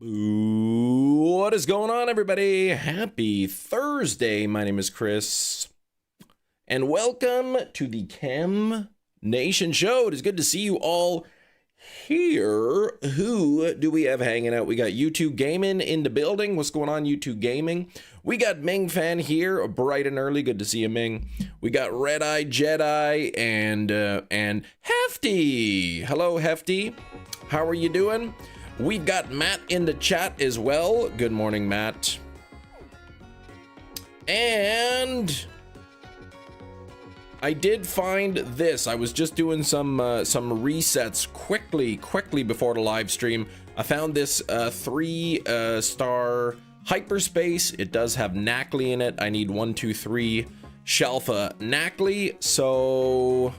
What is going on, everybody? Happy Thursday. My name is Chris, and welcome to the Chem Nation Show. It is good to see you all here. Who do we have hanging out? We got YouTube Gaming in the building. What's going on, YouTube Gaming? We got Ming Fan here, bright and early. Good to see you, Ming. We got Red Eye Jedi and Hefty. Hello, Hefty. How are you doing? We got Matt in the chat as well. Good morning, Matt. And I did find this. I was just doing some resets quickly before the live stream. I found this 3-star hyperspace. It does have Knackley in it. I need 1, 2, 3 Shalfa Knackley. So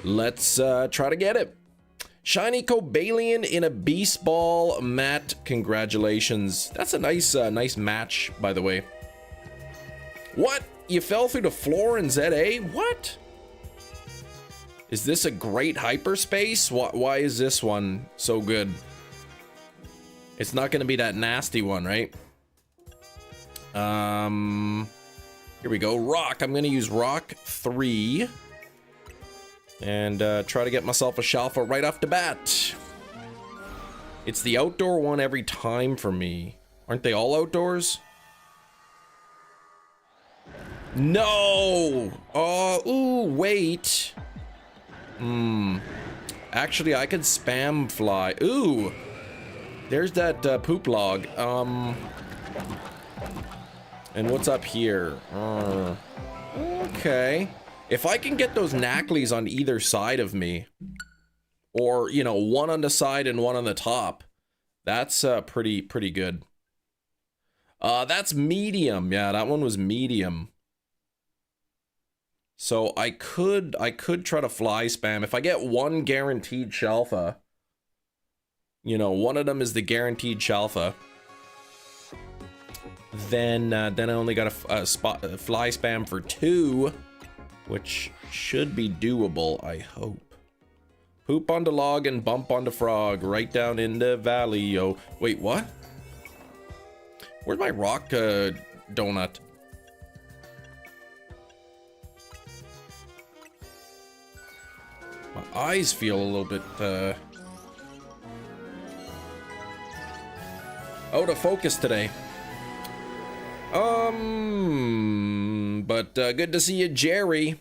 let's try to get it. Shiny Cobalion in a Beast Ball. Matt, congratulations. That's a nice match, by the way. What? You fell through the floor in ZA? What? Is this a great hyperspace? Why is this one so good? It's not going to be that nasty one, right? Here we go. Rock. I'm going to use Rock 3. And try to get myself a Shalfa right off the bat. It's the outdoor one every time for me. Aren't they all outdoors? No! Oh, ooh, wait. Actually, I could spam fly. Ooh! There's that poop log. And what's up here? Okay. If I can get those Knackleys on either side of me, or, you know, one on the side and one on the top, that's pretty good. That's medium. Yeah, that one was medium. So I could try to fly spam. If I get one guaranteed Shalfa, you know, one of them is the guaranteed Shalfa, then I only got a fly spam for 2. Which should be doable, I hope. Poop on the log and bump on the frog, right down in the valley, yo. Wait, what? Where's my rock donut? My eyes feel a little bit out of focus today. But good to see you, Jerry.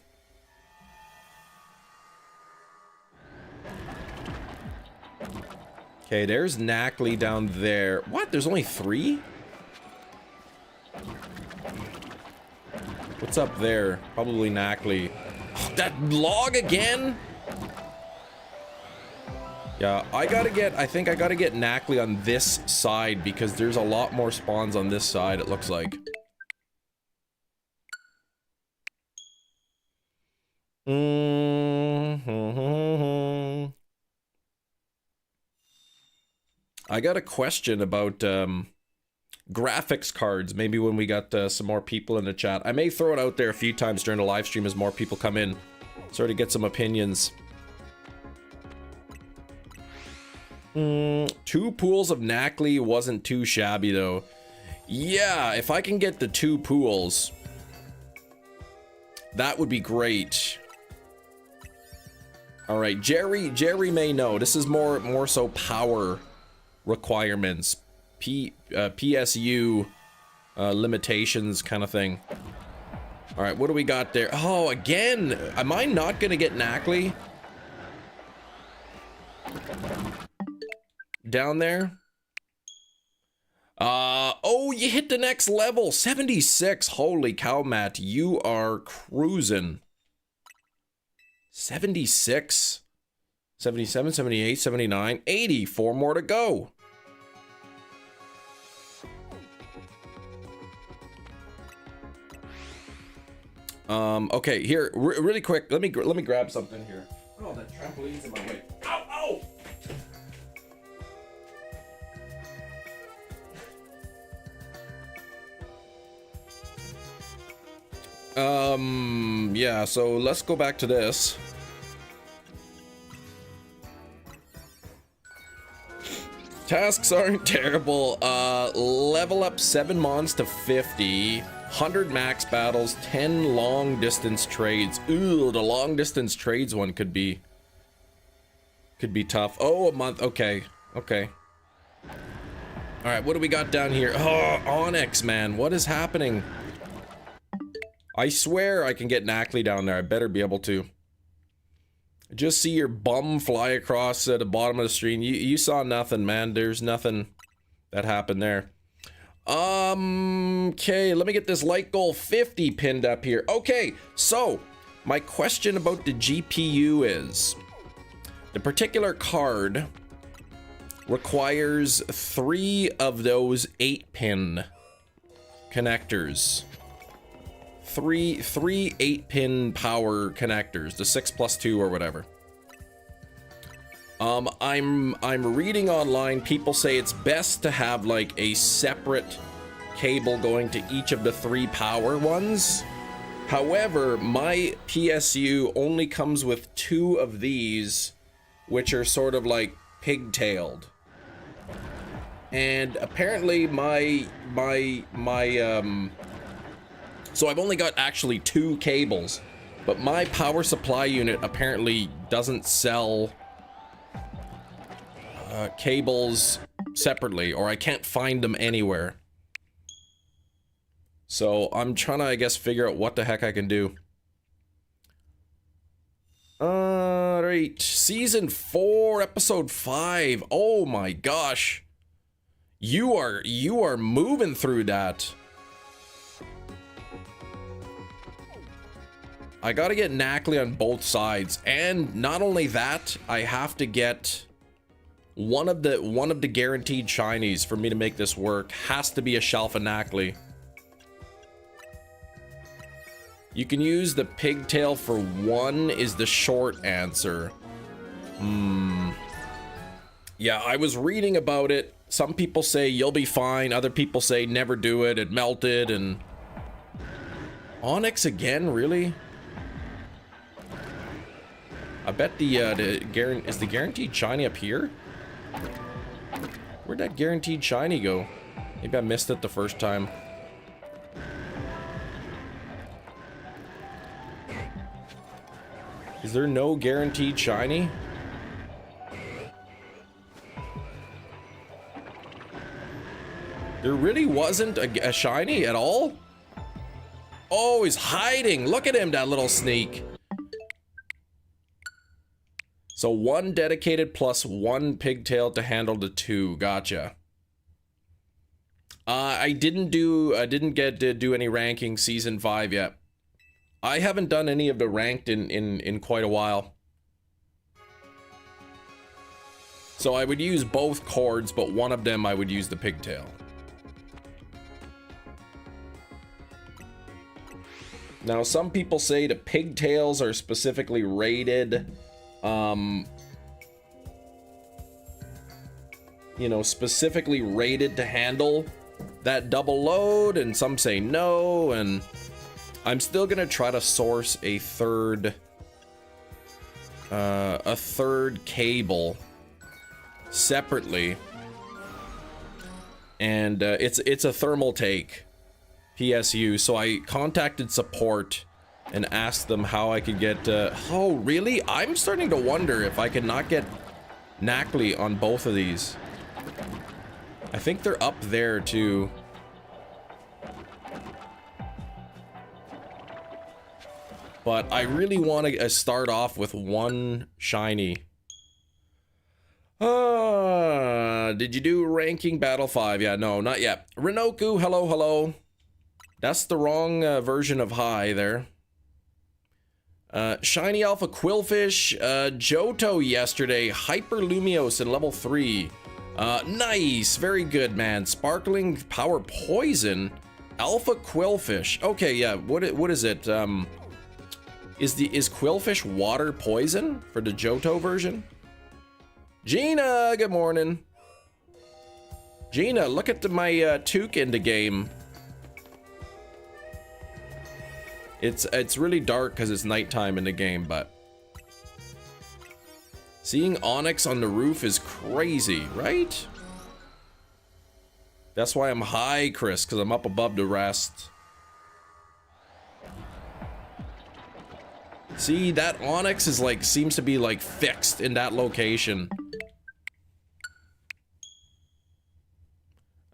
Okay, there's Knackley down there. What? There's only 3? What's up there? Probably Knackley. That log again? Yeah, I think I gotta get Knackley on this side because there's a lot more spawns on this side, it looks like. I got a question about graphics cards. Maybe when we got some more people in the chat. I may throw it out there a few times during the live stream as more people come in. Sort of get some opinions. 2 pools of Knackley wasn't too shabby though. Yeah, if I can get the 2 pools, that would be great. All right, Jerry may know. This is more so power requirements, PSU limitations kind of thing. All right, what do we got there? Oh, again, am I not gonna get Knackley down there? Oh, you hit the next level, 76. Holy cow, Matt, you are cruising. 76, 77, 78, 79, 80. 4 more to go. Okay, here, really quick. Let me grab something here. Oh, that trampoline's in my way. Ow, ow! Yeah, so let's go back to this. Tasks aren't terrible. Level up 7 mons to 50, 100 max battles, 10 long distance trades. Ooh, the long distance trades one could be tough. Oh, a month. Okay. Okay. All right, what do we got down here? Oh, Onyx, man. What is happening? I swear I can get Knackley down there. I better be able to. Just see your bum fly across the bottom of the screen. You saw nothing, man. There's nothing that happened there. Okay, let me get this light goal 50 pinned up here. Okay, so my question about the GPU is, the particular card requires 3 of those 8-pin connectors. Three 8-pin power connectors, the 6+2 or whatever. I'm reading online, people say it's best to have like a separate cable going to each of the 3 power ones. However, my PSU only comes with 2 of these, which are sort of like pigtailed. And apparently so I've only got actually 2 cables, but my power supply unit apparently doesn't sell cables separately, or I can't find them anywhere. So I'm trying to, I guess, figure out what the heck I can do. Alright, Season 4, Episode 5. Oh my gosh. You are moving through that. I gotta get Knackley on both sides, and not only that, I have to get one of the guaranteed shinies for me to make this work. Has to be a shelf of Knackley. You can use the pigtail for 1 is the short answer. Yeah, I was reading about it. Some people say you'll be fine, other people say never do it, it melted. And Onyx again, really? I bet is the guaranteed shiny up here? Where'd that guaranteed shiny go? Maybe I missed it the first time. Is there no guaranteed shiny? There really wasn't a shiny at all? Oh, he's hiding. Look at him, that little sneak. So 1 dedicated plus 1 pigtail to handle the 2. Gotcha. I didn't get to do any ranking Season 5 yet. I haven't done any of the ranked in quite a while. So I would use both cords, but one of them I would use the pigtail. Now, some people say the pigtails are specifically rated, you know, specifically rated to handle that double load, and some say no, and I'm still gonna try to source a third cable separately, and it's a thermal take PSU. So I contacted support and asked them how I could get, oh really? I'm starting to wonder if I could not get Knackley on both of these. I think they're up there too. But I really want to start off with 1 shiny. Did you do ranking Battle 5? Yeah, no, not yet. Renoku, hello, hello. That's the wrong version of hi there. Shiny Alpha Quillfish, Johto yesterday, Hyperlumios in level 3. Nice, very good, man. Sparkling Power Poison, Alpha Quillfish. Okay, yeah, what is it? Is Quillfish water poison for the Johto version? Gina, good morning. Gina, look at my toque in the game. It's really dark because it's nighttime in the game, but seeing Onyx on the roof is crazy, right? That's why I'm high, Chris, because I'm up above the rest. See, that Onyx is like, seems to be like fixed in that location.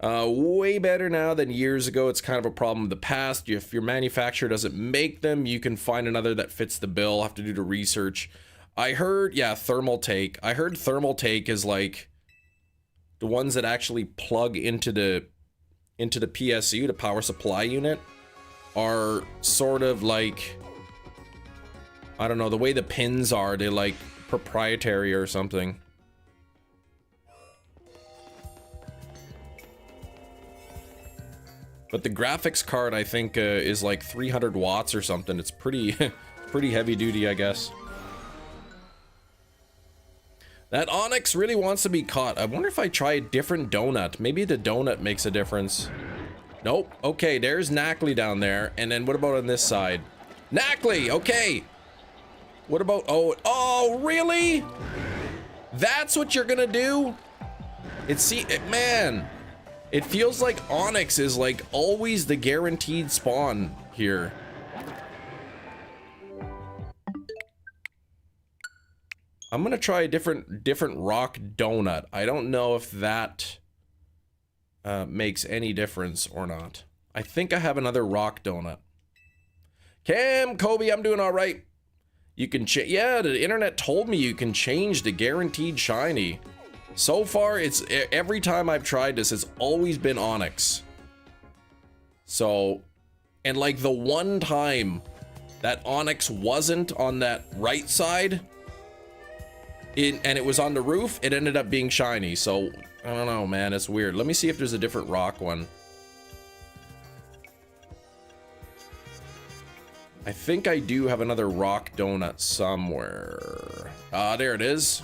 Way better now than years ago. It's kind of a problem of the past. If your manufacturer doesn't make them, you can find another that fits the bill. Have to do the research. I heard, yeah, thermal take. I heard thermal take is like the ones that actually plug into the PSU, the power supply unit, are sort of like, I don't know, the way the pins are, they're like proprietary or something. But the graphics card, I think, is like 300 watts or something. It's pretty, pretty heavy duty, I guess. That Onyx really wants to be caught. I wonder if I try a different donut. Maybe the donut makes a difference. Nope. Okay, there's Knackley down there. And then what about on this side? Knackley, okay. What about, oh, really? That's what you're gonna do? Man. It feels like Onyx is like always the guaranteed spawn here. I'm gonna try a different rock donut. I don't know if that makes any difference or not. I think I have another rock donut. Cam, Kobe, I'm doing all right. You can yeah, the internet told me you can change the guaranteed shiny. So far, it's every time I've tried this, it's always been Onyx. So, and like the one time that Onyx wasn't on that right side, and it was on the roof, it ended up being shiny. So, I don't know, man, it's weird. Let me see if there's a different rock one. I think I do have another rock donut somewhere. Ah, there it is.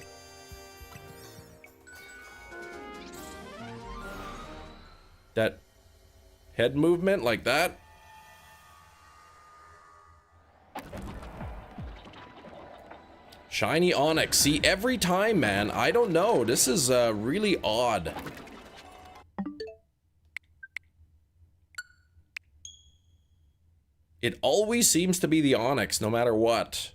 That head movement like that. Shiny Onyx. See, every time, man. I don't know. This is really odd. It always seems to be the Onyx, no matter what.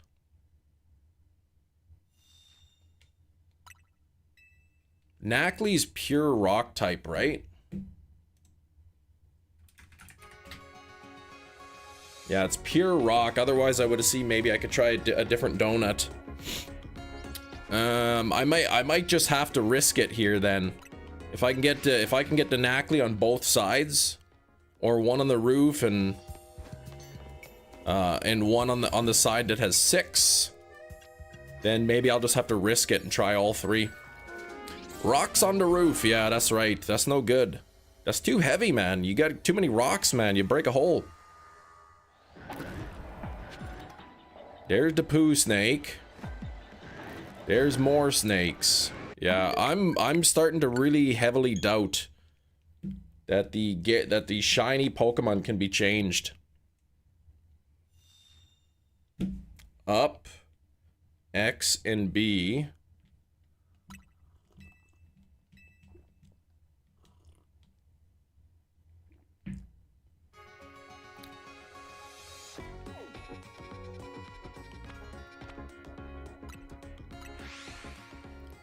Knackley's pure rock type, right? Yeah, it's pure rock. Otherwise, I would have seen maybe I could try a different donut. I might just have to risk it here then. If I can get the Knackley on both sides, or one on the roof and one on the side that has 6, then maybe I'll just have to risk it and try all 3. Rocks on the roof. Yeah, that's right. That's no good. That's too heavy, man. You got too many rocks, man. You break a hole. There's the poo snake. There's more snakes. Yeah, I'm starting to really heavily doubt that the shiny Pokemon can be changed. Up, X and B.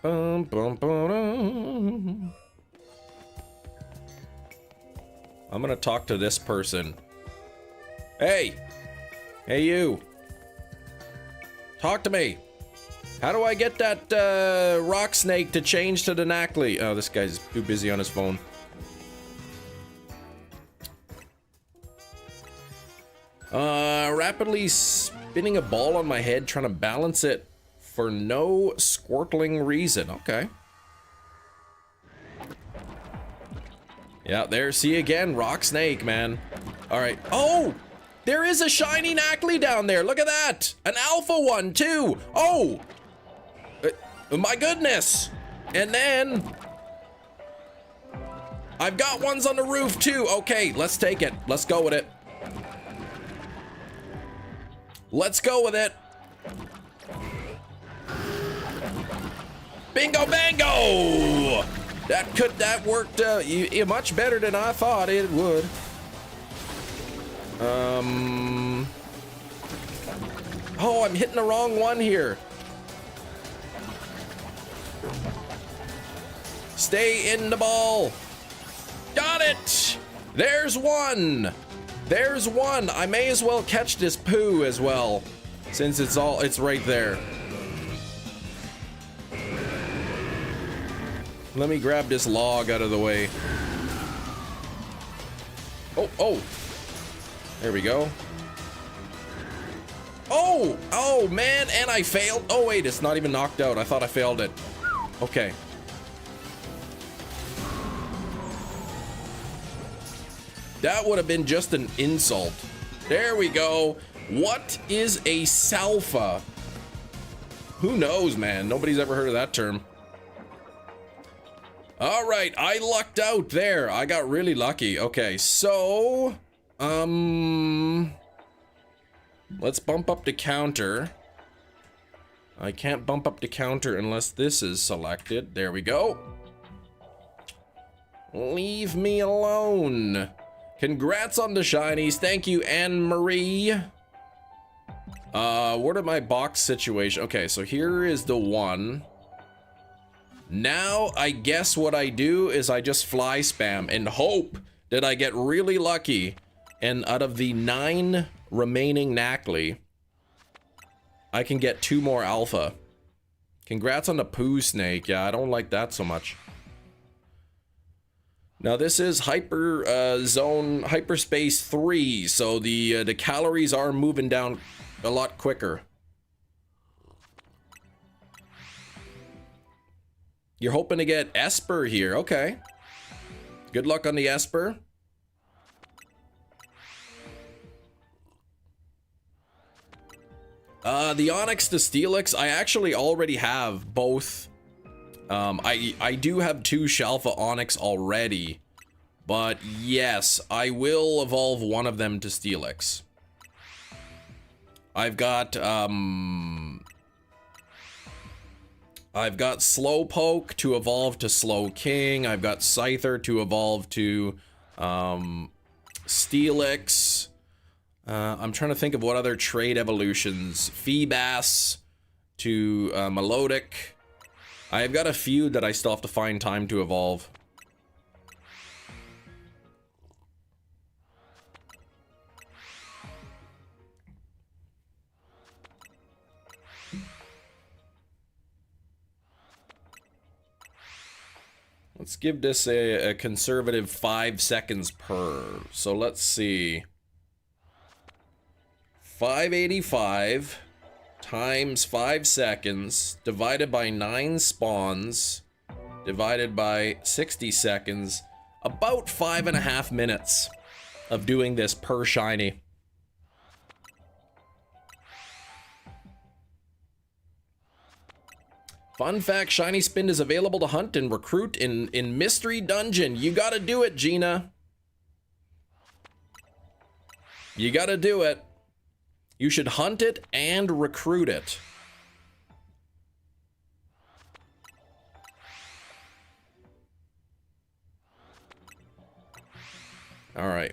Bum, bum, bum. I'm gonna talk to this person. Hey! Hey, you! Talk to me! How do I get that rock snake to change to the Knackley? Oh, this guy's too busy on his phone. Rapidly spinning a ball on my head, trying to balance it for no squirtling reason. Okay. Yeah, there. See again, rock snake, man. All right. Oh, there is a shiny Knackley down there. Look at that. An alpha one too. Oh, my goodness. And then I've got ones on the roof too. Okay, let's take it. Let's go with it. Let's go with it. Bingo bango! That worked much better than I thought it would. Oh, I'm hitting the wrong one here. Stay in the ball. Got it. There's one. There's one. I may as well catch this poo as well, since it's right there. Let me grab this log out of the way. Oh. There we go. Oh man, and I failed. Oh wait, it's not even knocked out. I thought I failed it. Okay. That would have been just an insult. There we go. What is a salfa? Who knows, man? Nobody's ever heard of that term. All right, I lucked out there. I got really lucky. Okay, so let's bump up the counter. I can't bump up the counter unless this is selected. There we go. Leave me alone. Congrats on the shinies. Thank you, Anne-Marie. What are my box situation? Okay, so here is the one. Now, I guess what I do is I just fly spam and hope that I get really lucky. And out of the 9 remaining Knackley, I can get 2 more alpha. Congrats on the poo snake. Yeah, I don't like that so much. Now this is hyperspace 3, so the calories are moving down a lot quicker. You're hoping to get Esper here. Okay. Good luck on the Esper. The Onyx to Steelix, I actually already have both. I do have 2 Shalfa Onyx already, but yes, I will evolve one of them to Steelix. I've got Slowpoke to evolve to Slow King. I've got Scyther to evolve to Steelix. I'm trying to think of what other trade evolutions. Feebas to Melodic. I've got a few that I still have to find time to evolve. Let's give this a conservative 5 seconds per. So let's see. 585 times 5 seconds divided by 9 spawns divided by 60 seconds. About 5.5 minutes of doing this per shiny. Fun fact, Shiny Spin is available to hunt and recruit in Mystery Dungeon. You gotta do it, Gina. You gotta do it. You should hunt it and recruit it. All right.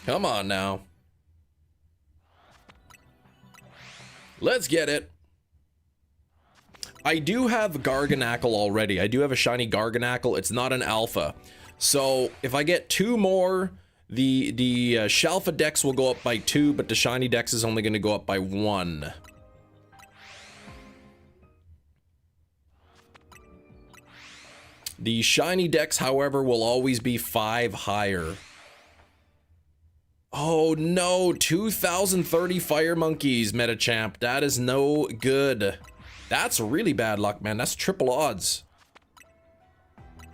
Come on now. Let's get it. I do have Garganackle already. I do have a shiny Garganackle. It's not an alpha. So if I get 2 more, the Shalfa Dex will go up by 2, but the shiny Dex is only going to go up by 1. The shiny Dex, however, will always be 5 higher. Oh no, 2030 Fire Monkeys, Metachamp. That is no good. That's really bad luck, man. That's triple odds.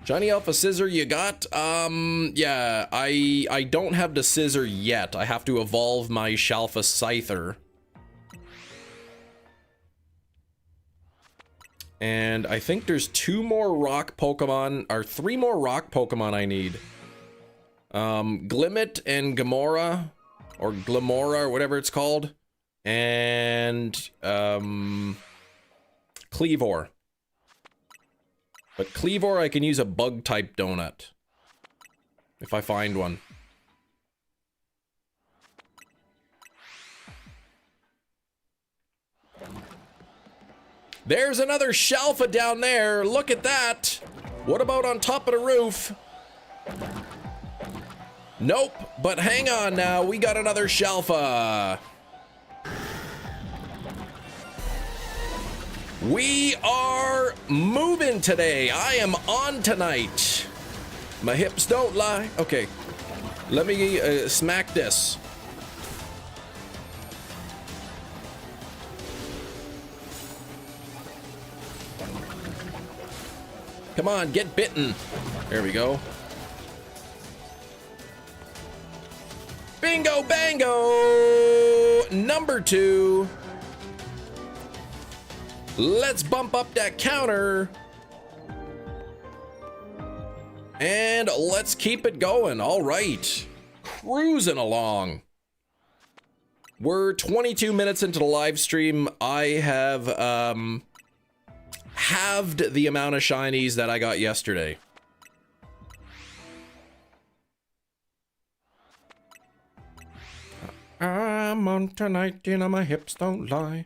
Shiny Alpha Scissor you got? Yeah, I don't have the Scissor yet. I have to evolve my Shalfa Scyther. And I think there's 2 more rock Pokemon, or 3 more rock Pokemon I need. Glimmet and Gamora, or Glamora, or whatever it's called. And and Cleavor. But Cleavor, I can use a bug-type donut. If I find one. There's another Shalfa down there. Look at that. What about on top of the roof? Nope, but hang on now. We got another Shalfa. We are moving today. I am on tonight. My hips don't lie. Okay, let me smack this. Come on, get bitten. There we go. Bingo bango! Number 2. Let's bump up that counter. And let's keep it going. All right. Cruising along. We're 22 minutes into the live stream. I have halved the amount of shinies that I got yesterday. I'm on tonight, you know my hips don't lie.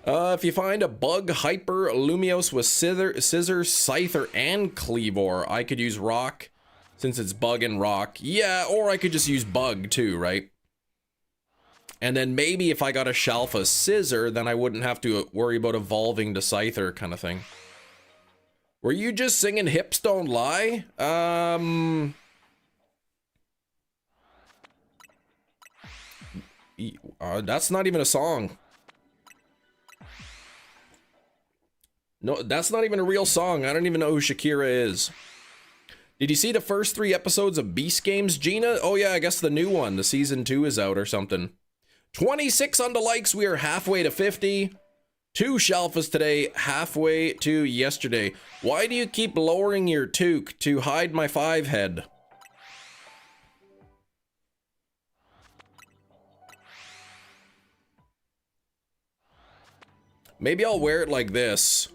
If you find a bug hyper Lumios with scissor, scyther, and cleavor, I could use rock since it's bug and rock. Yeah, or I could just use bug too, right? And then maybe if I got a Shalfa scissor, then I wouldn't have to worry about evolving to scyther kind of thing. Were you just singing Hips Don't Lie? That's not even a song. No, that's not even a real song. I don't even know who Shakira is. Did you see the first 3 episodes of Beast Games, Gina? Oh yeah, I guess the new one. The season 2 is out or something. 26 on the likes. We are halfway to 50. 2 Shalfas today, halfway to yesterday. Why do you keep lowering your toque to hide my 5 head? Maybe I'll wear it like this.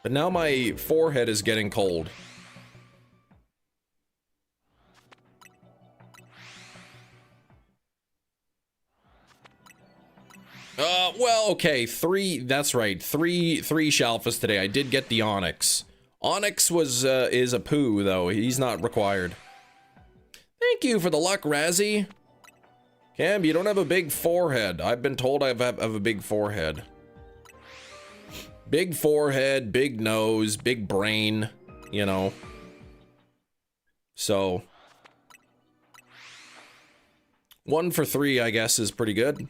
But now my forehead is getting cold. Well, okay, 3, that's right, 3 Shalfas today. I did get the Onyx. Onyx is a poo, though. He's not required. Thank you for the luck, Razzie. Cam, you don't have a big forehead. I've been told I have a big forehead. Big forehead, big nose, big brain, you know. So 1 for 3, I guess, is pretty good.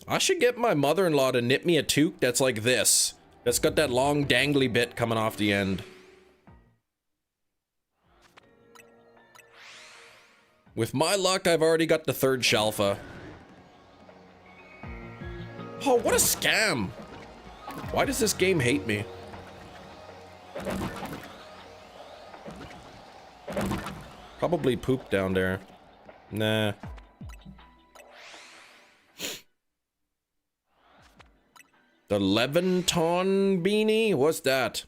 I should get my mother-in-law to knit me a toque that's like this. That's got that long dangly bit coming off the end. With my luck, I've already got the 3rd Shalfa. Oh, what a scam! Why does this game hate me? Probably poop down there. Nah. The Leventon beanie? What's that?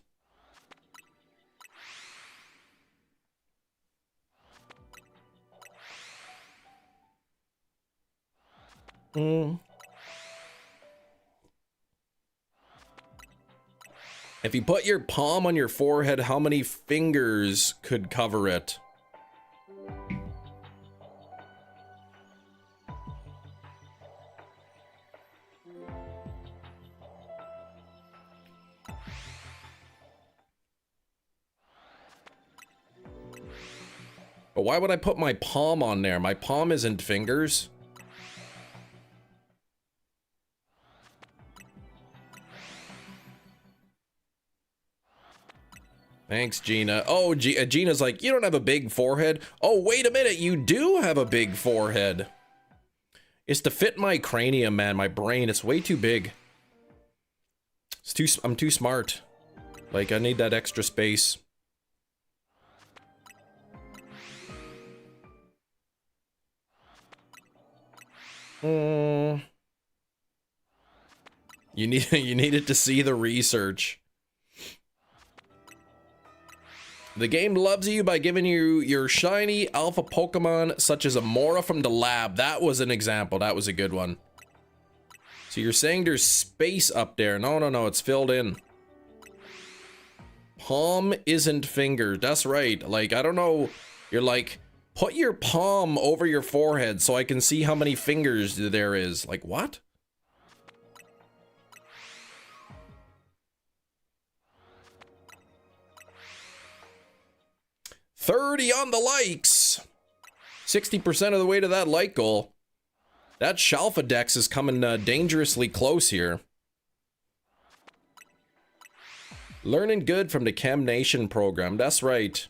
If you put your palm on your forehead, how many fingers could cover it? But why would I put my palm on there? My palm isn't fingers. Thanks, Gina. Oh, Gina's like, you don't have a big forehead. Oh, wait a minute, you do have a big forehead. It's to fit my cranium, man. My brain, it's way too big. I'm too smart. Like, I need that extra space. You needed to see the research. The game loves you by giving you your shiny alpha Pokemon, such as a Mora from the lab. That was an example. That was a good one. So you're saying there's space up there. No, no, no. It's filled in. Palm isn't finger. That's right. Like, I don't know. You're like, put your palm over your forehead so I can see how many fingers there is. Like, what? $30 on the likes. 60% of the way to that like goal. That Pokedex is coming dangerously close here. Learning good from the Chem Nation program. That's right.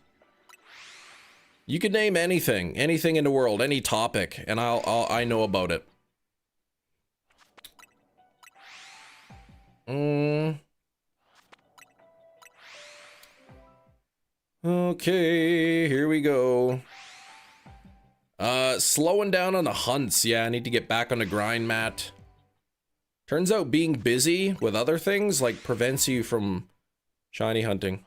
You can name anything in the world, any topic, and I know about it. Okay, here we go. Slowing down on the hunts. Yeah, I need to get back on the grind, Matt. Turns out being busy with other things, like, prevents you from shiny hunting.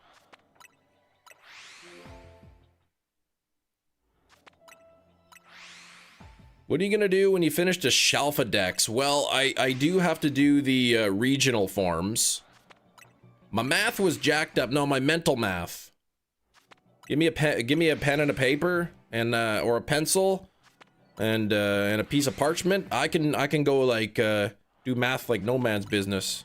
What are you gonna do when you finish the Pokedex? Well, I do have to do the regional forms. My math was jacked up. No, my mental math. Give me a pen and a paper, and or a pencil, and a piece of parchment. I can go like do math like no man's business.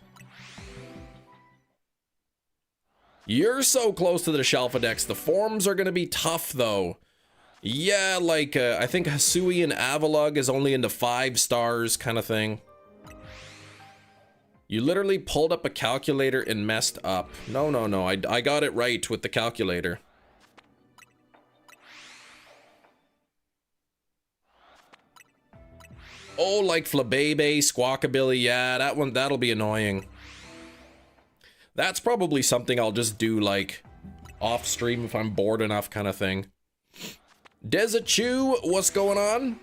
You're so close to the Pokedex. The forms are gonna be tough though. Yeah, like I think Hisui and Avalugg is only into 5 stars kind of thing. You literally pulled up a calculator and messed up. No, no, no. I got it right with the calculator. Oh, like Flabébé, Squawkabilly, yeah, that one, that'll be annoying. That's probably something I'll just do, like, off stream if I'm bored enough kind of thing. Desachu, what's going on?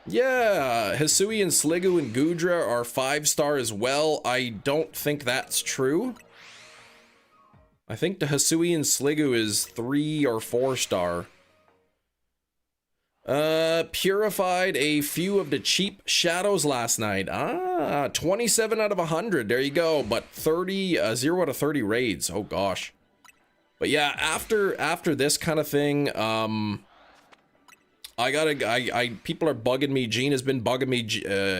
Yeah, Hisui and Sliggoo and Goodra are 5-star as well. I don't think that's true. I think the Hisui and Sliggoo is 3 or 4-star. Purified a few of the cheap shadows last night. 27 out of 100. There you go. But 0 out of 30 raids. Oh gosh. But yeah, after this kind of thing, people are bugging me. Gene has been bugging me.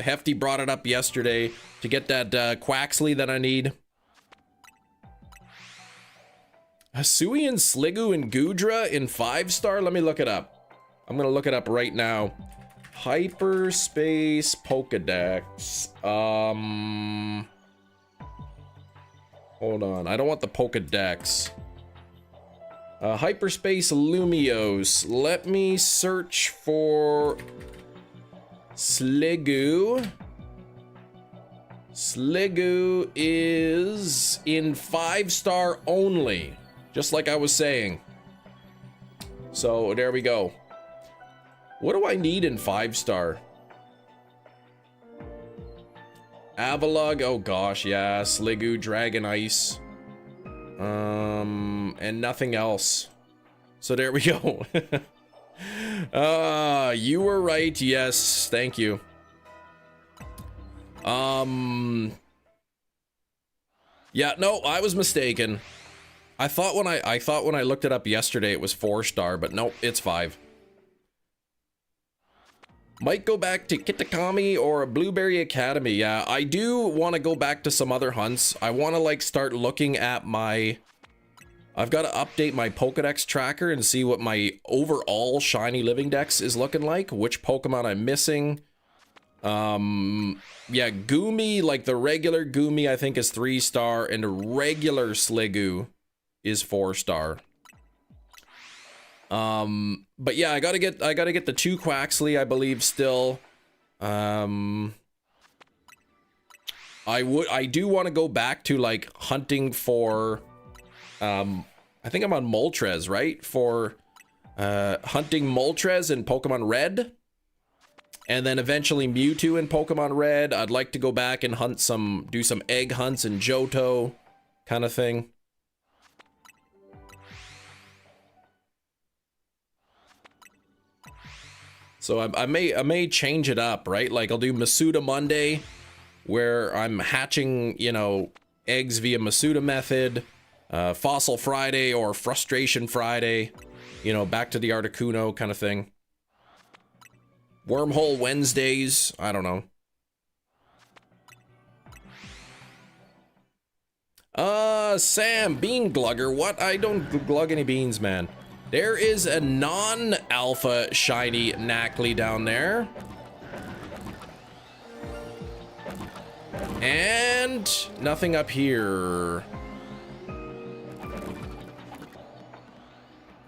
Hefty brought it up yesterday to get that Quaxley that I need. Hisui and Sliggoo and Goodra in 5-star? Let me look it up. I'm gonna look it up right now. Hyperspace Pokedex. Hold on. I don't want the Pokedex. Hyperspace Lumiose. Let me search for Sliggoo. Sliggoo is in 5-star only. Just like I was saying. So there we go. What do I need in 5-star? Avalugg, oh gosh, yeah. Sliggoo, Dragon Ice. And nothing else. So there we go. You were right, yes, thank you. Yeah, no, I was mistaken. I thought when I looked it up yesterday it was 4-star, but nope, it's 5. Might go back to Kitakami or Blueberry Academy. Yeah, I do want to go back to some other hunts. I want to like start looking at my... I've got to update my Pokedex tracker and see what my overall shiny living dex is looking like. Which Pokemon I'm missing. Yeah, Goomy, like the regular Goomy I think is 3-star, and the regular Sliggoo is 4-star. But yeah, I gotta get the 2 Quaxley, I believe, still. I do want to go back to like hunting for, I think I'm on Moltres, right? For hunting Moltres in Pokemon Red, and then eventually Mewtwo in Pokemon Red. I'd like to go back and do some egg hunts in Johto, kind of thing. So I may change it up, right? Like I'll do Masuda Monday, where I'm hatching, you know, eggs via Masuda method. Fossil Friday or Frustration Friday, you know, back to the Articuno kind of thing. Wormhole Wednesdays, I don't know. Sam, Bean Glugger, what? I don't glug any beans, man. There is a non-alpha shiny Knackley down there. And nothing up here.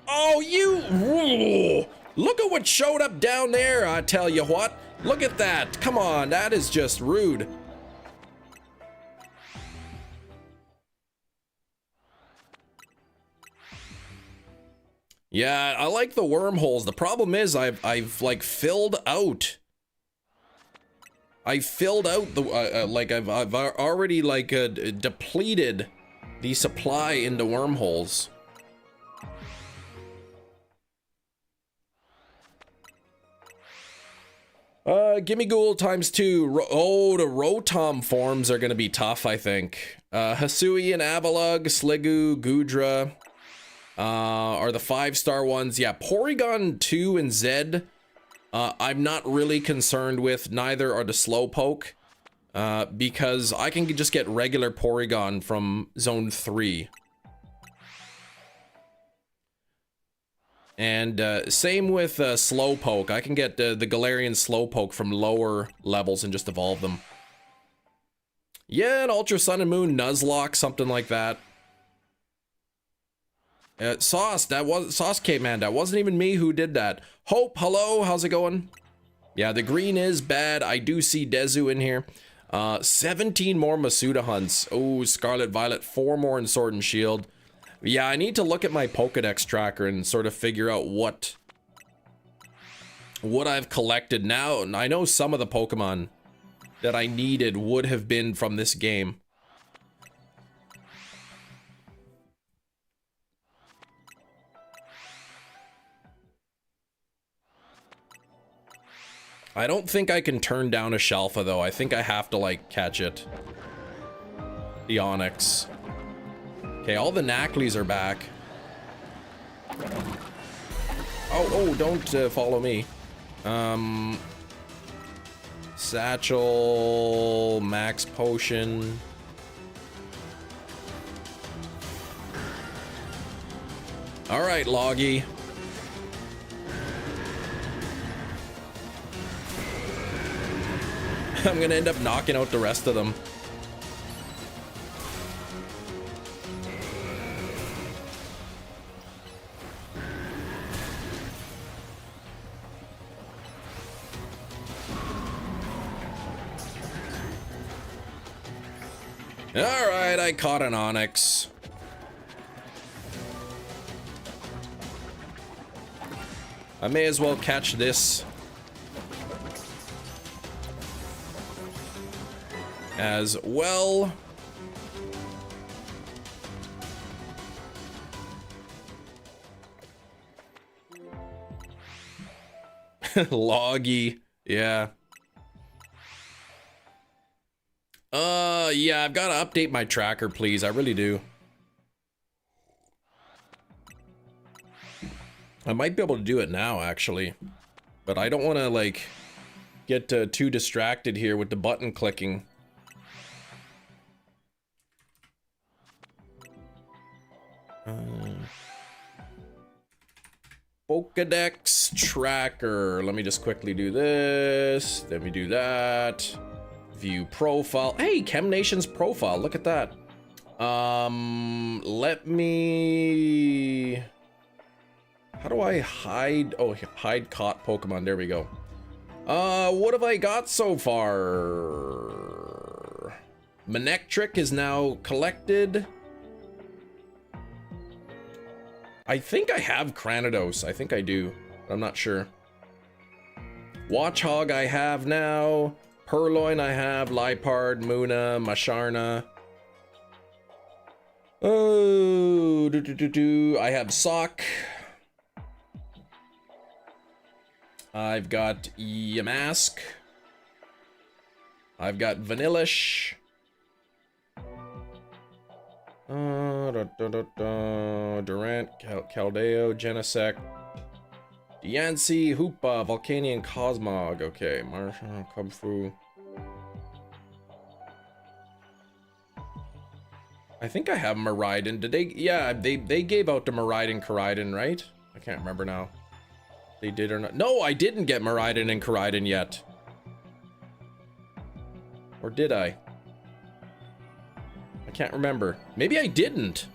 Oh, you! Whoa. Look at what showed up down there, I tell you what. Look at that. Come on, that is just rude. Yeah, I like the wormholes. The problem is I've like filled out. I filled out the like I've already like depleted the supply into wormholes. Gimme Ghoul ×2. Oh, the Rotom forms are gonna be tough, I think. Hisui and Avalugg, Sliggoo, Goodra are the 5-star ones. Yeah, Porygon 2 and Zed, I'm not really concerned with. Neither are the Slowpoke, because I can just get regular Porygon from Zone 3. And same with Slowpoke. I can get the Galarian Slowpoke from lower levels and just evolve them. Yeah, an Ultra Sun and Moon Nuzlocke, something like that. Sauce Caveman, that wasn't even me who did that. Hope, hello, how's it going? Yeah, the green is bad. I do see Dezu in here. 17 more Masuda hunts. Oh, Scarlet Violet, 4 more in Sword and Shield. Yeah, I need to look at my Pokedex tracker and sort of figure out what I've collected now. And I know some of the Pokemon that I needed would have been from this game. I don't think I can turn down a Shalfa though. I think I have to like catch it. The Onyx. Okay, all the Knackleys are back. Oh, don't follow me. Satchel, Max Potion. All right, Loggy. I'm gonna end up knocking out the rest of them. Alright, I caught an Onyx. I may as well catch this as well. Loggy, yeah. Yeah, I've got to update my tracker, please. I really do. I might be able to do it now, actually. But I don't want to, like, get too distracted here with the button clicking. Pokedex tracker. Let me just quickly do this. Let me do that. View profile. Hey, Chem Nation's profile. Look at that. Let me How do I hide? Oh, hide caught Pokemon. There we go. What have I got so far? Manectric is now collected. I think I have Cranidos. I think I do. I'm not sure. Watchhog I have now. Purloin I have. Lipard, Muna, Masharna. Oh, I have Sock. I've got Yamask. I've got Vanillish. Durant, Caldeo, Genesect, Diancie, Hoopa, Volcanion, Cosmog. Okay, Marshall, Cubfu. I think I have Miraidon. Did they? Yeah, they gave out the Miraidon, Koraidon, right? I can't remember now. They did or not. No, I didn't get Miraidon and Koraidon yet. Or did I? I can't remember. Maybe I didn't.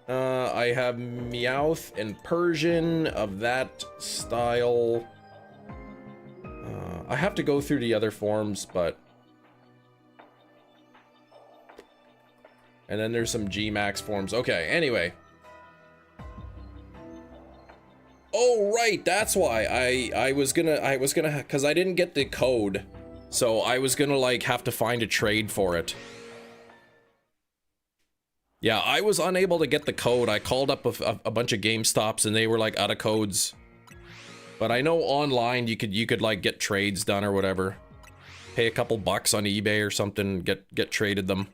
I have Meowth and Persian of that style. I have to go through the other forms, but... And then there's some G-Max forms. Okay, anyway. Oh, right, that's why. I was gonna, because I didn't get the code. So I was gonna, like, have to find a trade for it. Yeah, I was unable to get the code. I called up a bunch of GameStops and they were, like, out of codes. But I know online you could like get trades done or whatever. Pay a couple bucks on eBay or something, get traded them.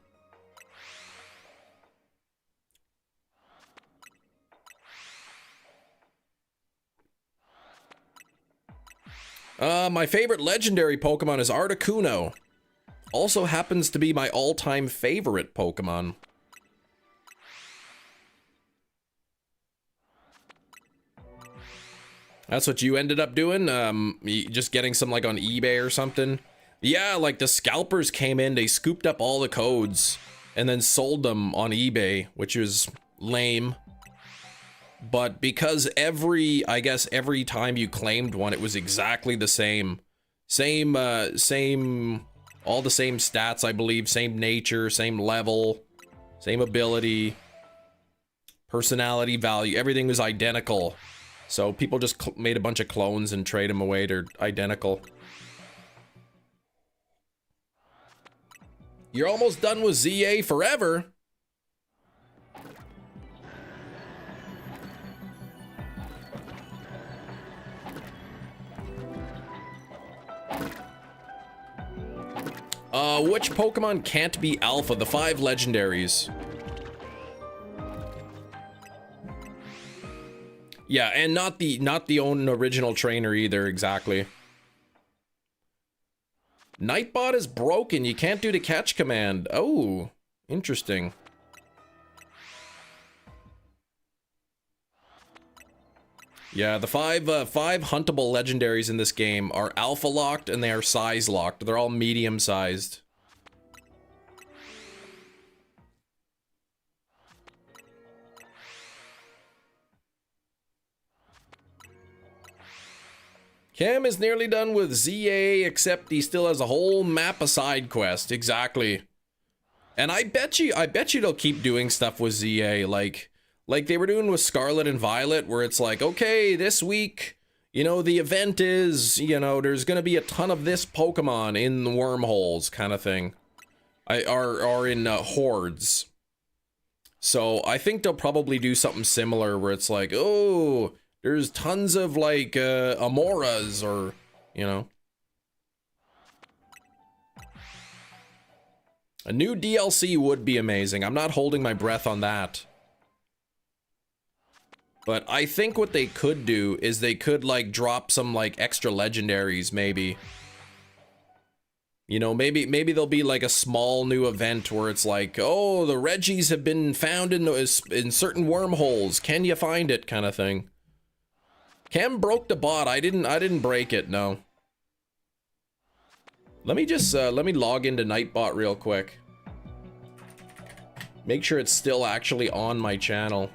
My favorite legendary Pokemon is Articuno. Also happens to be my all-time favorite Pokemon. That's what you ended up doing? Just getting some like on eBay or something? Yeah, like the scalpers came in, they scooped up all the codes and then sold them on eBay, which was lame. But because I guess every time you claimed one, it was exactly the same. Same, all the same stats, I believe, same nature, same level, same ability, personality value, everything was identical. So people just made a bunch of clones and trade them away. They're identical. You're almost done with ZA forever. Which Pokemon can't be Alpha? The 5 legendaries. Yeah, and not the own original trainer either, exactly. Nightbot is broken. You can't do the catch command. Oh, interesting. Yeah, the five huntable legendaries in this game are alpha locked and they are size locked. They're all medium sized. Cam is nearly done with ZA, except he still has a whole map of side quests. Exactly. And I bet you they'll keep doing stuff with ZA, like they were doing with Scarlet and Violet, where it's like, okay, this week, you know, the event is, you know, there's gonna be a ton of this Pokemon in the wormholes, kind of thing. Or in hordes. So I think they'll probably do something similar, where it's like, oh, there's tons of, like, Amoras, or, you know. A new DLC would be amazing. I'm not holding my breath on that. But I think what they could do is they could, like, drop some, like, extra legendaries, maybe. You know, maybe there'll be, like, a small new event where it's like, oh, the Reggies have been found in certain wormholes. Can you find it, kind of thing. Cam broke the bot. I didn't break it, no. Let me just let me log into Nightbot real quick. Make sure it's still actually on my channel.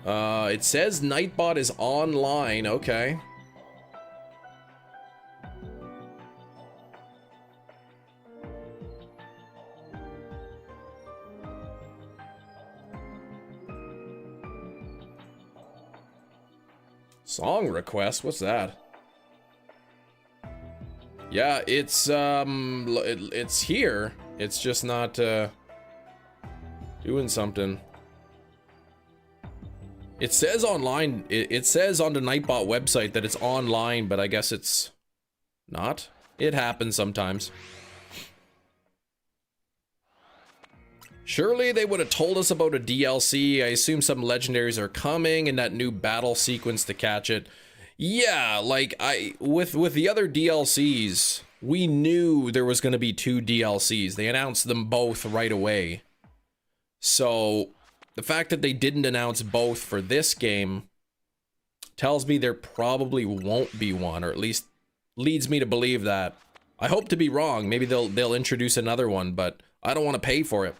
It says Nightbot is online. Okay. Song request? What's that? Yeah, it's here. It's just not doing something. It says online. It says on the Nightbot website that it's online, but I guess it's not. It happens sometimes. Surely they would have told us about a DLC. I assume some legendaries are coming and that new battle sequence to catch it. Yeah, like with the other DLCs, we knew there was going to be 2 DLCs. They announced them both right away. So the fact that they didn't announce both for this game tells me there probably won't be one, or at least leads me to believe that. I hope to be wrong. Maybe they'll introduce another one, but I don't want to pay for it.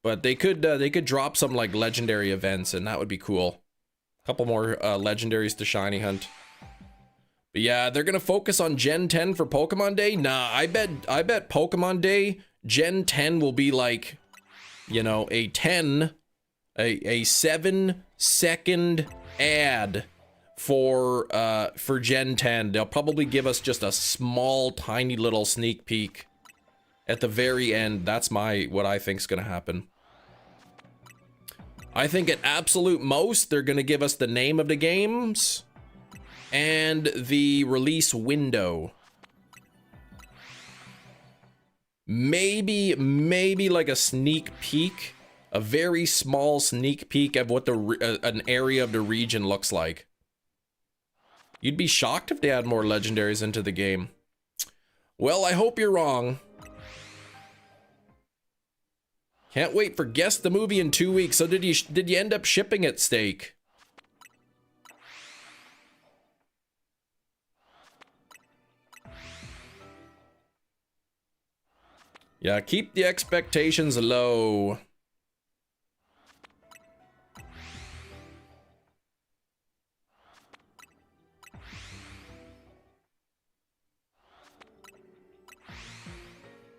But they could drop some like legendary events, and that would be cool. A couple more legendaries to shiny hunt. But yeah, they're gonna focus on Gen 10 for Pokemon Day. Nah, I bet Pokemon Day Gen 10 will be like, you know, a 7-second ad for Gen 10. They'll probably give us just a small, tiny little sneak peek at the very end. That's what I think's gonna happen. I think at absolute most, they're gonna give us the name of the games and the release window. Maybe like a sneak peek, a very small sneak peek of what an area of the region looks like. You'd be shocked if they add more legendaries into the game. Well, I hope you're wrong. Can't wait for Guess the Movie in 2 weeks. So did you end up shipping it, Steak? Yeah, keep the expectations low.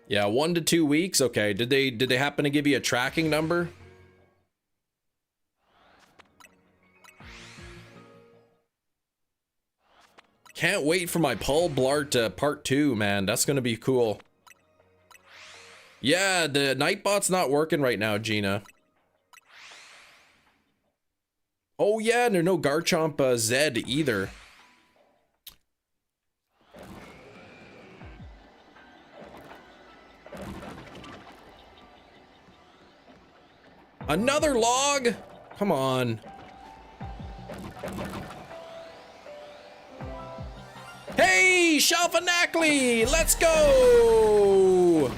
Yeah, 1 to 2 weeks. Okay. Did they happen to give you a tracking number? Can't wait for my Paul Blart part 2, man. That's gonna be cool. Yeah, the Nightbot's not working right now, Gina. Oh yeah, and there's no Garchomp Zed either. Another log? Come on. Hey, Knackley, let's go!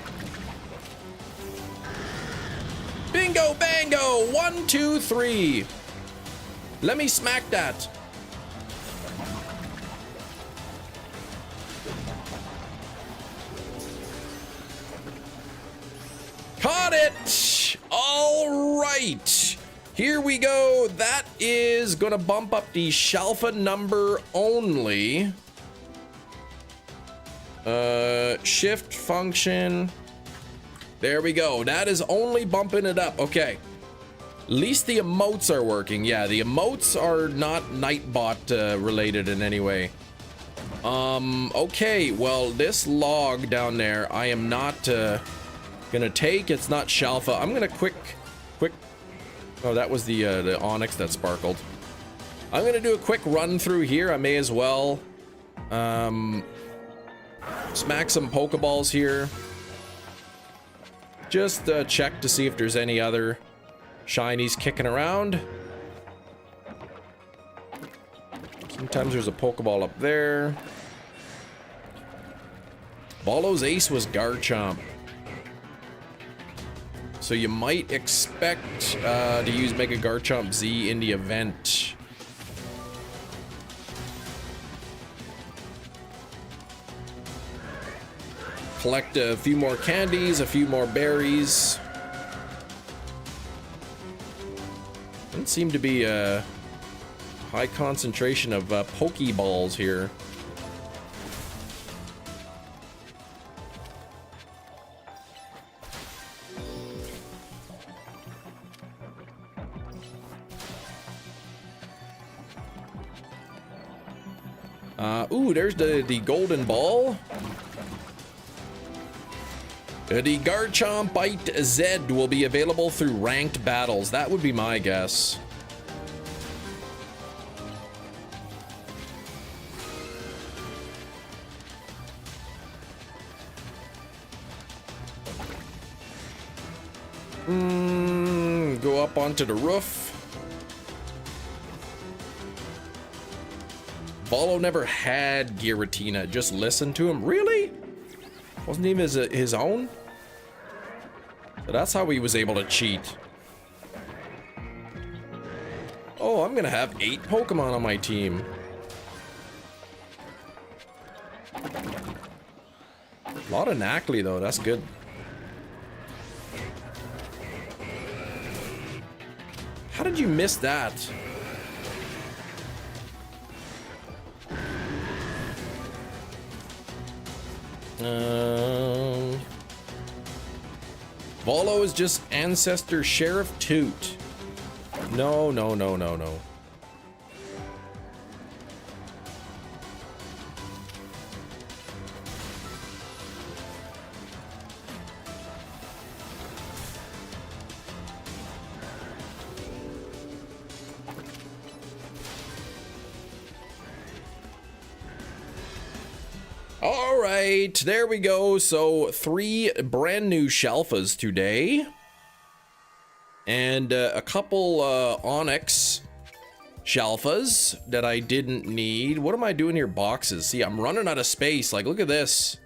Bingo bango, 1, 2, 3. Let me smack that. Caught it! All right. Here we go. That is gonna bump up the Shalfa number only. Shift function. There we go. That is only bumping it up. Okay. At least the emotes are working. Yeah, the emotes are not Nightbot related in any way. Okay. Well, this log down there, I am not gonna take. It's not Shalfa. I'm gonna quick. Oh, that was the Onyx that sparkled. I'm gonna do a quick run through here. I may as well smack some Pokeballs here. Just check to see if there's any other shinies kicking around. Sometimes there's a Pokeball up there. Bolo's ace was Garchomp. So you might expect to use Mega Garchomp Z in the event. collect a few more candies, a few more berries. Doesn't seem to be a high concentration of Pokeballs here. Ooh, there's the golden ball. The Garchompite Z will be available through ranked battles. That would be my guess. Go up onto the roof. Volo never had Giratina. Just listen to him. Really? Wasn't even his own? So that's how he was able to cheat. Oh, I'm gonna have 8 Pokemon on my team. A lot of Knackley though, that's good. How did you miss that? Volo is just Ancestor Sheriff Toot. No, no, no, no, no. All right, there we go. So 3 brand new Shelfas today. And a couple Onyx Shelfas that I didn't need. What am I doing here? Boxes. See, I'm running out of space. Like, look at this.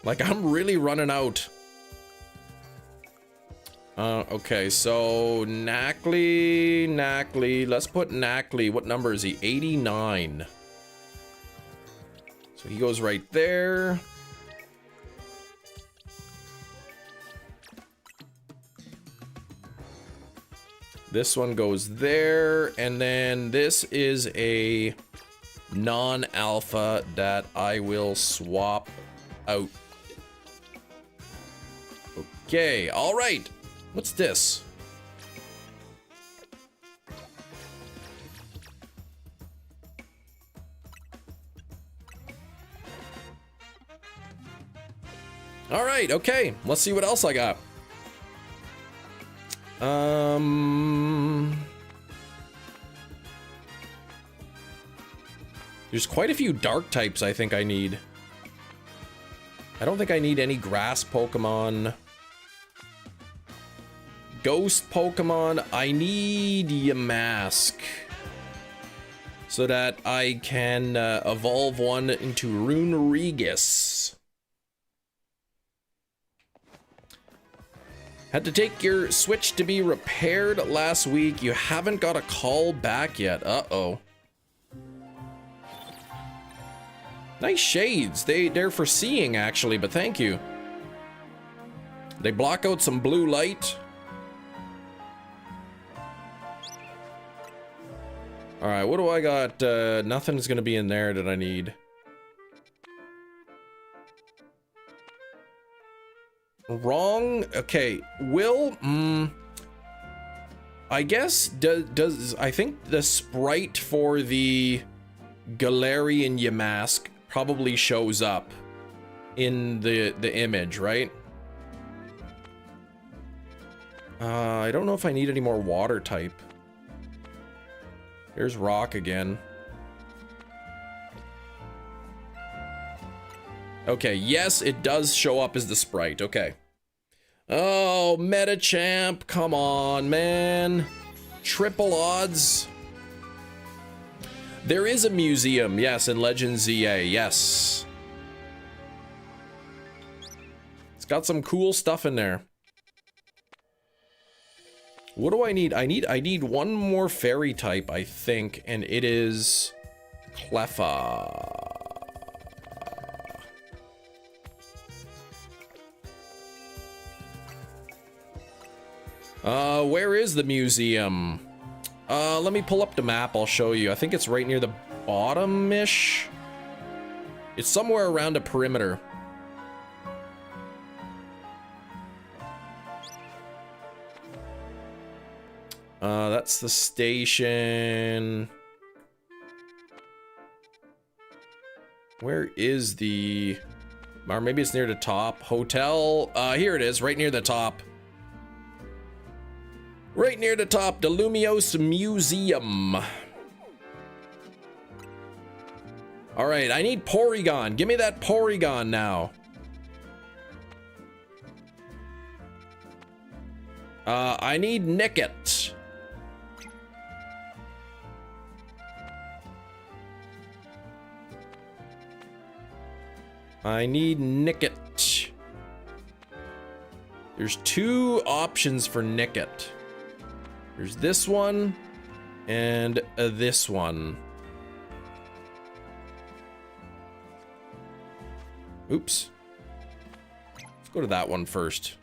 Like, I'm really running out. Okay, so Knackley. Let's put Knackley. What number is he? 89. So he goes right there. This one goes there, and then this is a non-alpha that I will swap out. Okay, all right. What's this? All right, okay. Let's see what else I got. There's quite a few dark types I think I need. I don't think I need any grass Pokemon. Ghost Pokemon, I need Yamask. So that I can evolve one into Runerigus. Had to take your Switch to be repaired last week. You haven't got a call back yet. Uh-oh. Nice shades. They're for seeing, actually, but thank you. They block out some blue light. Alright, what do I got? Nothing's gonna be in there that I need. Wrong? Okay, I guess, I think the sprite for the Galarian Yamask probably shows up in the image, right? I don't know if I need any more water type. There's rock again. Okay, yes, it does show up as the sprite. Okay. Oh, Metachamp, come on, man. Triple odds. There is a museum, yes, in Legend ZA, yes. It's got some cool stuff in there. What do I need? I need one more fairy type, I think, and it is Cleffa. Where is the museum? Let me pull up the map, I'll show you. I think it's right near the bottom-ish. It's somewhere around the perimeter. That's the station. Where is the... Or maybe it's near the top. Hotel. Here it is, right near the top. Right near the top, the Lumiose Museum. All right, I need Porygon. Give me that Porygon now. I need Nickit. I need Nickit. There's two options for Nickit. There's this one and this one. Oops. Let's go to that one first.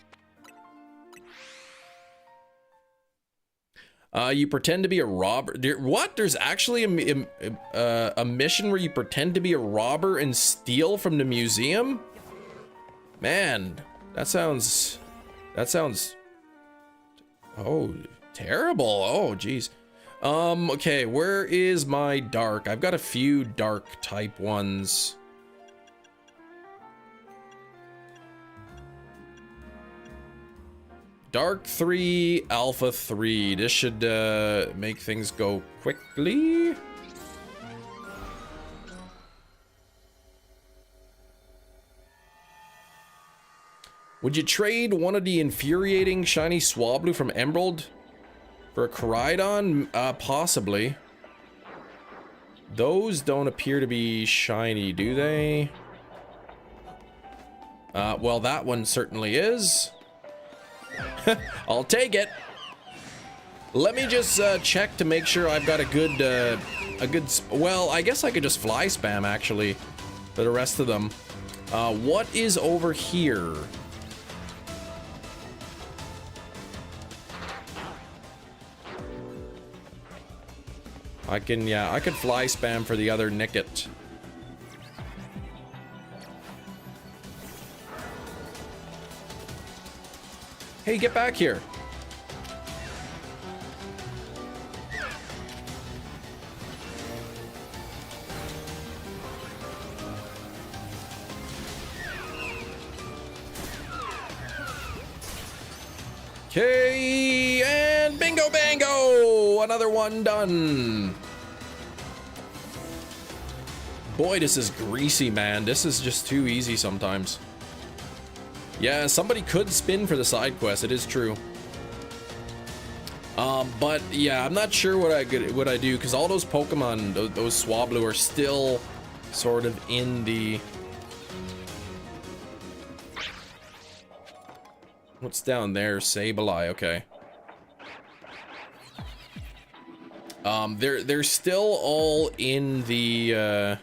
You pretend to be a robber. What? There's actually a mission where you pretend to be a robber and steal from the museum? Man, that sounds... Oh, terrible. Oh, geez. Okay, where is my dark? I've got a few dark type ones. Dark 3, Alpha 3. This should make things go quickly. Would you trade one of the infuriating shiny Swablu from Emerald for a Koraidon? Possibly. Those don't appear to be shiny, do they? Well, that one certainly is. I'll take it. Let me just check to make sure I've got a good, well, I guess I could just fly spam actually for the rest of them. What is over here? I could fly spam for the other Nickit. Hey, get back here. Okay, and bingo bango! Another one done. Boy, this is greasy, man. This is just too easy sometimes. Yeah, somebody could spin for the side quest. It is true. But yeah, I'm not sure what I do because all those Pokemon, those Swablu, are still sort of in the. What's down there? Sableye. Okay. They're still all in the.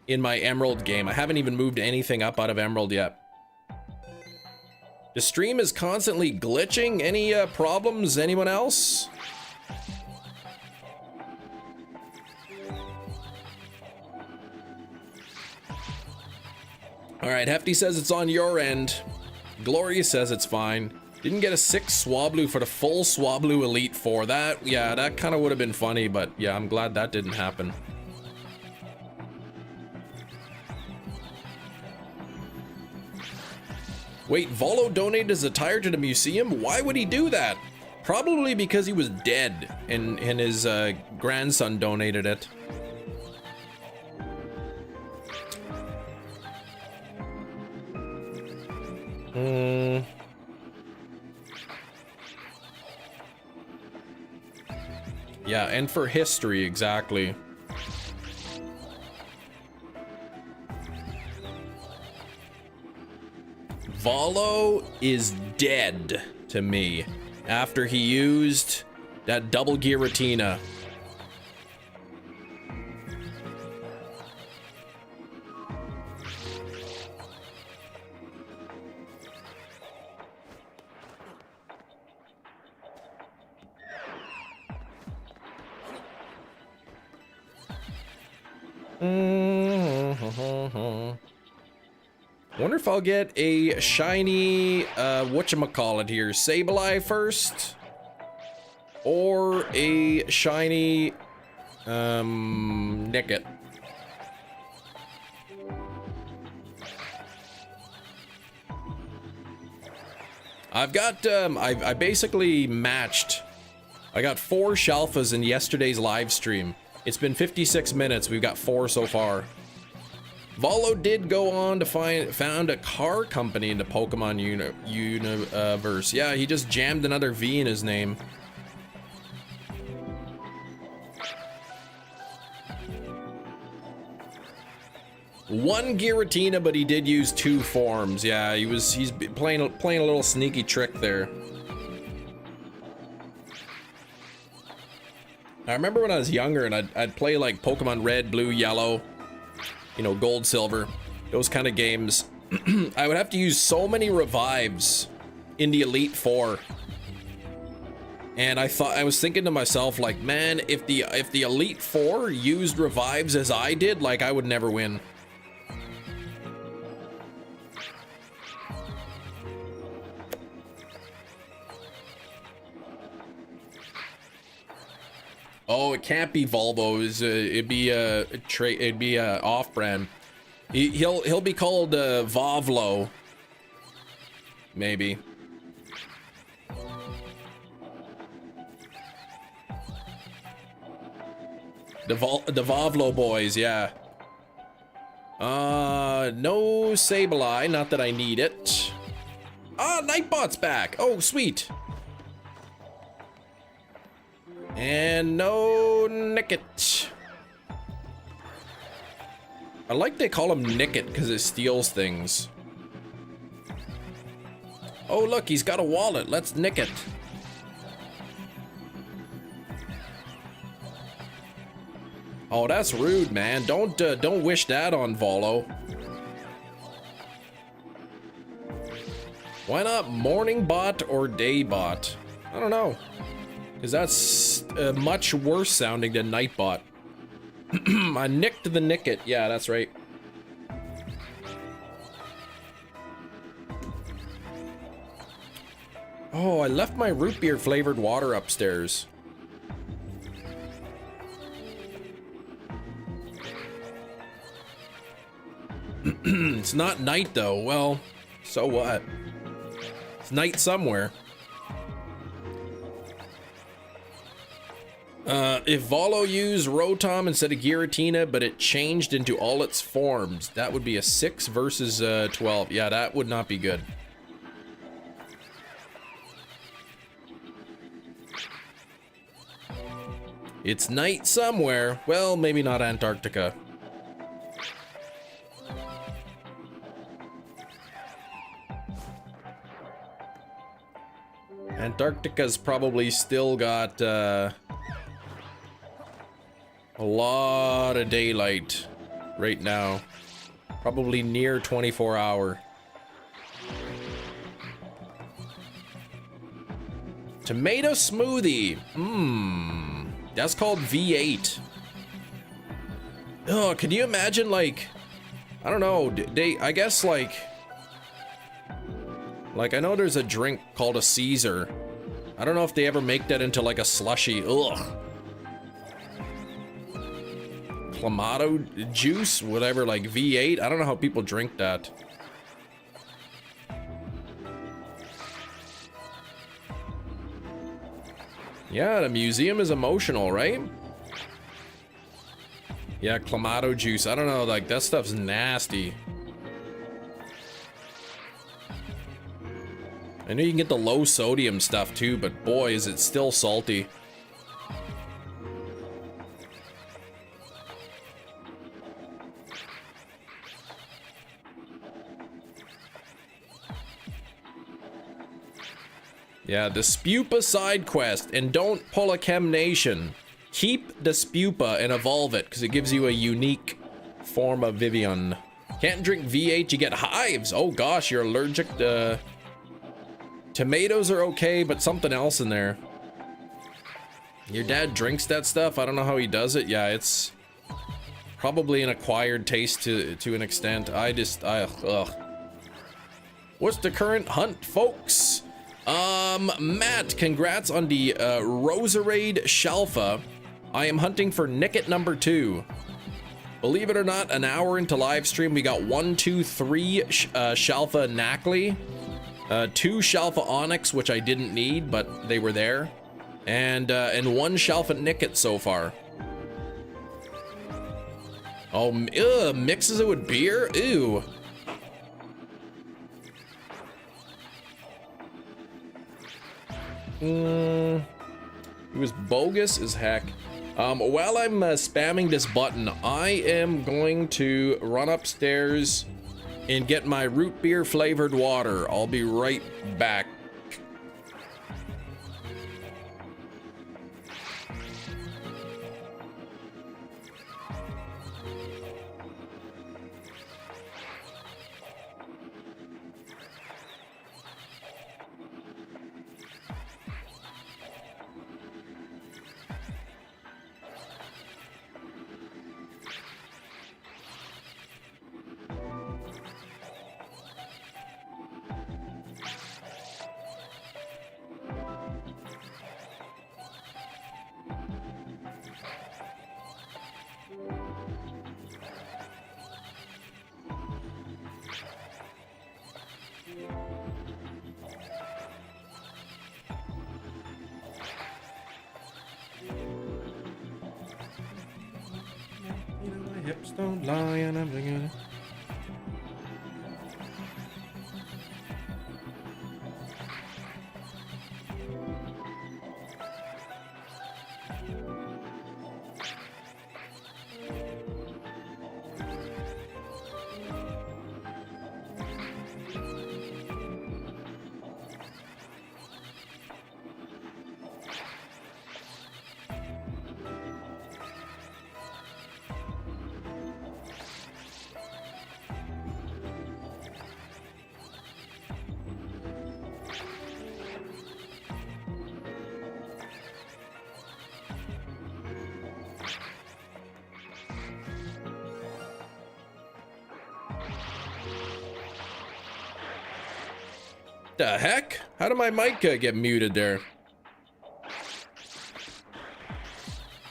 In my Emerald game. I haven't even moved anything up out of Emerald yet. The stream is constantly glitching. Any problems? Anyone else? Alright, Hefty says it's on your end. Gloria says it's fine. Didn't get a 6 Swablu for the full Swablu Elite Four. That kind of would have been funny, but yeah, I'm glad that didn't happen. Wait, Volo donated his attire to the museum? Why would he do that? Probably because he was dead and his grandson donated it. Yeah, and for history, exactly. Volo is dead to me after he used that double Giratina. Wonder if I'll get a shiny, whatchamacallit here, Sableye first? Or a shiny, Nickit. I've got, I basically matched. I got 4 Shalfas in yesterday's live stream. It's been 56 minutes. We've got 4 so far. Volo did go on to found a car company in the Pokemon universe. Yeah, he just jammed another V in his name. One Giratina, but he did use 2 forms. Yeah, he's playing a little sneaky trick there. I remember when I was younger and I'd play like Pokemon Red, Blue, Yellow, you know, Gold, Silver, those kind of games. I would have to use so many revives in the Elite Four. And I was thinking to myself, like, man, if the Elite Four used revives as I did, like, I would never win. Oh, it can't be Volvo. It'd be a off-brand. He'll be called Vovlo, maybe. The Vovlo boys, yeah. No Sableye, not that I need it. Ah, Nightbot's back. Oh, sweet. And no Nickit. I like they call him Nickit because it steals things. Oh, look, he's got a wallet. Let's nick it. Oh, that's rude, man. Don't wish that on Volo. Why not morning bot or day bot? I don't know. Because that's much worse sounding than Nightbot. I nicked the Nickit. Yeah, that's right. Oh, I left my root beer flavored water upstairs. It's not night though. Well, so what? It's night somewhere. If Volo used Rotom instead of Giratina, but it changed into all its forms, that would be a 6 versus 12. Yeah, that would not be good. It's night somewhere. Well, maybe not Antarctica. Antarctica's probably still got a lot of daylight right now. Probably near 24 hour. Tomato smoothie. That's called V8. Oh, can you imagine, like, I don't know, I guess like I know there's a drink called a Caesar. I don't know if they ever make that into like a slushy. Ugh. Clamato juice, whatever, like V8. I don't know how people drink that. Yeah, the museum is emotional, right? Yeah, Clamato juice. I don't know, like that stuff's nasty. I know you can get the low sodium stuff too, but boy, is it still salty. Yeah, the Spupa side quest, and don't pull a Chem Nation. Keep the Spupa and evolve it, because it gives you a unique form of Vivian. Can't drink V8, you get hives. Oh gosh, you're allergic to... Tomatoes are okay, but something else in there. Your dad drinks that stuff? I don't know how he does it. Yeah, it's... Probably an acquired taste to an extent. Ugh. What's the current hunt, folks? Matt, congrats on the Roserade Shalfa. I am hunting for Nicket number 2. Believe it or not, an hour into live stream, we got 1, 2, 3 Shalfa Knackley, 2 Shalfa Onyx, which I didn't need, but they were there, and 1 Shalfa Nicket so far. Oh, mixes it with beer? Ew. It was bogus as heck. While I'm spamming this button, I am going to run upstairs and get my root beer flavored water. I'll be right back. Hips don't lie and I'm thinking. The heck? How did my mic get muted there?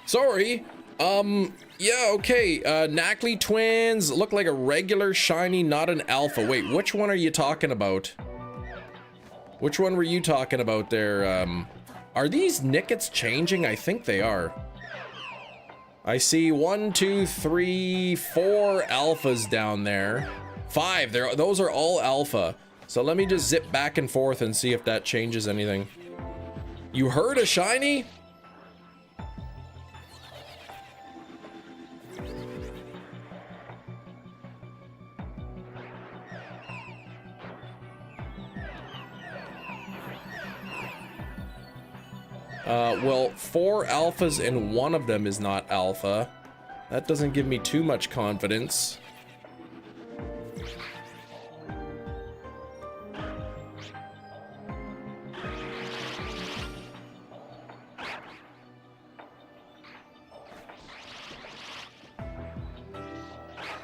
Sorry. Yeah, okay. Knackley twins look like a regular shiny, not an alpha. Wait, which one are you talking about? Which one were you talking about there? Are these Nickets changing? I think they are. I see 1, 2, 3, 4 alphas down there. 5. Those are all alpha. So let me just zip back and forth and see if that changes anything. You heard a shiny? Well, 4 alphas and 1 of them is not alpha. That doesn't give me too much confidence.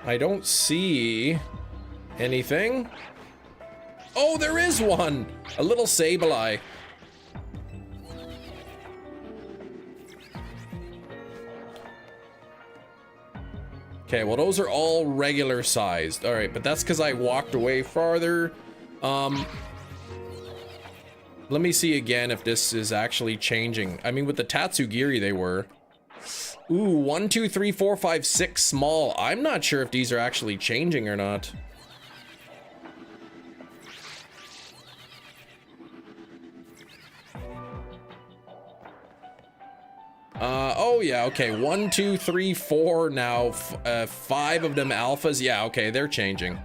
I don't see anything. Oh, there is one! A little Sableye. Okay, well those are all regular sized. All right, but that's because I walked away farther. Let me see again if this is actually changing. I mean, with the Tatsugiri they were. Ooh, 1, 2, 3, 4, 5, 6 small. I'm not sure if these are actually changing or not. Oh yeah, okay. 1, 2, 3, 4 now. 5 of them alphas. Yeah, okay, they're changing.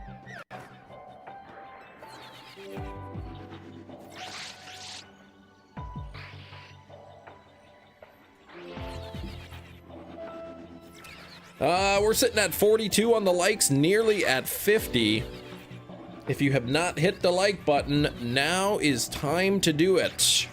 We're sitting at 42 on the likes, nearly at 50. If you have not hit the like button, now is time to do it.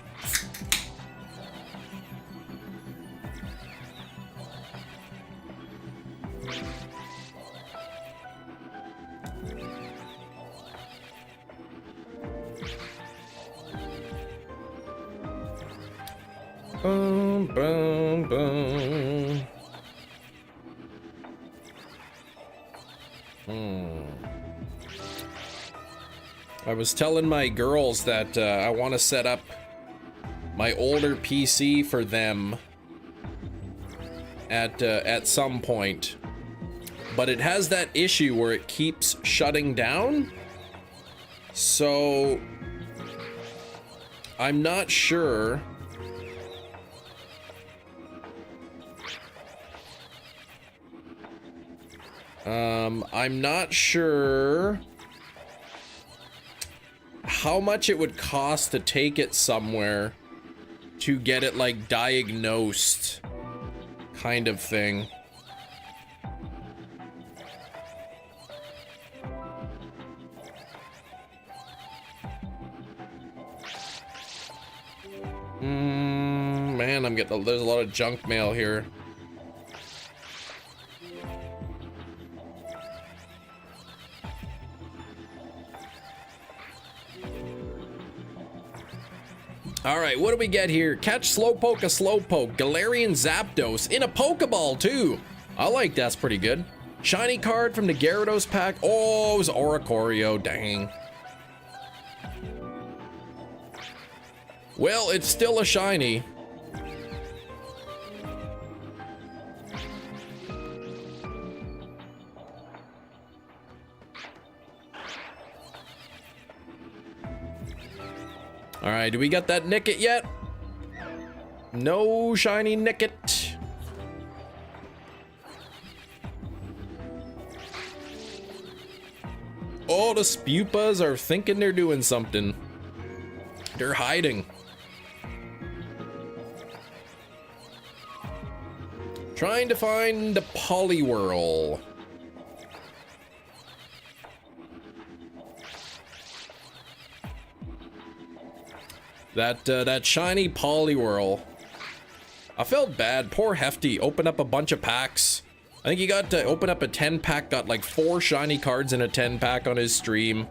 Boom, boom, boom. I was telling my girls that I want to set up my older PC for them at some point, but it has that issue where it keeps shutting down. So I'm not sure. I'm not sure how much it would cost to take it somewhere to get it like diagnosed, kind of thing. Man, there's a lot of junk mail here. Alright, what do we get here? Catch Slowpoke a Slowpoke, Galarian Zapdos, in a Pokeball too! I like that's pretty good. Shiny card from the Gyarados pack. Oh, it was Oricorio, dang. Well, it's still a shiny. Alright, do we got that Nickit yet? No shiny Nickit. Oh, the Spupas are thinking they're doing something. They're hiding. Trying to find the Poliwhirl. That shiny Poliwhirl. I felt bad. Poor Hefty. Opened up a bunch of packs. I think he got to open up a 10-pack, got like 4 shiny cards in a 10-pack on his stream.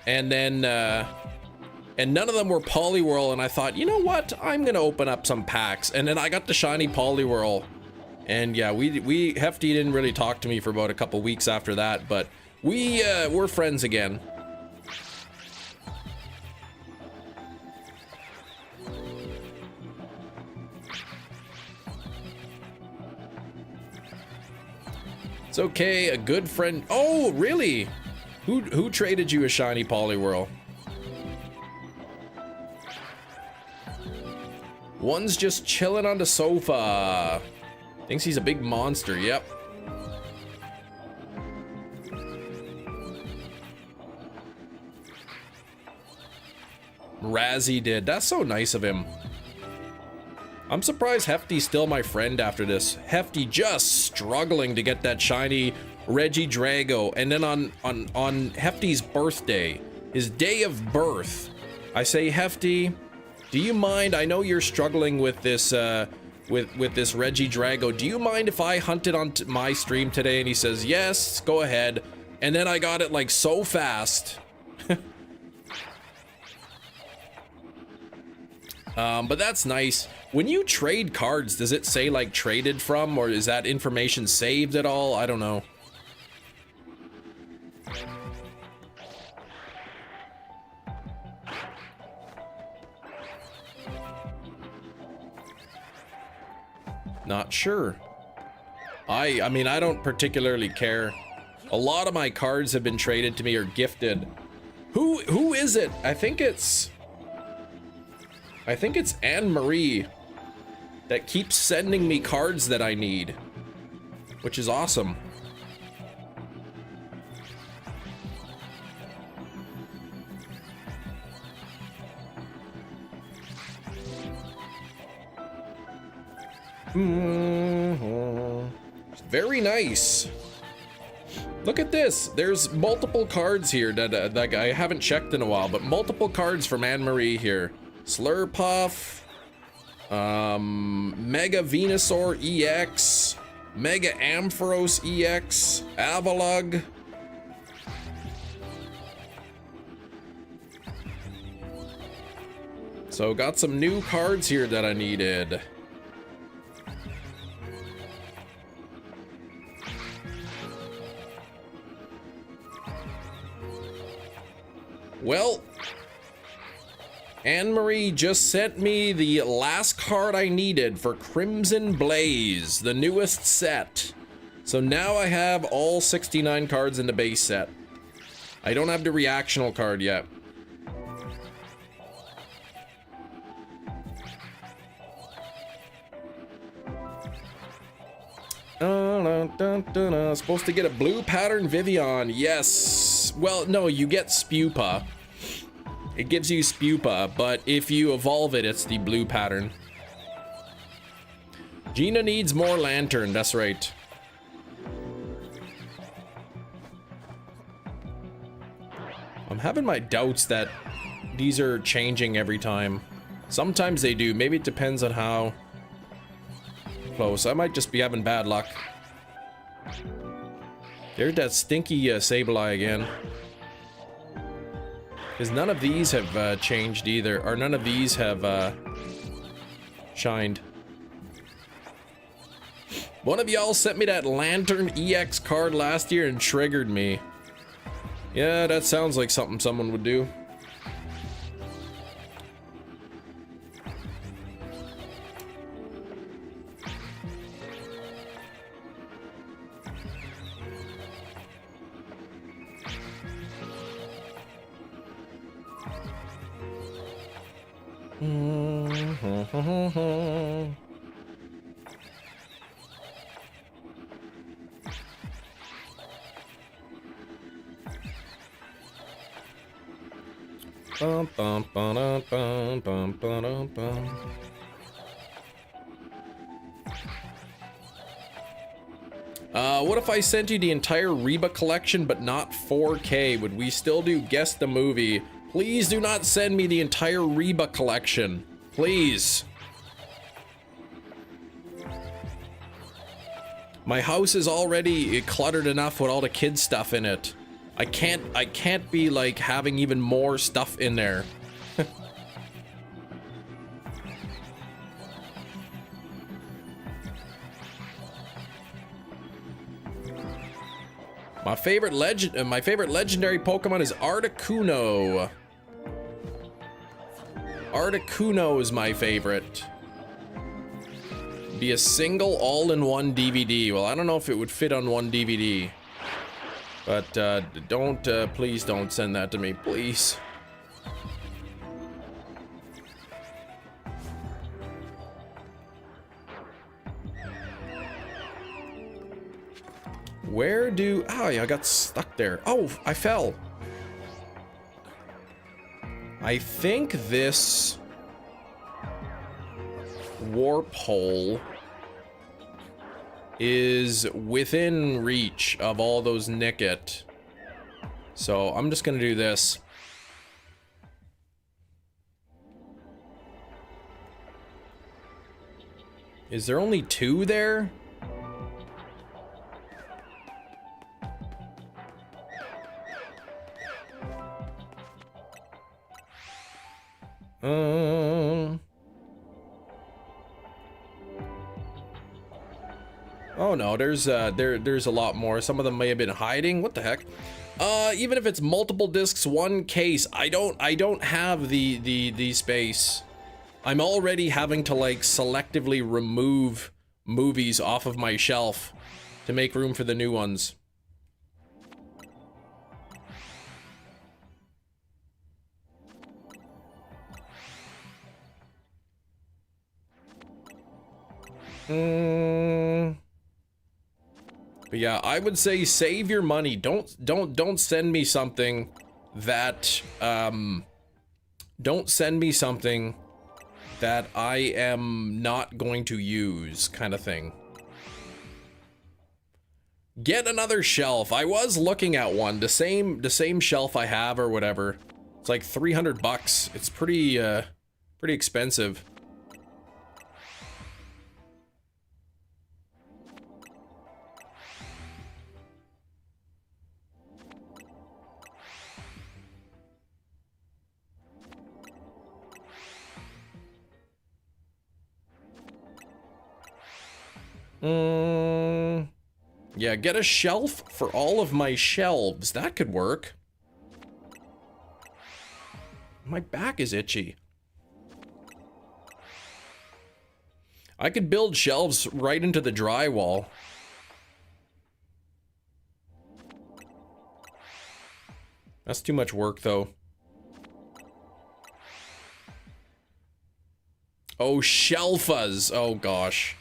And then, and none of them were Poliwhirl, and I thought, you know what? I'm gonna open up some packs. And then I got the shiny Poliwhirl. And yeah, Hefty didn't really talk to me for about a couple weeks after that, but we're friends again. It's okay, a good friend. Oh, really? Who traded you a shiny Poliwhirl? One's just chilling on the sofa. Thinks he's a big monster, yep. Razzie did. That's so nice of him. I'm surprised Hefty's still my friend after this. Hefty just struggling to get that shiny Regidrago, and then on Hefty's birthday, his day of birth, I say, Hefty, do you mind? I know you're struggling with this with this Regidrago. Do you mind if I hunt it on my stream today? And he says, yes, go ahead. And then I got it like so fast. But that's nice. When you trade cards, does it say like traded from, or is that information saved at all? I don't know. Not sure. I mean, I don't particularly care. A lot of my cards have been traded to me or gifted. Who is it? I think it's Anne-Marie that keeps sending me cards that I need, which is awesome. Very nice. Look at this. There's multiple cards here that I haven't checked in a while, but multiple cards from Anne-Marie here. Slurpuff, Mega Venusaur EX, Mega Ampharos EX, Avalugg. So got some new cards here that I needed. Well, Anne-Marie just sent me the last card I needed for Crimson Blaze, the newest set. So now I have all 69 cards in the base set. I don't have the reactional card yet. Supposed to get a blue pattern Vivian. Yes. Well, no, you get Spupa. It gives you Spupa, but if you evolve it, it's the blue pattern. Gina needs more Lantern. That's right. I'm having my doubts that these are changing every time. Sometimes they do. Maybe it depends on how close. I might just be having bad luck. There's that stinky Sableye again. Because none of these have changed either. Or none of these have shined. One of y'all sent me that Lantern EX card last year and triggered me. Yeah, that sounds like something someone would do. What if I sent you the entire Reba collection but not 4K? Would we still do Guess the Movie? Please do not send me the entire Reba collection. Please. My house is already cluttered enough with all the kids stuff in it. I can't be like having even more stuff in there. My favorite legendary Pokemon is Articuno. Articuno is my favorite. Be a single all-in-one DVD. Well, I don't know if it would fit on one DVD. But please don't send that to me, please. Where do... Oh, yeah, I got stuck there. Oh, I fell. I think this warp hole is within reach of all those Nickit. So I'm just gonna do this. Is there only 2 there? Oh no, there's a lot more. Some of them may have been hiding. What the heck? Even if it's multiple discs, one case, I don't have the space. I'm already having to like selectively remove movies off of my shelf to make room for the new ones. But yeah, I would say save your money. Don't send me something that don't send me something that I am not going to use, kind of thing. Get another shelf. I was looking at one, the same shelf I have or whatever. It's like 300 bucks. It's pretty expensive. Yeah, get a shelf for all of my shelves. That could work. My back is itchy. I could build shelves right into the drywall. That's too much work, though. Oh, shelfas. Oh, gosh.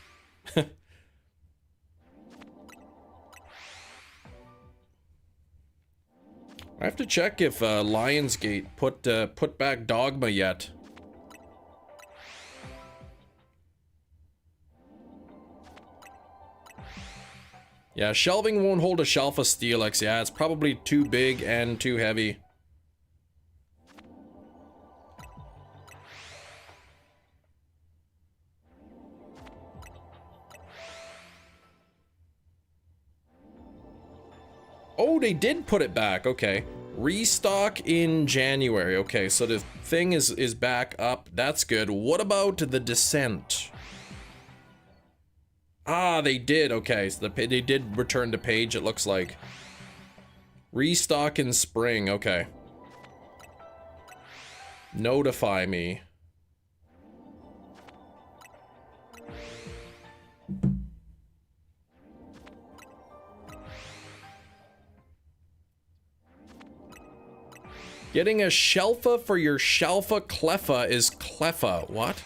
I have to check if Lionsgate put back Dogma yet. Yeah, shelving won't hold a shelf of Steelix. Yeah, it's probably too big and too heavy. Oh, they did put it back. Okay. Restock in January. Okay, so the thing is back up. That's good. What about the Descent? Ah, they did. Okay, so they did return to page, it looks like. Restock in spring. Okay. Notify me. Getting a Shelfa for your Shelfa Cleffa is Cleffa. What?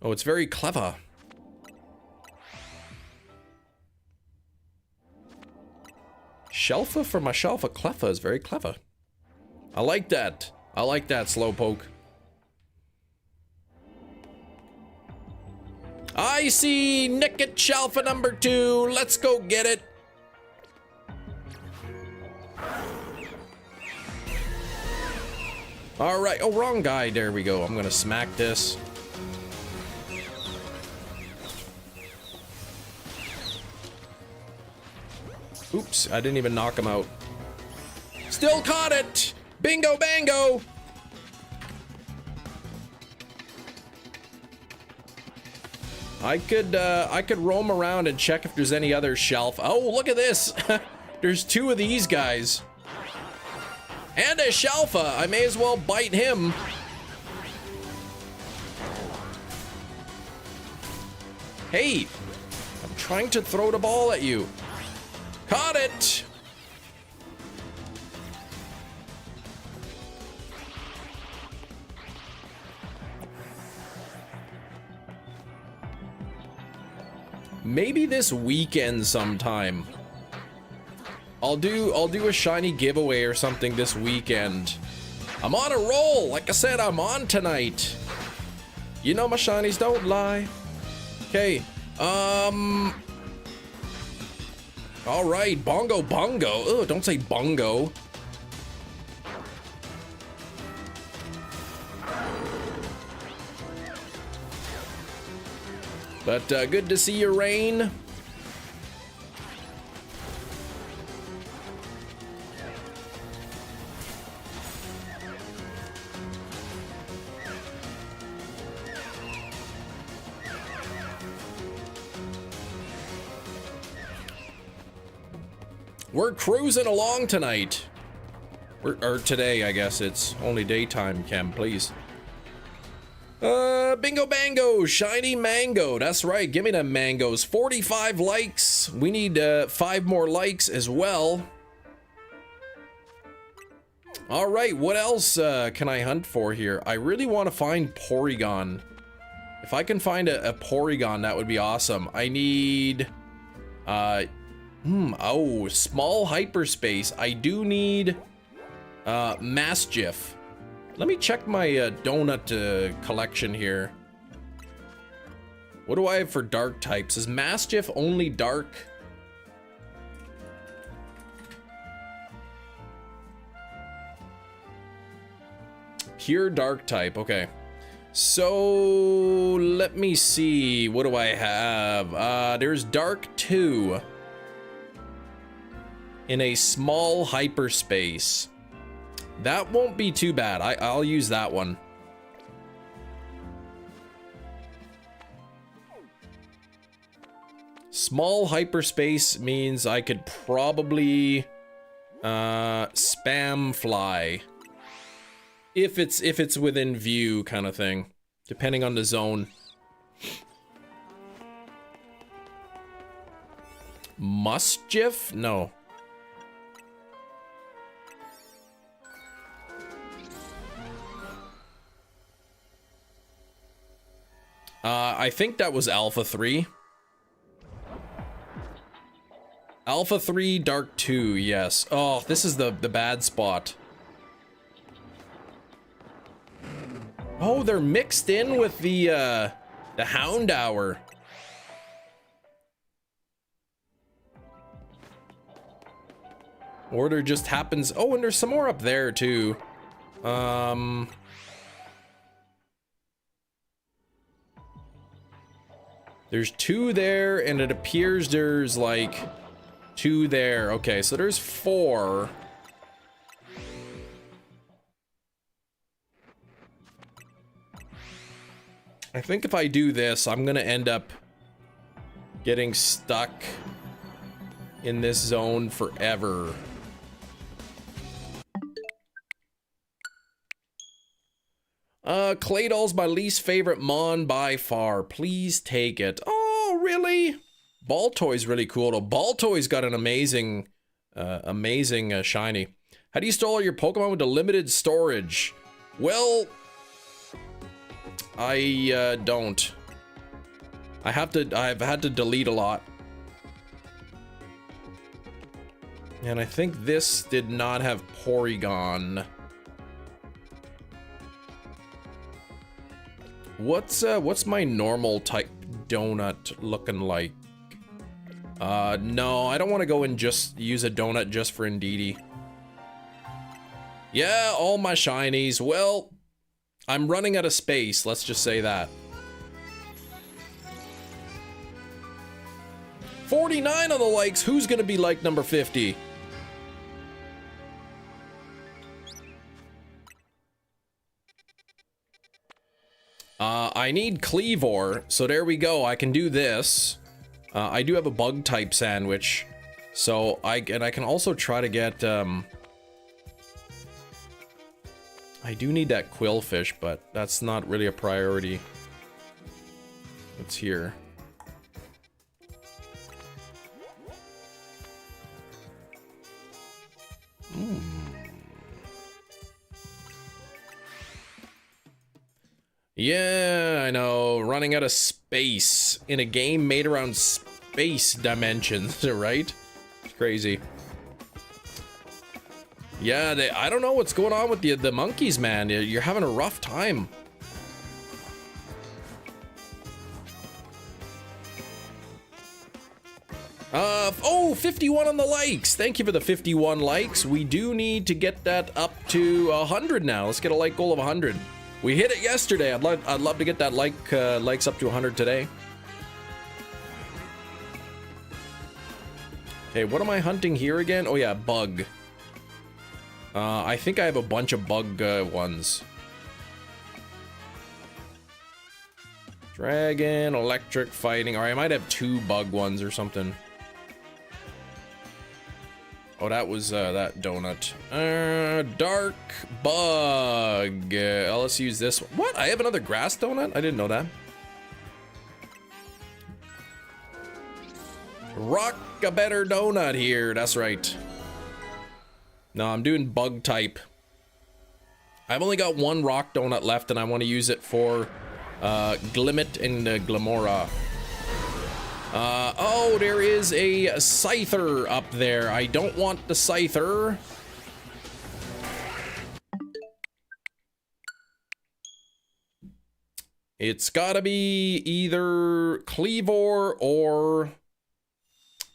Oh, it's very clever. Shelfa for my Shelfa Cleffa is very clever. I like that. I like that, Slowpoke. I see Nicket Shelfa number 2. Let's go get it. All right. Oh, wrong guy. There we go. I'm gonna smack this. Oops, I didn't even knock him out. Still caught it! Bingo bango! I could roam around and check if there's any other shelf. Oh, look at this! There's 2 of these guys. And a Shelfa! I may as well bite him. Hey! I'm trying to throw the ball at you. Caught it! Maybe this weekend sometime. I'll do a shiny giveaway or something this weekend. I'm on a roll. Like I said, I'm on tonight. You know my shinies don't lie. Okay. All right, bongo bongo. Ugh, don't say bongo. But good to see you, Rain. We're cruising along tonight. Or today, I guess. It's only daytime, Chem, please. Bingo bango, shiny mango. That's right, give me the mangoes. 45 likes. We need 5 more likes as well. All right, what else can I hunt for here? I really want to find Porygon. If I can find a Porygon, that would be awesome. I need... oh, small hyperspace. I do need Masjiff. Let me check my donut collection here. What do I have for dark types? Is Masjiff only dark? Pure dark type, okay. So let me see. What do I have? There's dark 2 in a small hyperspace. That won't be too bad. I'll use that one. Small hyperspace means I could probably spam fly. If it's within view kind of thing, depending on the zone. Muschief? No. I think that was Alpha 3. Alpha 3, Dark 2, yes. Oh, this is the bad spot. Oh, they're mixed in with the Hound Hour. Order just happens. Oh, and there's some more up there too. There's 2 there, and it appears there's like 2 there. Okay, so there's 4. I think if I do this, I'm gonna end up getting stuck in this zone forever. Claydol's my least favorite mon by far. Please take it. Oh, really? Baltoy's really cool though. Baltoy's got an amazing, shiny. How do you store all your Pokemon with the limited storage? Well, I don't. I've had to delete a lot. And I think this did not have Porygon. What's my normal type donut looking like? No, I don't want to go and just use a donut just for Indeedee. Yeah, all my shinies. Well, I'm running out of space, let's just say that. 49 on the likes, who's gonna be like number 50? I need Cleavor, so there we go. I can do this. I do have a bug type sandwich, so I can also try to get. I do need that Quillfish, but that's not really a priority. It's here. Yeah, I know. Running out of space in a game made around space dimensions, right? It's crazy. Yeah, I don't know what's going on with the monkeys, man. You're having a rough time. Oh, 51 on the likes. Thank you for the 51 likes. We do need to get that up to 100 now. Let's get a like goal of 100. We hit it yesterday. I'd love to get that likes up to 100 today. Okay, what am I hunting here again? Oh yeah, bug. I think I have a bunch of bug ones. Dragon, electric, fighting. Or I might have 2 bug ones or something. Oh, that was that donut. Dark bug. Let's use this one. What? I have another grass donut? I didn't know that. Rock a better donut here. That's right. No, I'm doing bug type. I've only got 1 rock donut left, and I want to use it for Glimmet and Glamora. Oh, there is a Scyther up there. I don't want the Scyther. It's gotta be either Cleavor or...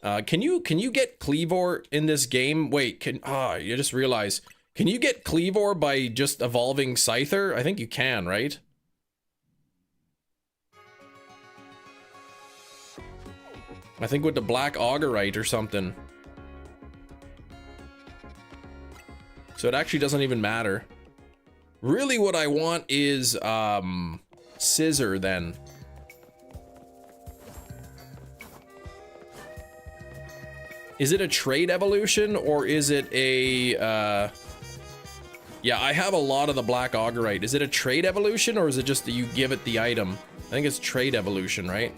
can you get Cleavor in this game? Wait, you just realized. Can you get Cleavor by just evolving Scyther? I think you can, right? I think with the Black Augurite or something. So it actually doesn't even matter. Really what I want is, Scissor then. Is it a trade evolution or is it a, yeah, I have a lot of the black augurite. Is it a trade evolution or is it just that you give it the item? I think it's trade evolution, right?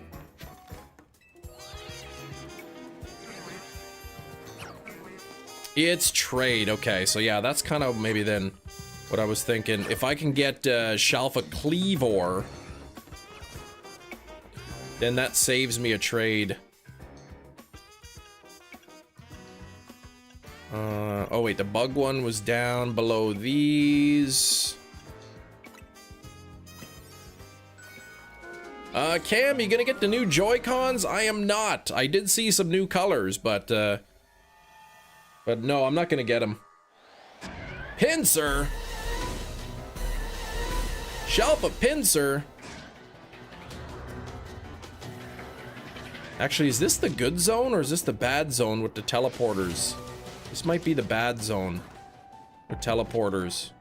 It's trade. Okay, so yeah, that's kind of maybe then what I was thinking. If I can get Shalfa Cleavor, then that saves me a trade. Oh wait, the bug one was down below these. Cam, you gonna get the new Joy-Cons? I am not. I did see some new colors, but no, I'm not gonna get them. Pinsir? Shalfa Pinsir? Actually, is this the good zone or is this the bad zone with the teleporters? This might be the bad zone with teleporters.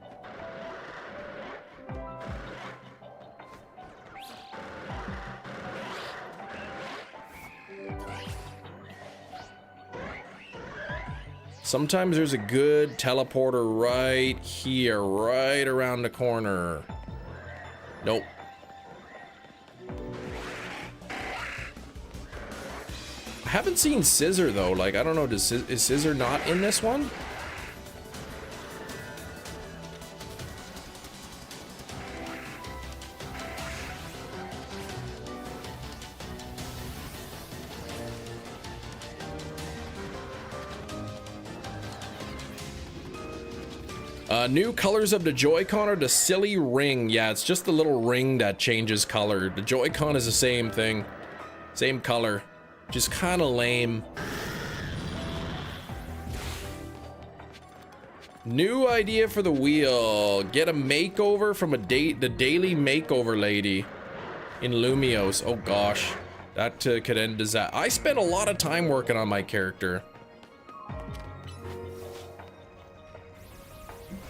Sometimes there's a good teleporter right here, right around the corner. Nope. I haven't seen Scissor though. Like, I don't know, is Scissor not in this one? New colors of the Joy-Con are the silly ring. Yeah, it's just the little ring that changes color. The Joy-Con is the same thing. Same color. Just kind of lame. New idea for the wheel. Get a makeover from the daily makeover lady in Lumios. Oh gosh. That could end disaster. I spent a lot of time working on my character.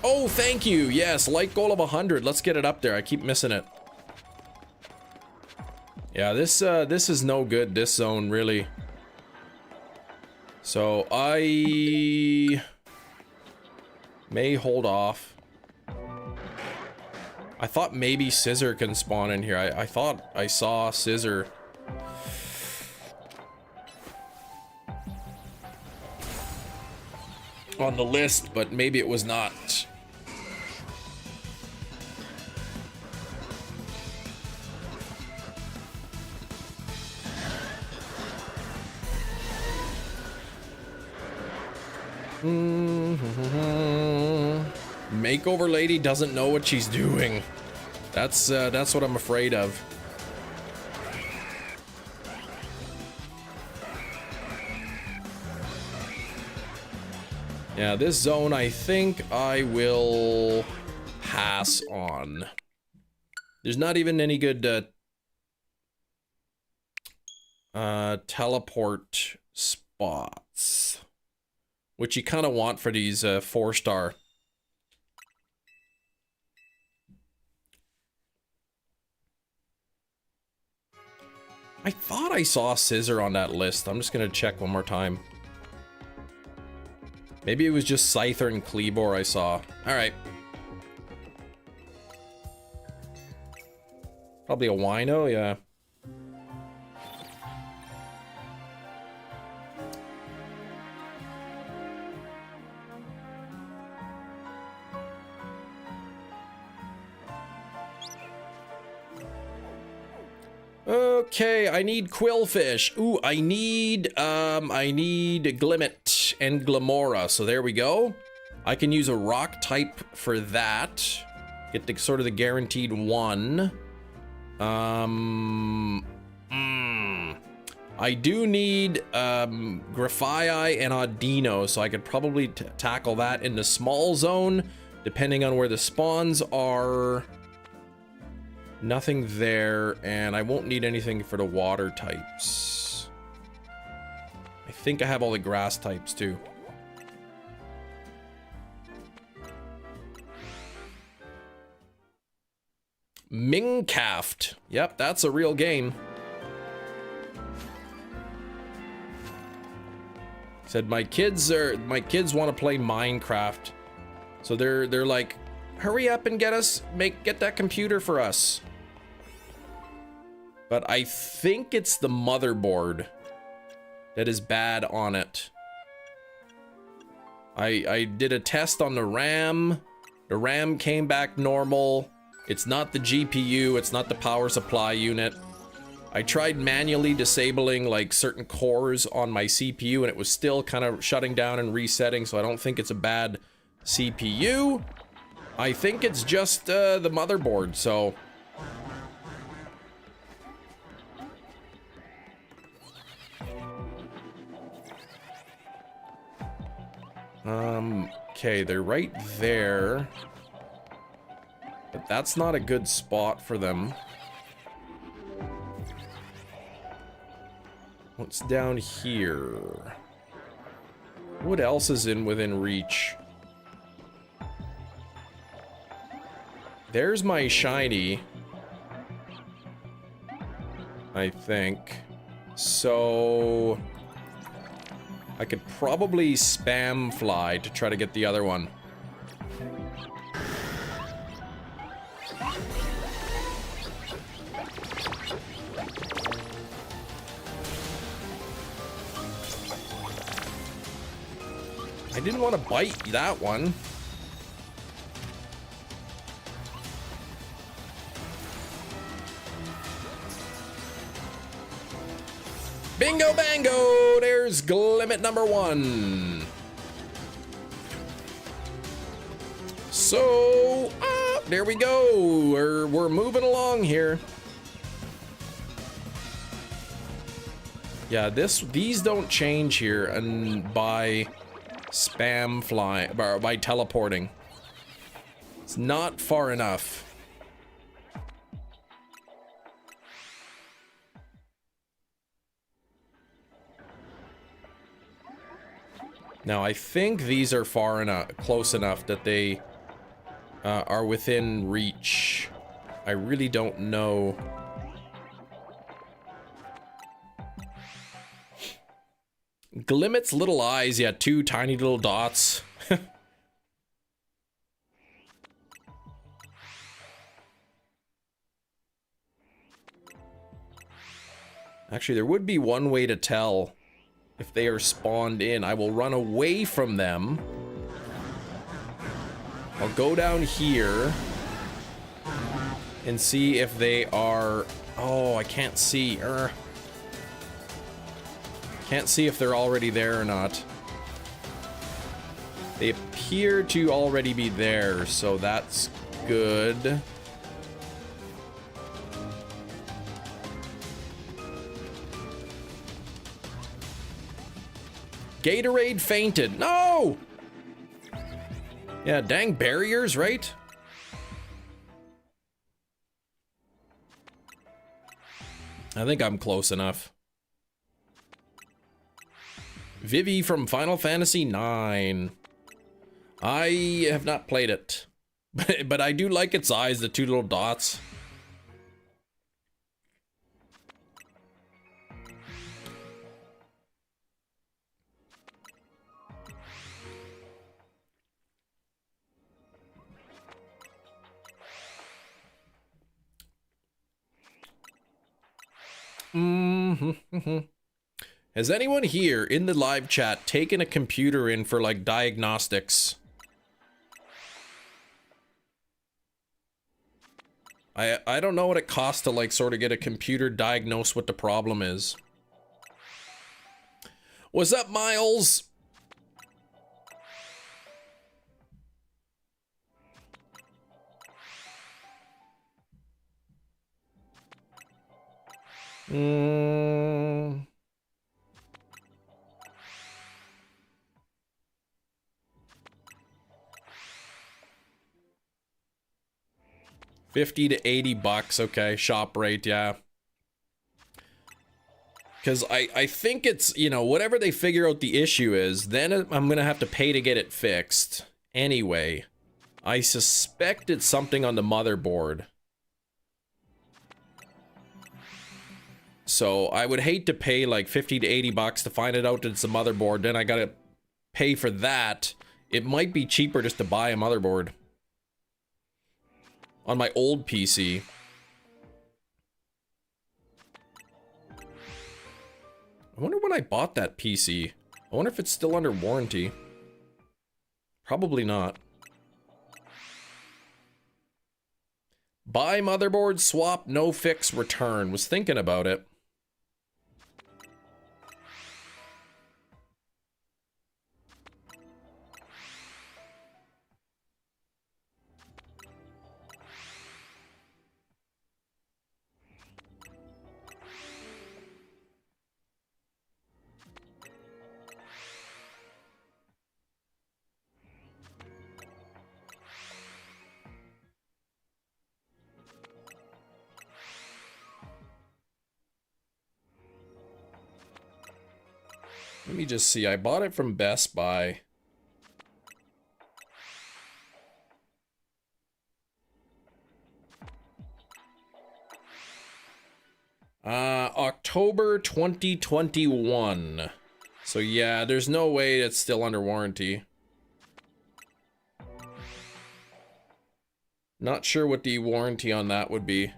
Oh, thank you. Yes, light goal of 100. Let's get it up there. I keep missing it. Yeah, this is no good, this zone, really. So, I may hold off. I thought maybe Scissor can spawn in here. I thought I saw Scissor. On the list, but maybe it was not. Makeover lady doesn't know what she's doing. That's what I'm afraid of. Yeah, this zone I think I will pass on. There's not even any good teleport spots, which you kind of want for these 4-star. I thought I saw Scissor on that list. I'm just gonna check one more time. Maybe it was just Scyther and Cleavor I saw. Alright. Probably a Wino, yeah. Okay, I need Quillfish. Ooh, I need Glimmet and Glamora. So there we go. I can use a rock type for that. Get the sort of the guaranteed one. I do need Grafii and Audino, so I could probably tackle that in the small zone, depending on where the spawns are. Nothing there, and I won't need anything for the water types. I think I have all the grass types too. Mincaft. Yep, that's a real game. Said my kids want to play Minecraft. So they're like, hurry up and get that computer for us. But I think it's the motherboard that is bad on it. I did a test on the RAM. The RAM came back normal. It's not the GPU, it's not the power supply unit. I tried manually disabling like certain cores on my CPU and it was still kind of shutting down and resetting, so I don't think it's a bad CPU. I think it's just the motherboard, so... Okay, they're right there. But that's not a good spot for them. What's down here? What else is within reach? There's my shiny. I think. So... I could probably spam fly to try to get the other one. I didn't want to bite that one. Bingo bango! There's limit number 1. So, there we go. We're moving along here. Yeah, these don't change here and by spam fly, by teleporting. It's not far enough. Now, I think these are far enough, close enough that they are within reach. I really don't know. Glimmet's little eyes, yeah, 2 tiny little dots. Actually, there would be one way to tell if they are spawned in. I will run away from them. I'll go down here and see if they are... Oh, I can't see. Can't see if they're already there or not. They appear to already be there, so that's good. Gatorade fainted. No! Yeah, dang barriers, right? I think I'm close enough. Vivi from Final Fantasy IX. I have not played it, but I do like its eyes, the 2 little dots. Has anyone here in the live chat taken a computer in for like diagnostics? I don't know what it costs to like sort of get a computer diagnose what the problem is. What's up, Miles? $50 to $80, okay, shop rate, yeah. Because I think it's, you know, whatever they figure out the issue is, then I'm gonna have to pay to get it fixed. Anyway, I suspect it's something on the motherboard. So I would hate to pay like 50 to 80 bucks to find it out that it's a motherboard. Then I gotta pay for that. It might be cheaper just to buy a motherboard on my old PC. I wonder when I bought that PC. I wonder if it's still under warranty. Probably not. Buy motherboard, swap, no fix, return. Was thinking about it. Let me just see. I bought it from Best Buy. October 2021. So yeah, there's no way it's still under warranty. Not sure what the warranty on that would be.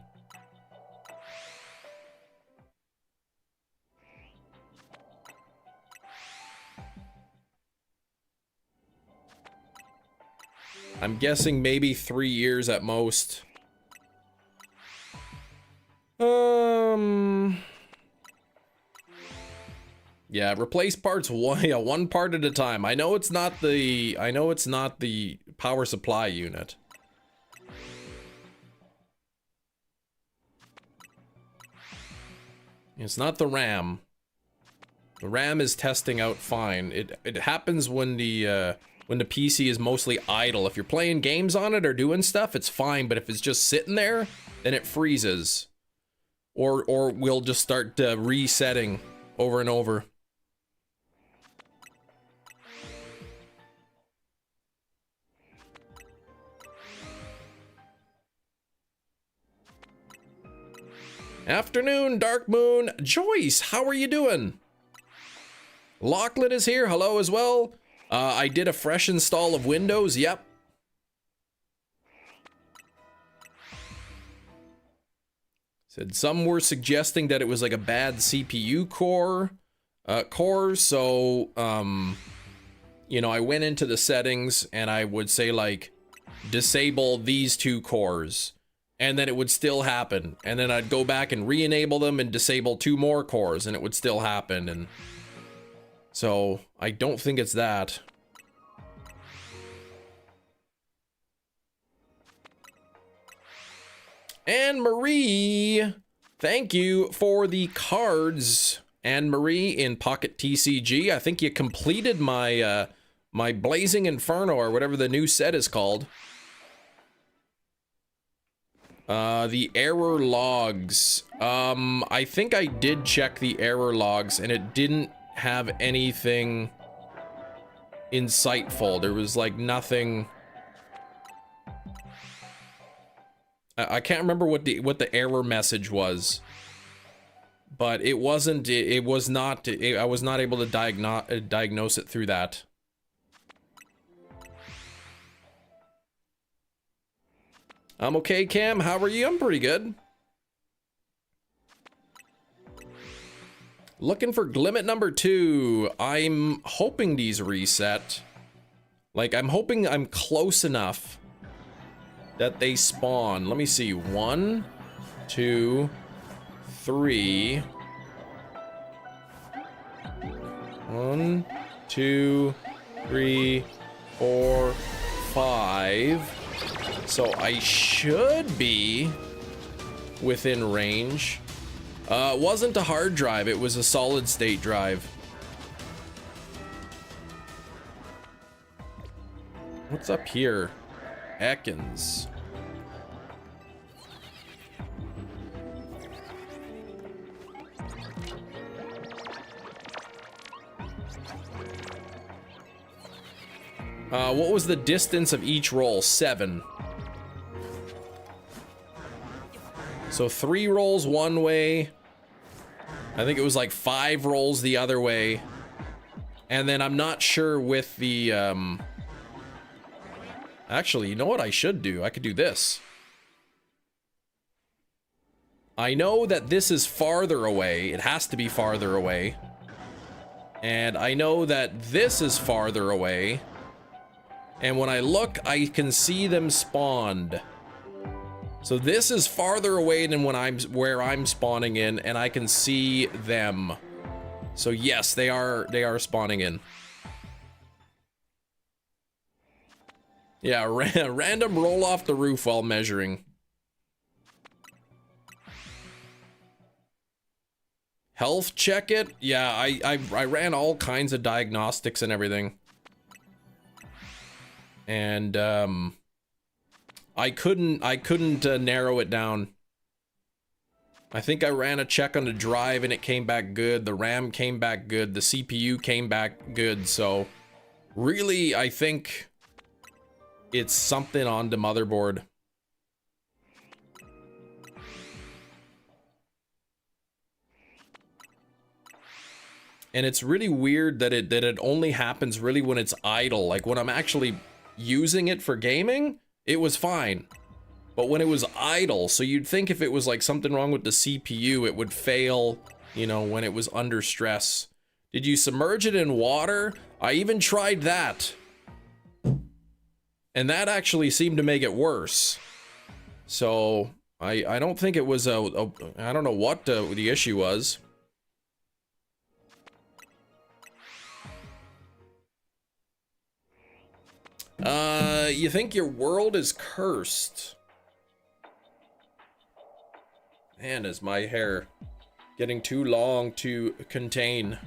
I'm guessing maybe 3 years at most. Yeah, replace parts one part at a time. I know it's not the power supply unit. It's not the RAM. The RAM is testing out fine. It happens when the PC is mostly idle. If you're playing games on it or doing stuff, it's fine, but if it's just sitting there, then it freezes. Or we'll just start resetting over and over. Afternoon, Dark Moon. Joyce, how are you doing? Lachlan is here. Hello as well. I did a fresh install of Windows. Yep. Said some were suggesting that it was like a bad CPU core. So, you know, I went into the settings and I would say like, disable these 2 cores. And then it would still happen. And then I'd go back and re-enable them and disable 2 more cores and it would still happen. And so I don't think it's that. Anne Marie, thank you for the cards. Anne Marie in Pocket TCG. I think you completed my my Blazing Inferno or whatever the new set is called. The error logs. I think I did check the error logs and it didn't have anything insightful. There was like nothing. I can't remember what the error message was, but it wasn't. It was not. I was not able to diagnose it through that. I'm okay, Cam. How are you? I'm pretty good. Looking for Glimmet number 2. I'm hoping these reset. Like, I'm hoping I'm close enough that they spawn. Let me see. 1, 2, 3. 1, 2, 3, 4, 5. So I should be within range. It wasn't a hard drive, it was a solid state drive. What's up here? Ekans. What was the distance of each roll? 7. So 3 rolls one way, I think it was like 5 rolls the other way. And then I'm not sure with the, actually, you know what I should do? I could do this. I know that this is farther away. It has to be farther away. And I know that this is farther away. And when I look, I can see them spawned. So this is farther away than when where I'm spawning in, and I can see them. So yes, they are spawning in. Yeah, random roll off the roof while measuring. Health check it? Yeah, I ran all kinds of diagnostics and everything. And I couldn't narrow it down. I think I ran a check on the drive and it came back good. The RAM came back good. The CPU came back good. So really, I think it's something on the motherboard. And it's really weird that it only happens really when it's idle. Like when I'm actually using it for gaming, it was fine. But when it was idle, so you'd think if it was like something wrong with the CPU, it would fail, you know, when it was under stress. Did you submerge it in water? I even tried that. And that actually seemed to make it worse. So I don't think it was I don't know what the issue was. You think your world is cursed? Man, is my hair getting too long to contain?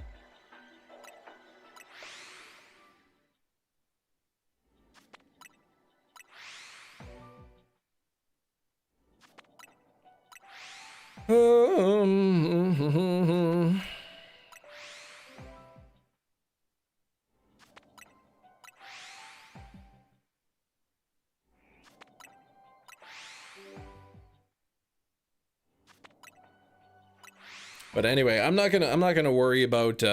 But anyway, I'm not gonna worry about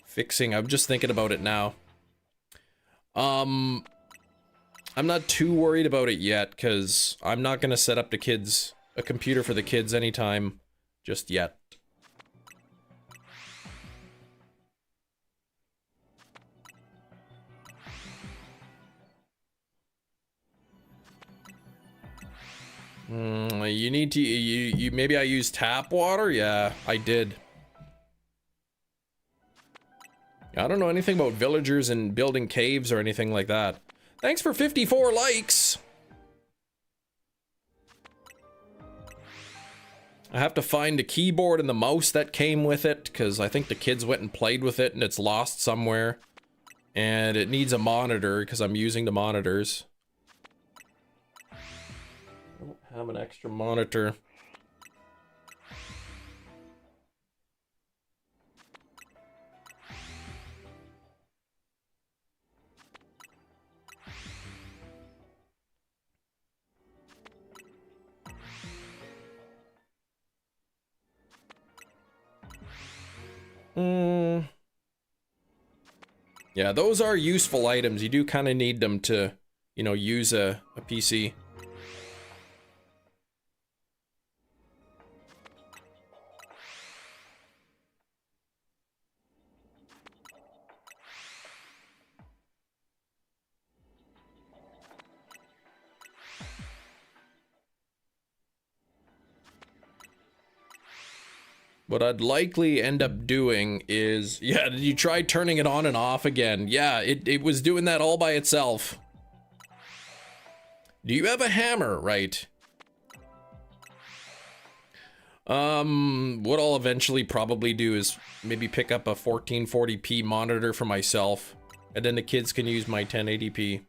fixing. I'm just thinking about it now. I'm not too worried about it yet because I'm not gonna set up a computer for the kids anytime just yet. You need to, you maybe I used tap water? Yeah, I did. I don't know anything about villagers and building caves or anything like that. Thanks for 54 likes! I have to find the keyboard and the mouse that came with it, because I think the kids went and played with it and it's lost somewhere. And it needs a monitor, because I'm using the monitors. I don't have an extra monitor. Yeah, those are useful items. You do kind of need them to, you know, use a PC. What I'd likely end up doing is, yeah, you tried turning it on and off again. Yeah, it was doing that all by itself. Do you have a hammer? Right. What I'll eventually probably do is maybe pick up a 1440p monitor for myself, and then the kids can use my 1080p.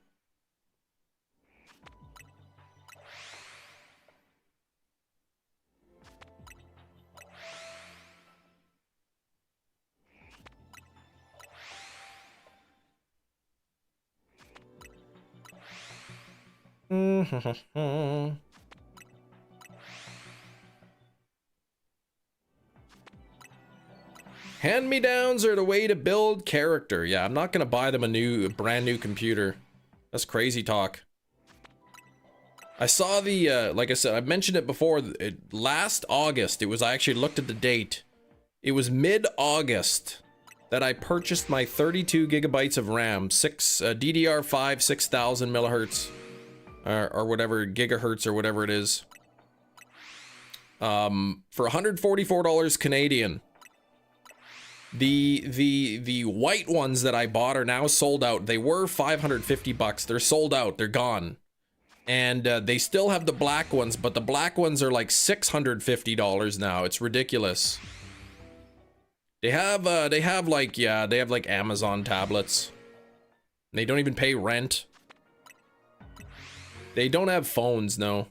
Hand-me-downs are the way to build character. Yeah, I'm not gonna buy them a brand new computer. That's crazy talk. I saw the, like I said, I mentioned it before, last August, I actually looked at the date. It was mid-August that I purchased my 32 gigabytes of RAM, DDR5, 6000 millihertz, or whatever, gigahertz or whatever it is, for $144 Canadian. The white ones that I bought are now sold out. They were 550 bucks. They're sold out. They're gone. And they still have the black ones, but the black ones are like $650 now. It's ridiculous. They have like Amazon tablets. They don't even pay rent. They don't have phones, no.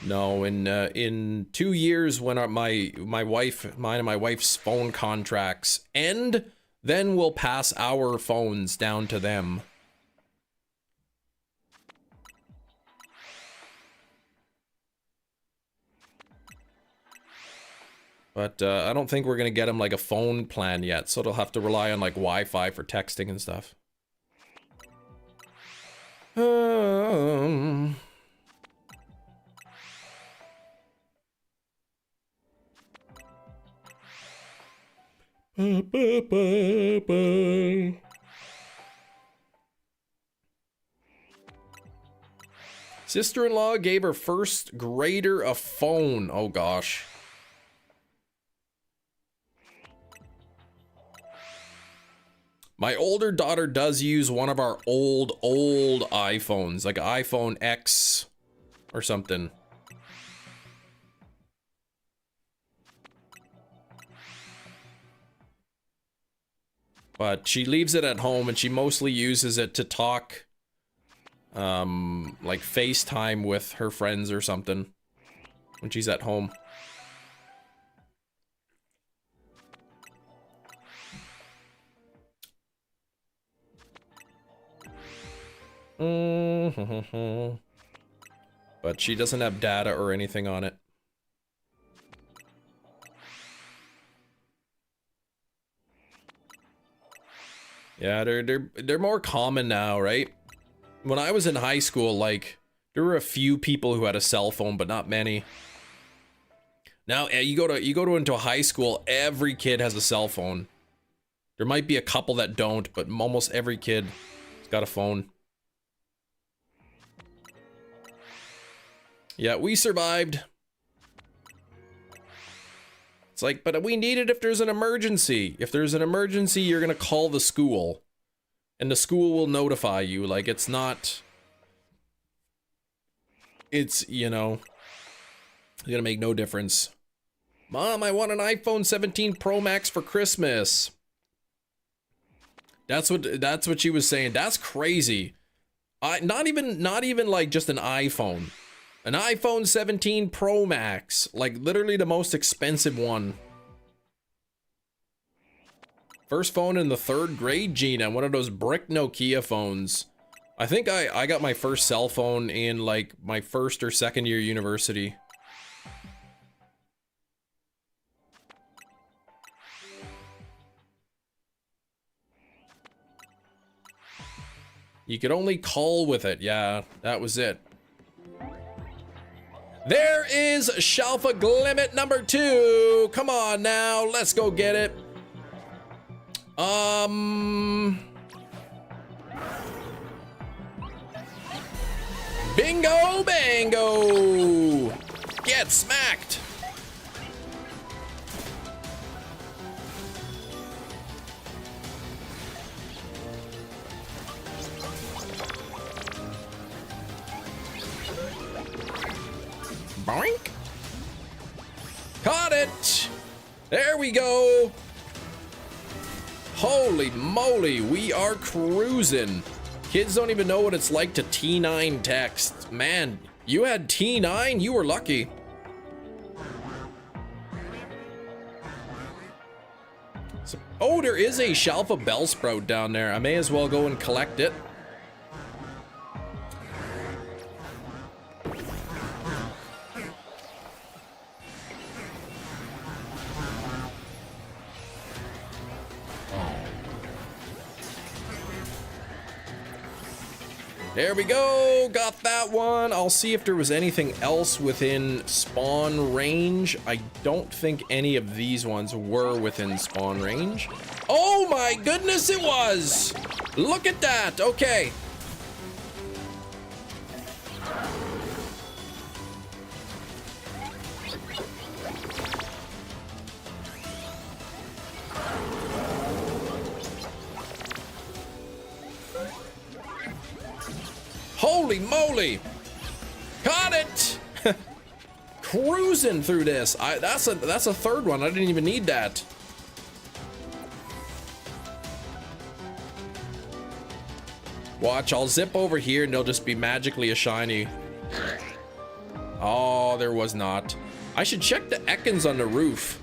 No, in 2 years when mine and my wife's phone contracts end, then we'll pass our phones down to them. But I don't think we're gonna get them like a phone plan yet, so they'll have to rely on like Wi-Fi for texting and stuff. Sister-in-law gave her first grader a phone. Oh gosh. My older daughter does use one of our old iPhones, like an iPhone X or something. But she leaves it at home and she mostly uses it to talk, like FaceTime with her friends or something when she's at home. But she doesn't have data or anything on it. Yeah, they're more common now, right? When I was in high school, like, there were a few people who had a cell phone, but not many. Now, you go into a high school, every kid has a cell phone. There might be a couple that don't, but almost every kid has got a phone. Yeah, we survived. It's like, but we need it if there's an emergency. If there's an emergency, you're gonna call the school. And the school will notify you. Like, it's not... It's, you know... It's gonna make no difference. Mom, I want an iPhone 17 Pro Max for Christmas. That's what she was saying. That's crazy. Not even like just an iPhone. An iPhone 17 Pro Max, like literally the most expensive one. First phone in the 3rd grade, Gina, one of those brick Nokia phones. I think I got my first cell phone in like my 1st or 2nd year university. You could only call with it, yeah, that was it. There is Shalfa Glimmet number 2. Come on now, let's go get it. Bingo bango. Get smacked. Boink. Caught it. There we go. Holy moly, we are cruising. Kids don't even know what it's like to T9 text. Man, you had T9? You were lucky. So, oh, there is a Shalfa Bellsprout down there. I may as well go and collect it. There we go, got that one. I'll see if there was anything else within spawn range. I don't think any of these ones were within spawn range. Oh my goodness, it was! Look at that, okay. Holy moly! Got it! Cruising through this. That's a third one. I didn't even need that. Watch, I'll zip over here and there'll just be magically a shiny. Oh, there was not. I should check the Ekans on the roof.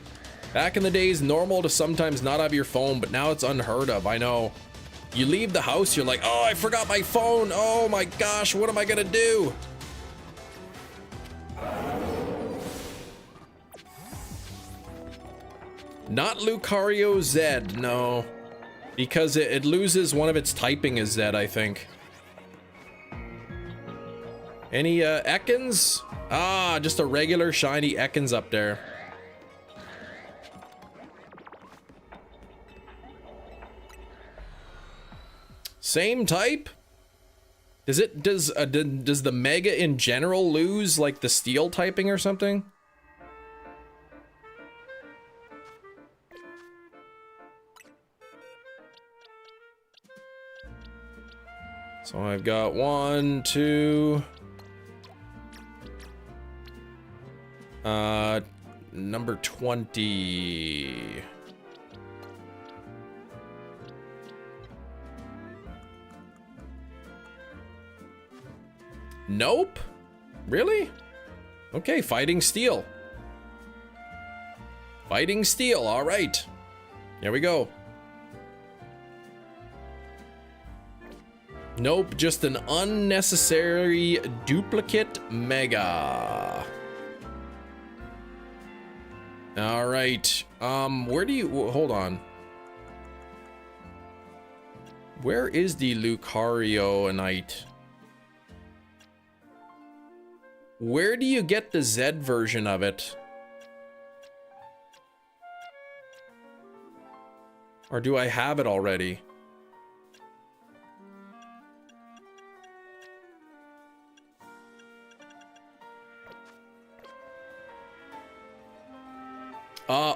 Back in the days, normal to sometimes not have your phone, but now it's unheard of, I know. You leave the house, you're like, oh, I forgot my phone. Oh my gosh, what am I gonna do? Not Lucario Z, no. Because it loses one of its typing as Z, I think. Any Ekans? Ah, just a regular shiny Ekans up there. Same type? Does the Mega in general lose like the Steel typing or something? So I've got 1, 2. Number 20. Nope. Really? Okay, Fighting Steel. Fighting Steel, all right. Here we go. Nope, just an unnecessary duplicate Mega. All right. Where do you hold on? Where is the Lucarioanite? Where do you get the Z version of it? Or do I have it already?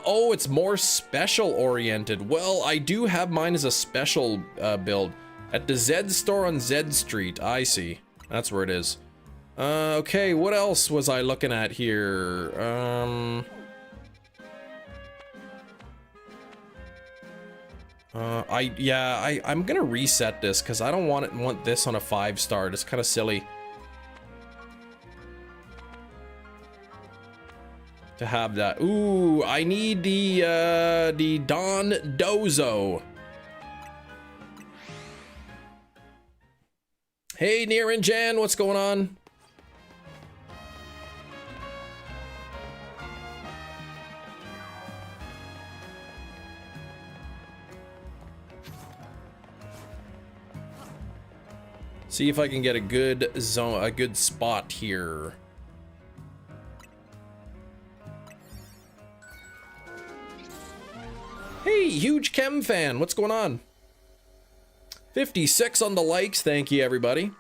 Oh, it's more special oriented. Well, I do have mine as a special build. At the Z store on Z Street. I see. That's where it is. Okay, what else was I looking at here? I'm gonna reset this because I don't want this on a 5-star. It's kind of silly to have that. Ooh, I need the Don Dozo. Hey, Near and Jan, what's going on? See if I can get a good zone, a good spot here. Hey, huge Chem fan, what's going on? 56 on the likes, thank you everybody.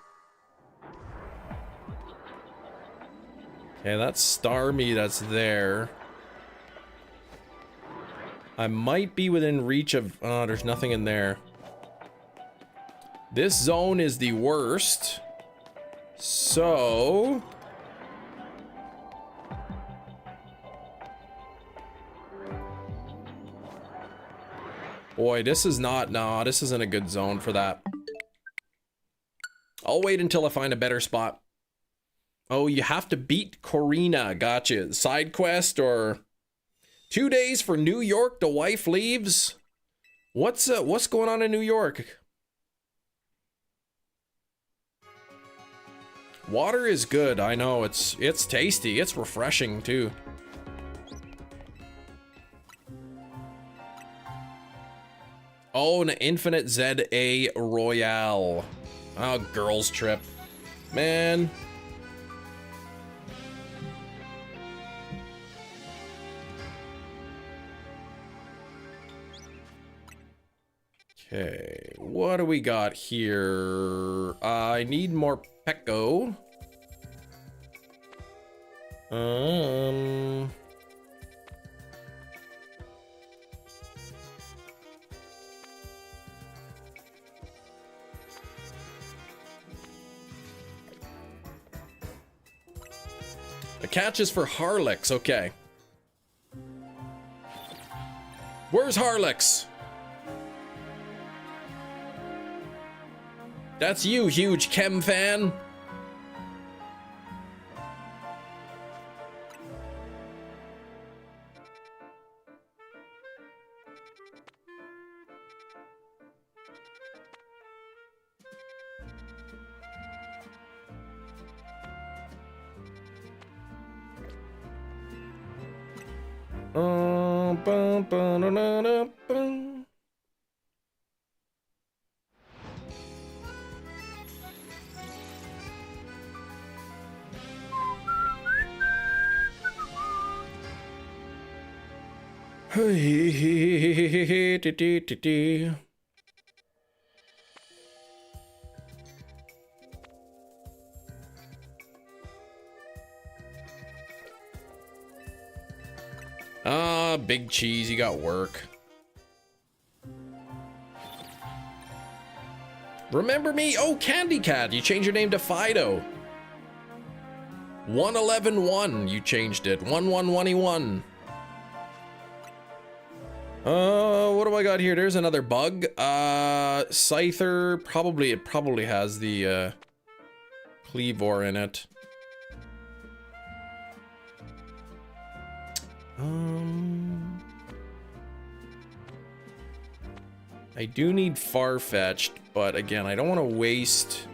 Okay, that's Starmie that's there. I might be within reach of, oh, there's nothing in there. This zone is the worst. So... boy, this is not, no, this isn't a good zone for that. I'll wait until I find a better spot. Oh, you have to beat Corina, gotcha. Side quest or 2 days for New York, the wife leaves? What's going on in New York? Water is good, I know, it's tasty, it's refreshing too. Oh, an Infinite ZA Royale. Oh, girls trip. Man. Okay, what do we got here? I need more Pecco. The catch is for Harlix, okay. Where's Harlix? That's you, huge chem fan. Ah, Big Cheese, you got work. Remember me? Oh, Candy Cat, you changed your name to Fido. 1111, you changed it. 1121. What do I got here? There's another bug. Scyther, it probably has the, Cleavor in it. I do need Farfetch'd, but again, I don't want to waste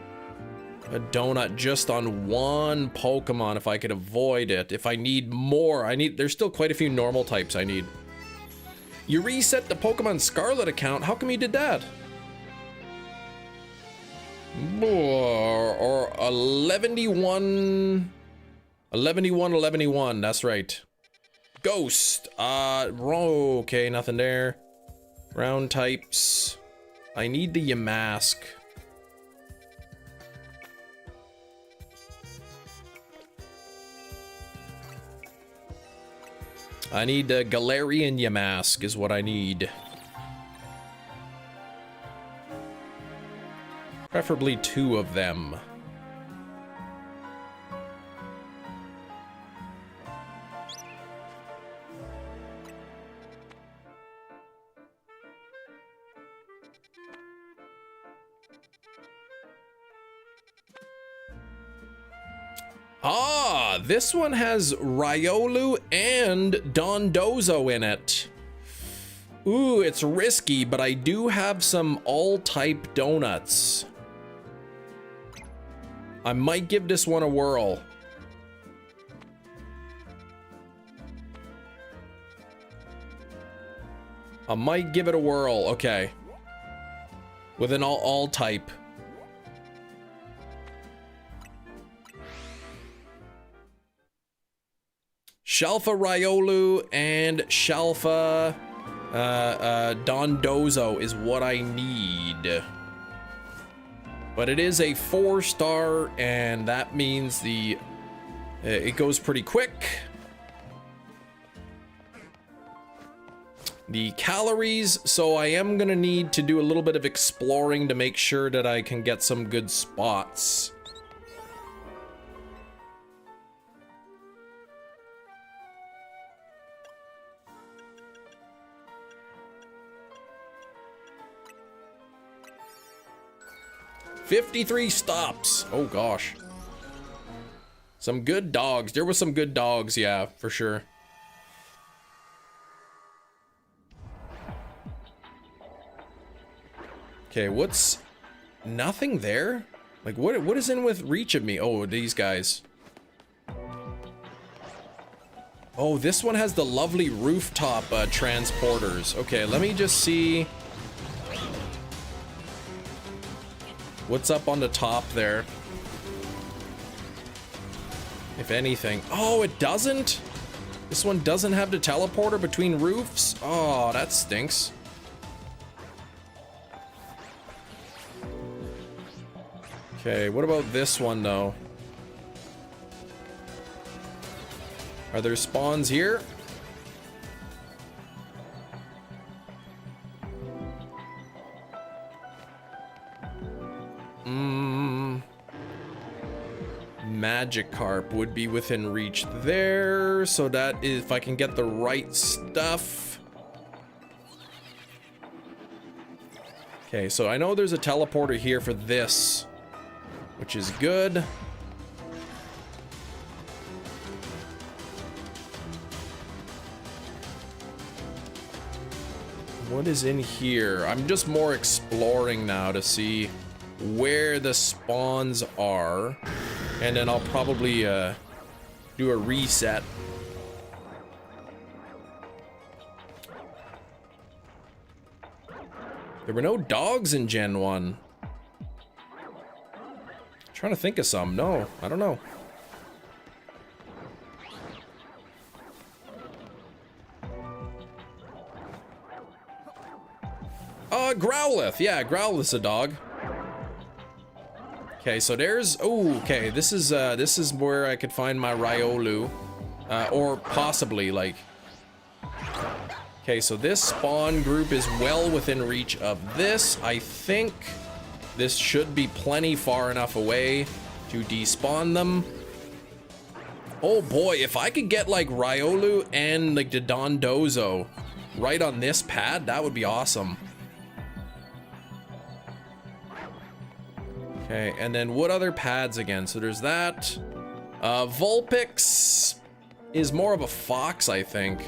a donut just on one Pokemon if I could avoid it. If I need more, there's still quite a few normal types I need. You reset the Pokemon Scarlet account, how come you did that? Or 11-1, that's right. Ghost, okay, nothing there. Round types. I need the Yamask. I need a Galarian Yamask is what I need. Preferably 2 of them. Ah, this one has Riolu and Dondozo in it. Ooh, it's risky, but I do have some all-type donuts. I might give this one a whirl. I might give it a whirl, okay. With an all-type. Shalfa Riolu and Shalfa Dondozo is what I need. But it is a 4-star, and that means it goes pretty quick. The calories, so I am gonna need to do a little bit of exploring to make sure that I can get some good spots. $53 stops. Oh gosh. Some good dogs. There was some good dogs, yeah, for sure. Okay, what's nothing there? Like what is in with reach of me? Oh, these guys. Oh, this one has the lovely rooftop transporters. Okay, let me just see. What's up on the top there? If anything. Oh, it doesn't? This one doesn't have the teleporter between roofs? Oh, that stinks. Okay, what about this one, though? Are there spawns here? Magikarp would be within reach there, so that is if I can get the right stuff. Okay, so I know there's a teleporter here for this, which is good. What is in here? I'm just more exploring now to see where the spawns are. And then I'll probably do a reset. There were no dogs in Gen 1. Trying to think of some. No, I don't know. Growlithe. Yeah, Growlithe's a dog. Okay, so there's, oh, okay, this is where I could find my Riolu, or possibly, like, okay, so this spawn group is well within reach of this. I think this should be plenty far enough away to despawn them. Oh boy, if I could get, like, Riolu and, like, the Dondozo right on this pad, that would be awesome. Okay, and then what other pads again? So there's that. Vulpix is more of a fox, I think.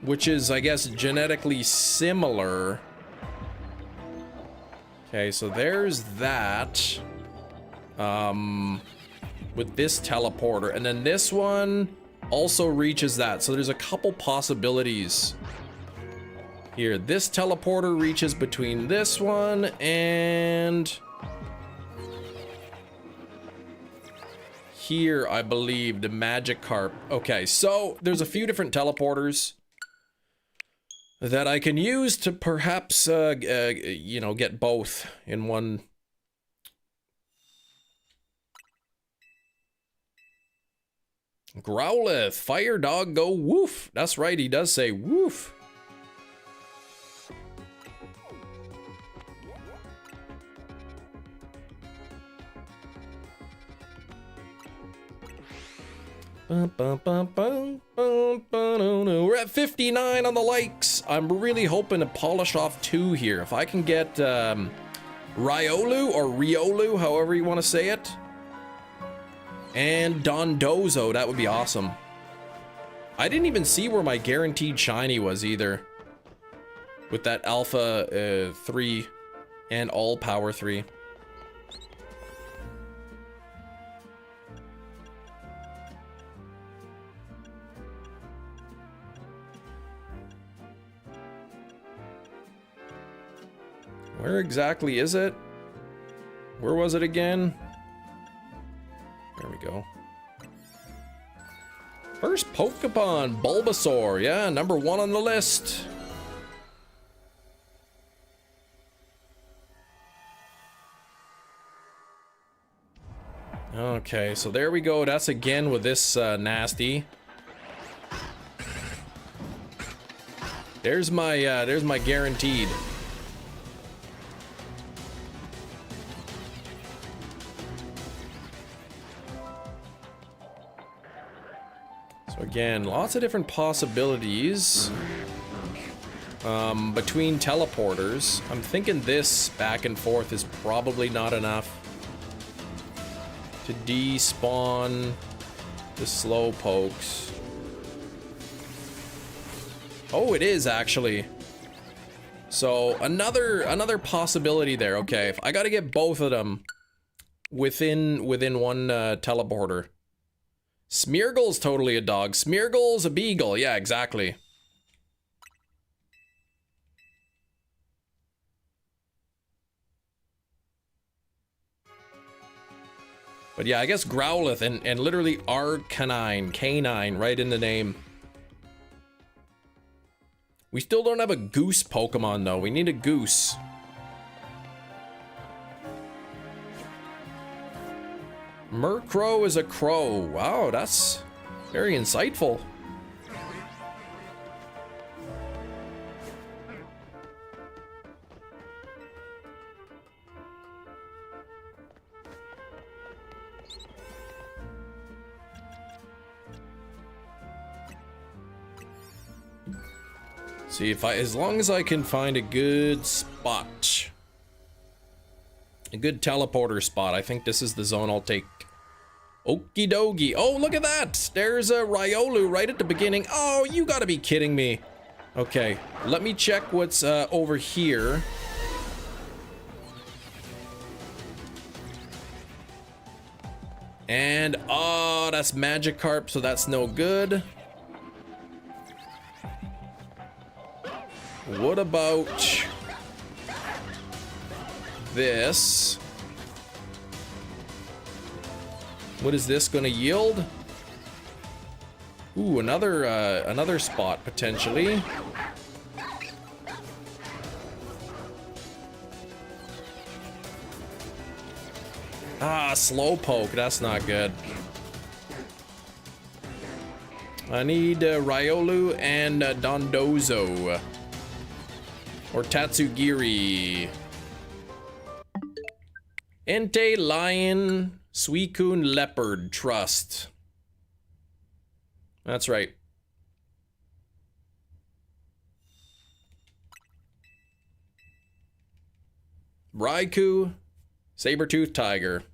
Which is, I guess, genetically similar. Okay, so there's that. With this teleporter. And then this one also reaches that, so there's a couple possibilities here. This teleporter reaches between this one and here, I believe, the Magikarp. Okay, so there's a few different teleporters that I can use to perhaps, you know, get both in one. Growlithe, fire dog, go woof. That's right, he does say woof. We're at 59 on the likes. I'm really hoping to polish off 2 here. If I can get Riolu or Riolu, however you want to say it, and Dondozo, that would be awesome. I didn't even see where my guaranteed shiny was either. With that Alpha 3 and All Power 3. Where exactly is it? Where was it again? There we go. First Pokemon, Bulbasaur. Yeah, number 1 on the list. Okay, so there we go. That's again with this nasty. There's my guaranteed. So again, lots of different possibilities between teleporters. I'm thinking this back and forth is probably not enough to despawn the Slowpokes. Oh, it is actually. So another possibility there. Okay, if I gotta get both of them within one teleporter. Smeargle's totally a dog. Smeargle's a beagle. Yeah, exactly. But yeah, I guess Growlithe and literally Arcanine, canine, right in the name. We still don't have a goose Pokemon though. We need a goose. Murkrow is a crow. Wow, that's very insightful. See if as long as I can find a good spot. A good teleporter spot. I think this is the zone I'll take. Okie dokie. Oh, look at that. There's a Riolu right at the beginning. Oh, you gotta be kidding me. Okay, let me check what's over here. And, oh, that's Magikarp, so that's no good. What about this? What is this gonna yield? Ooh, another spot potentially. Ah, Slowpoke, that's not good. I need Riolu and Dondozo. Or Tatsugiri. Entei, Lion, Suicune, Leopard, Trust. That's right. Raikou, Saber-tooth Tiger.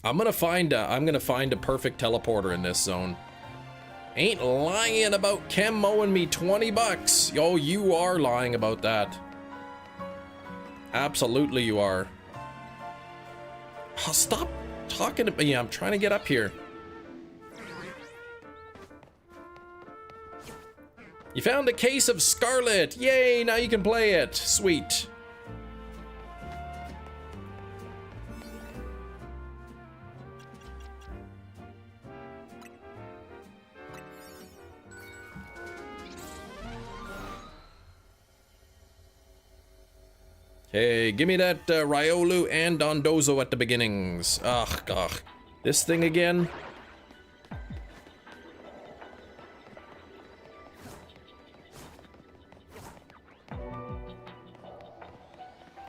I'm gonna find a perfect teleporter in this zone. Ain't lying about Chem mowing me 20 bucks. Oh, you are lying about that. Absolutely you are. Oh, stop talking to me. I'm trying to get up here. You found a case of Scarlet. Yay, now you can play it. Sweet. Hey, give me that Riolu and Dondozo at the beginnings. Ugh, ugh. This thing again?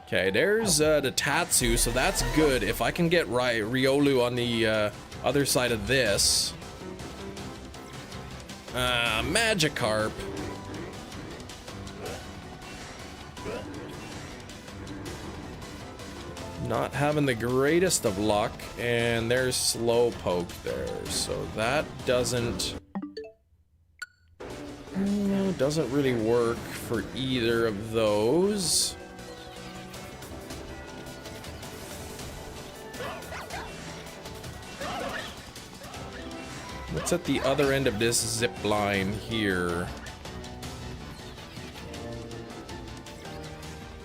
Okay, there's the Tatsu, so that's good. If I can get Riolu on the other side of this. Magikarp. Not having the greatest of luck, and there's Slowpoke there, so that doesn't really work for either of those. What's at the other end of this zip line here?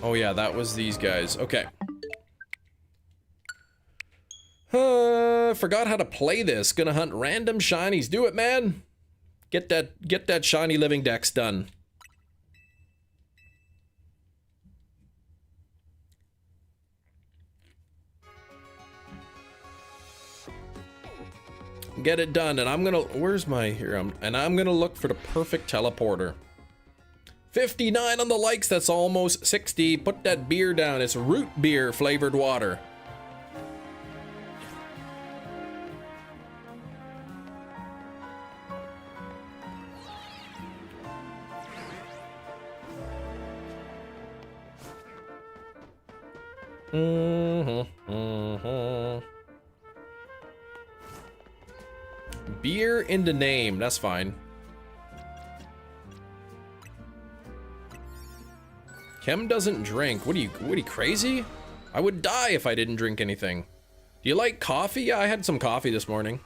Oh yeah, that was these guys. Okay. Forgot how to play this. Gonna hunt random shinies. Do it, man. Get that shiny living dex done. Get it done, and I'm gonna. Where's my here? And I'm gonna look for the perfect teleporter. 59 on the likes. That's almost 60. Put that beer down. It's root beer flavored water. Beer in the name, that's fine. Chem doesn't drink. What are you crazy? I would die if I didn't drink anything. Do you like coffee? Yeah, I had some coffee this morning.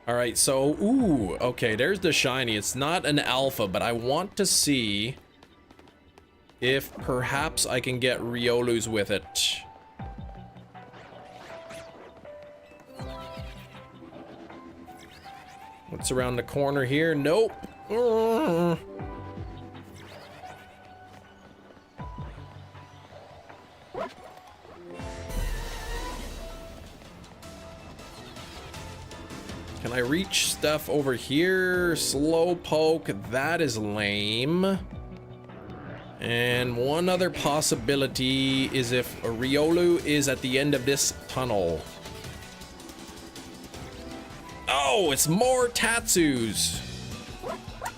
All right, so, ooh, okay, there's the shiny. It's not an alpha, but I want to see if perhaps I can get Riolu's with it. What's around the corner here? Nope. Can I reach stuff over here? Slowpoke, that is lame. And one other possibility is if a Riolu is at the end of this tunnel. Oh, it's more Tatsus.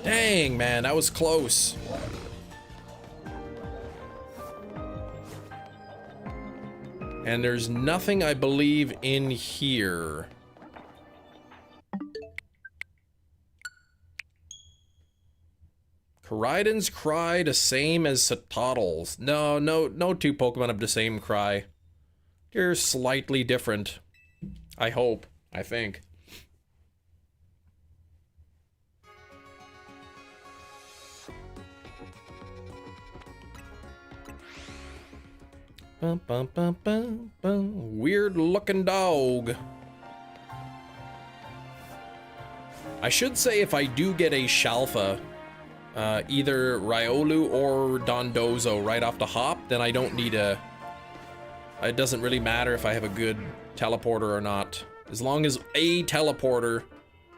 Dang, man, that was close. And there's nothing, I believe, in here. Koraidens cry the same as Satoddles. No two Pokemon have the same cry. They're slightly different. I hope. I think. Bum, bum, bum, bum, bum. Weird looking dog. I should say if I do get a Shalfa, either Riolu or Dondozo right off the hop, then I don't need a... It doesn't really matter if I have a good teleporter or not. As long as a teleporter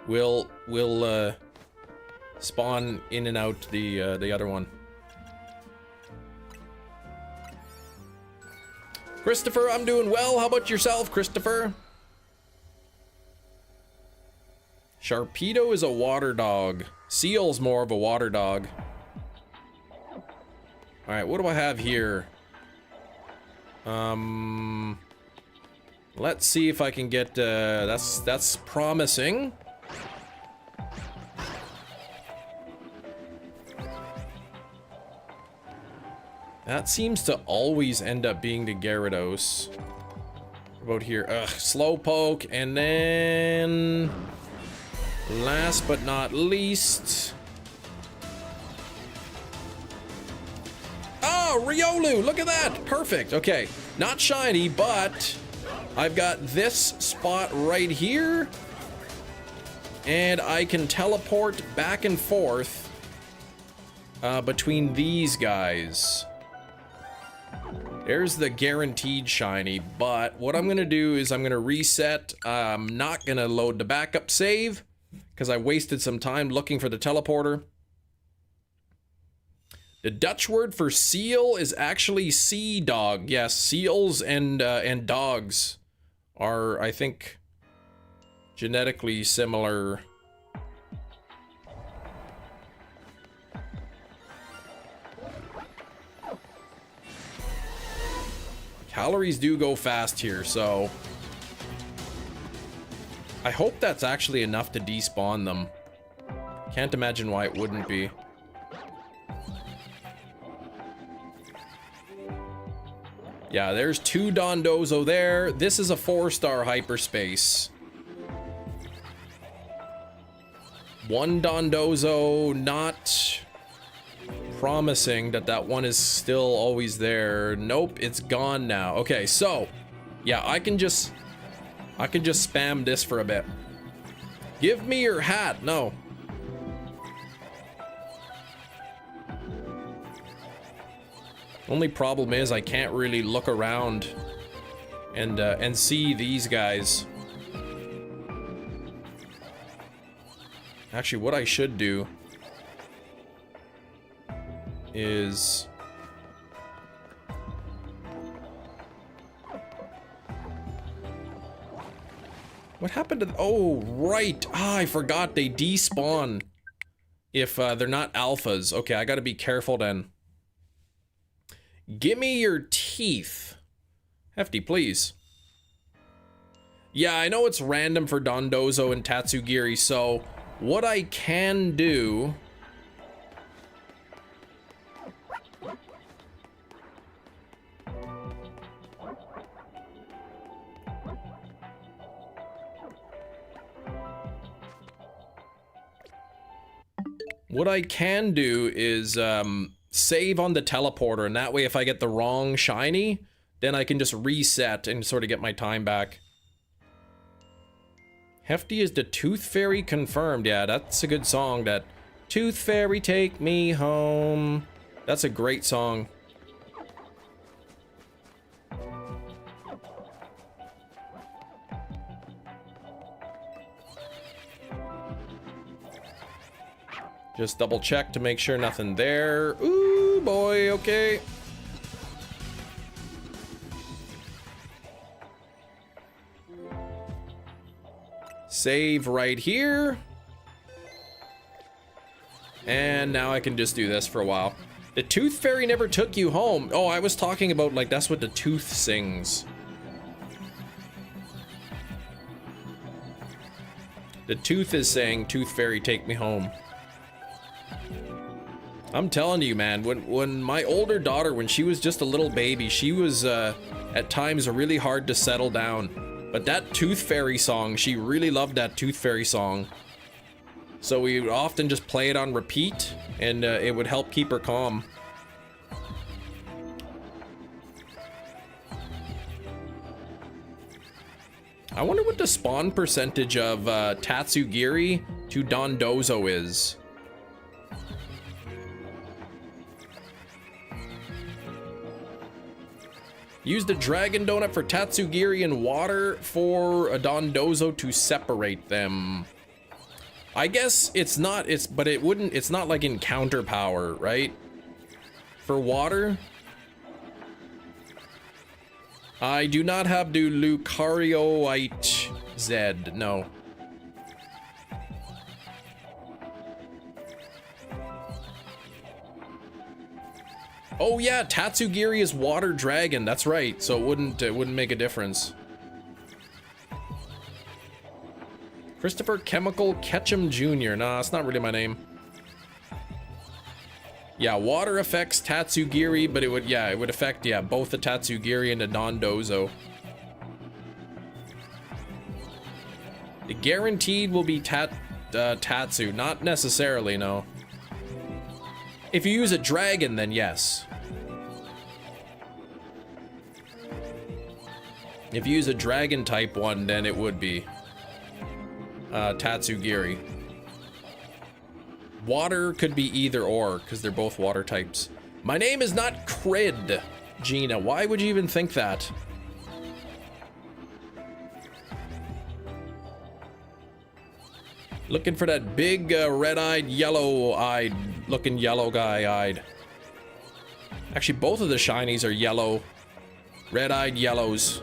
will spawn in and out the other one. Christopher, I'm doing well. How about yourself, Christopher? Sharpedo is a water dog. Seal's more of a water dog. Alright, what do I have here? Let's see if I can get, that's promising. That seems to always end up being the Gyarados. What about here? Ugh, Slowpoke, and then... last but not least... Oh, Riolu! Look at that! Perfect. Okay, not shiny, but I've got this spot right here, and I can teleport back and forth between these guys. There's the guaranteed shiny, but what I'm gonna do is I'm gonna reset. I'm not gonna load the backup save because I wasted some time looking for the teleporter. The Dutch word for seal is actually sea dog. Yes, seals and dogs are, I think, genetically similar. Calories do go fast here, so I hope that's actually enough to despawn them. Can't imagine why it wouldn't be. Yeah, there's two Dondozo there. This is a 4-star hyperspace. One Dondozo, not promising that that one is still always there. Nope, it's gone now. Okay, so yeah, I can just spam this for a bit. Give me your hat. No. Only problem is I can't really look around and see these guys. Actually, what I should do is what happened to oh right, I forgot they despawn if they're not alphas. Okay, I gotta be careful then. Gimme your teeth. Hefty, please. Yeah, I know it's random for Dondozo and Tatsugiri, so what I can do What I can do is save on the teleporter, and that way if I get the wrong shiny, then I can just reset and sort of get my time back. Hefty is the Tooth Fairy confirmed. Yeah, that's a good song, that Tooth Fairy Take Me Home. That's a great song. Just double check to make sure nothing there. Ooh, boy, okay. Save right here. And now I can just do this for a while. The Tooth Fairy never took you home. Oh, I was talking about, like, that's what the tooth sings. The tooth is saying, Tooth Fairy, take me home. I'm telling you, man, when my older daughter, when she was just a little baby, she was at times really hard to settle down. But that Tooth Fairy song, she really loved that Tooth Fairy song. So we would often just play it on repeat, and it would help keep her calm. I wonder what the spawn percentage of Tatsugiri to Dondozo is. Use the dragon donut for Tatsugiri and water for a Dondozo to separate them. I guess it's not, but it wouldn't, it's not like encounter power, right? For water? I do not have the Lucarioite Z, no. Oh yeah, Tatsugiri is water dragon, that's right, so it wouldn't make a difference. Christopher Chemical Ketchum Jr. Nah, it's not really my name. Yeah, water affects Tatsugiri, but it would affect, yeah, both the Tatsugiri and the Dondozo. The guaranteed will be Tatsu, not necessarily, no. If you use a dragon, then yes. If you use a dragon type one, then it would be Tatsugiri. Water could be either or, because they're both water types. My name is not Crid, Gina. Why would you even think that? Looking for that big, red-eyed, yellow-eyed, looking yellow guy-eyed. Actually, both of the shinies are yellow. Red-eyed yellows.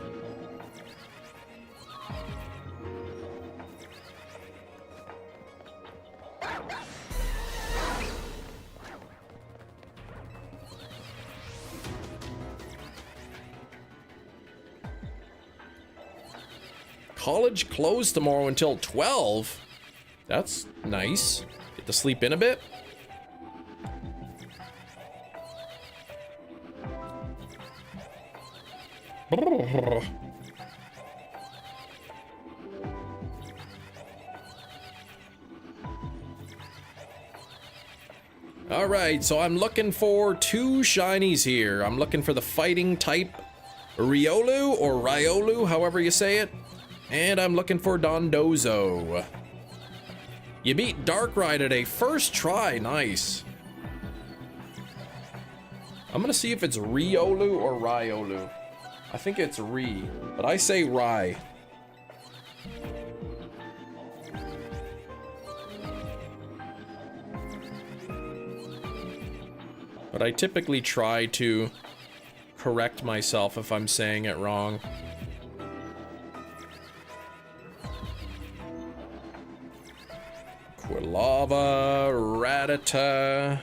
College closed tomorrow until 12. That's nice. Get to sleep in a bit. All right, so I'm looking for 2 shinies here. I'm looking for the fighting type Riolu or Riolu, however you say it. And I'm looking for Dondozo. You beat Darkrai today, first try, nice. I'm gonna see if it's Riolu or Riolu. I think it's Ri, but I say Rai. But I typically try to correct myself if I'm saying it wrong. Quilava, Rattata,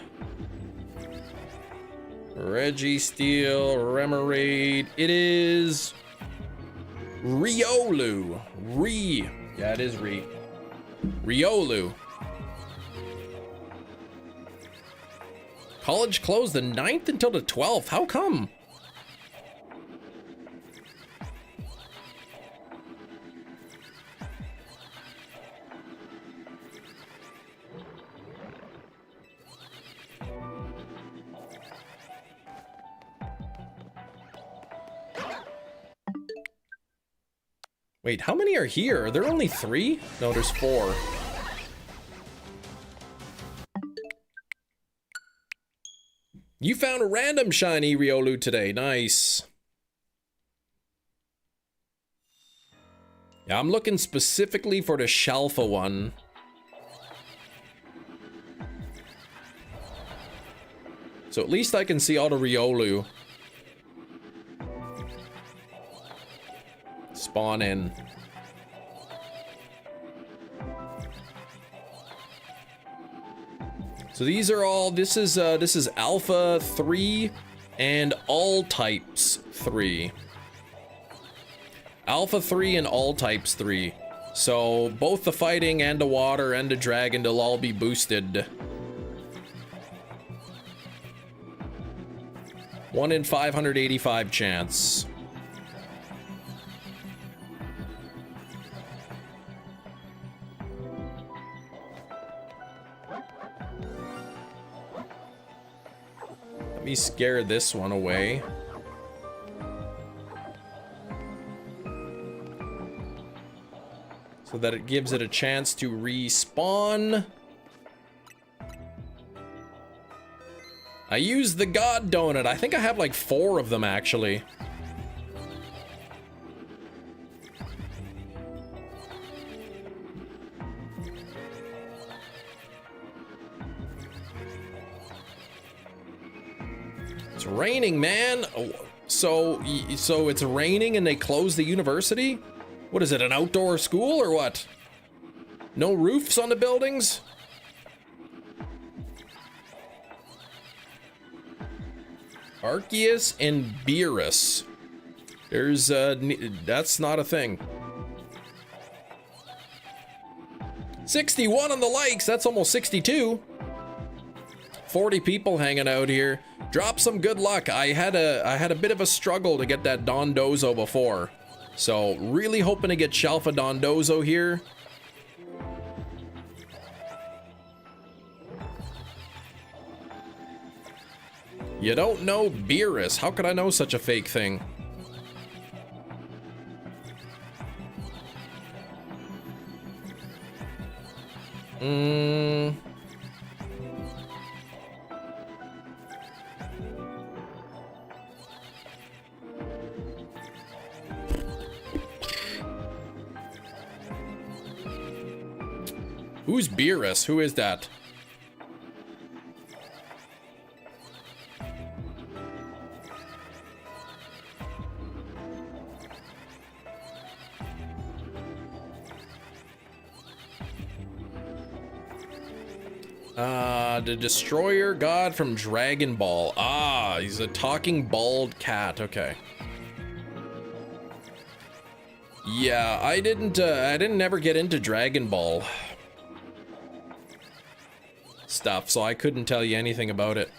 Registeel, Remoraid. It is Riolu. Yeah, it is Riolu. College closed the 9th until the 12th. How come? Wait, how many are here? Are there only 3? No, there's 4. You found a random shiny Riolu today. Nice. Yeah, I'm looking specifically for the Shalfa one. So at least I can see all the Riolu. Spawn in. So these are all, this is Alpha 3 and all types 3. Alpha 3 and all types 3. So both the fighting and the water and the dragon, they'll all be boosted. 1 in 585 chance. Let me scare this one away. So that it gives it a chance to respawn. I used the God Donut. I think I have like 4 of them actually. It's raining, man. Oh, so it's raining and they close the university? What is it, an outdoor school or what? No roofs on the buildings? Arceus and Beerus. There's, that's not a thing. 61 on the likes, that's almost 62. 40 people hanging out here. Drop some good luck. I had a bit of a struggle to get that Dondozo before. So really hoping to get Shalfa Dondozo here. You don't know Beerus. How could I know such a fake thing? Who's Beerus? Who is that? The Destroyer God from Dragon Ball. Ah, he's a talking bald cat. Okay. Yeah, I didn't ever get into Dragon Ball stuff, so I couldn't tell you anything about it.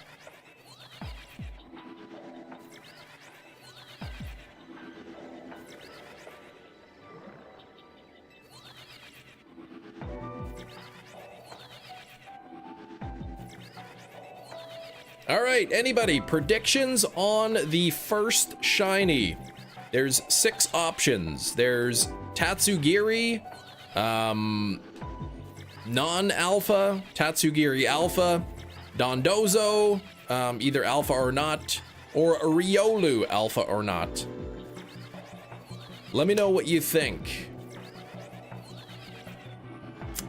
All right, anybody, predictions on the first shiny? There's 6 options. There's Tatsugiri, non-alpha, Tatsugiri alpha, Dondozo, either alpha or not, or a Riolu alpha or not. Let me know what you think.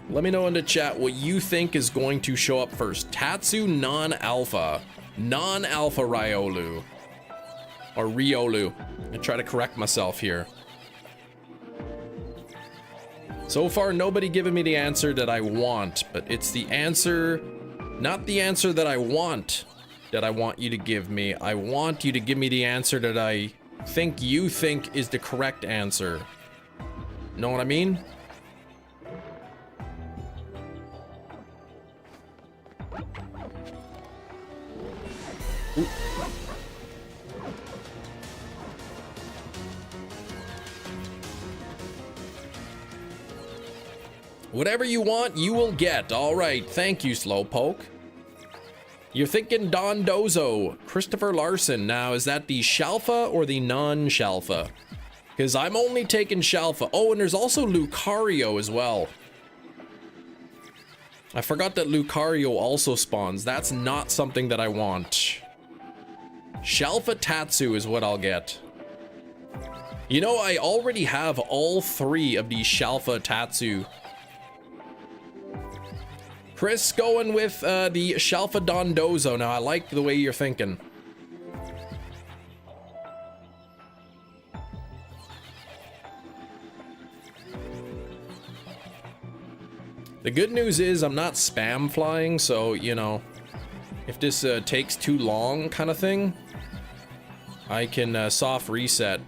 Let me know in the chat what you think is going to show up first. Tatsu non-alpha. Non-alpha Riolu. Or Riolu. I try to correct myself here. So far, nobody giving me the answer that I want, but it's the answer, not the answer that I want you to give me. I want you to give me the answer that I think you think is the correct answer. Know what I mean? Ooh. Whatever you want, you will get. All right, thank you, Slowpoke. You're thinking Dondozo, Christopher Larson. Now, is that the Shalfa or the non-Shalfa? Because I'm only taking Shalfa. Oh, and there's also Lucario as well. I forgot that Lucario also spawns. That's not something that I want. Shalfa Tatsu is what I'll get. You know, I already have all 3 of these Shalfa Tatsu. Chris going with the Shalfa Dondozo. Now, I like the way you're thinking. The good news is I'm not spam flying, so, you know, if this takes too long kind of thing, I can soft reset.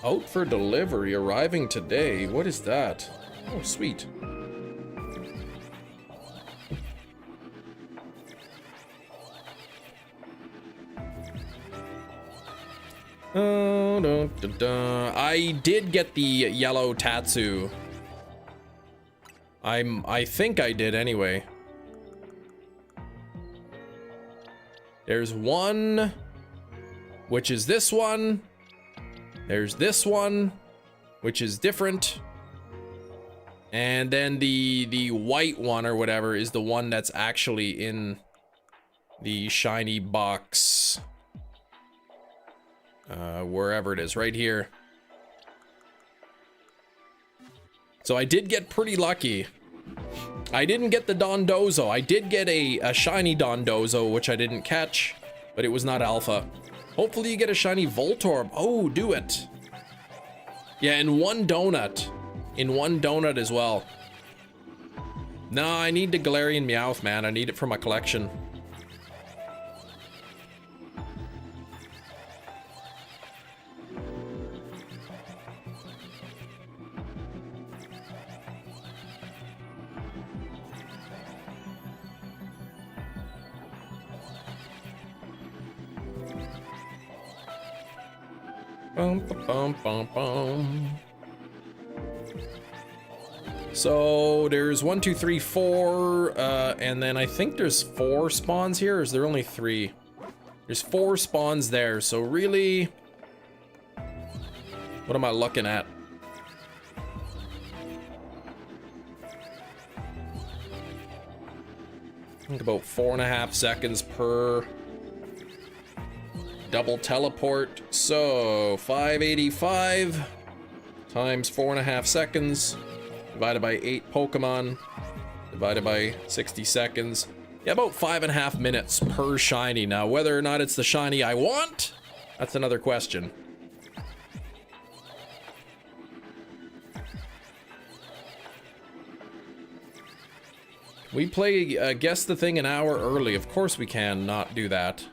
Out for delivery, arriving today. What is that? Oh, sweet. I did get the yellow Tatsu. I think I did anyway. There's one, which is this one. There's this one, which is different. And then the white one or whatever is the one that's actually in the shiny box. Wherever it is, right here. So I did get pretty lucky. I didn't get the Dondozo. I did get a shiny Dondozo, which I didn't catch, but it was not alpha. Hopefully you get a shiny Voltorb. Oh, do it. Yeah, in one donut. In one donut as well. No, I need the Galarian Meowth, man. I need it for my collection. Bum, bum, bum, bum. So there's 1, 2, 3, 4, and then I think there's 4 spawns here, or is there only 3? There's 4 spawns there, so really, what am I looking at? I think about 4.5 seconds per double teleport. So 585 times 4.5 seconds divided by 8 Pokemon divided by 60 seconds. Yeah, about 5.5 minutes per shiny. Now, whether or not it's the shiny I want, that's another question. We play Guess the Thing an hour early. Of course we can not do that.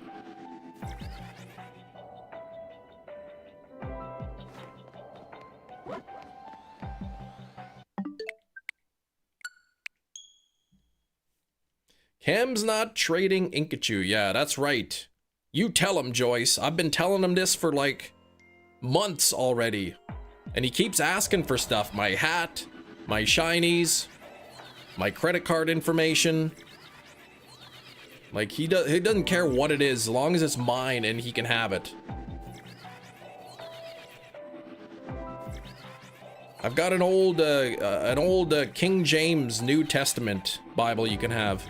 Cam's not trading Inkachu. Yeah, that's right. You tell him, Joyce. I've been telling him this for like months already. And he keeps asking for stuff. My hat, my shinies, my credit card information. Like, he doesn't care what it is, as long as it's mine and he can have it. I've got an old King James New Testament Bible you can have.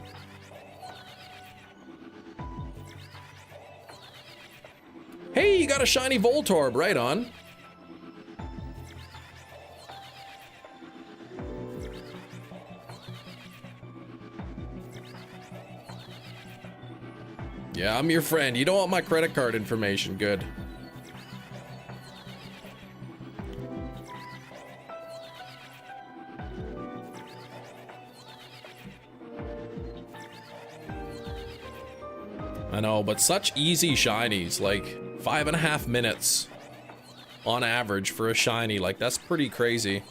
Hey, you got a shiny Voltorb, right on. Yeah, I'm your friend. You don't want my credit card information. Good. I know, but such easy shinies, like 5.5 minutes on average for a shiny. Like, that's pretty crazy.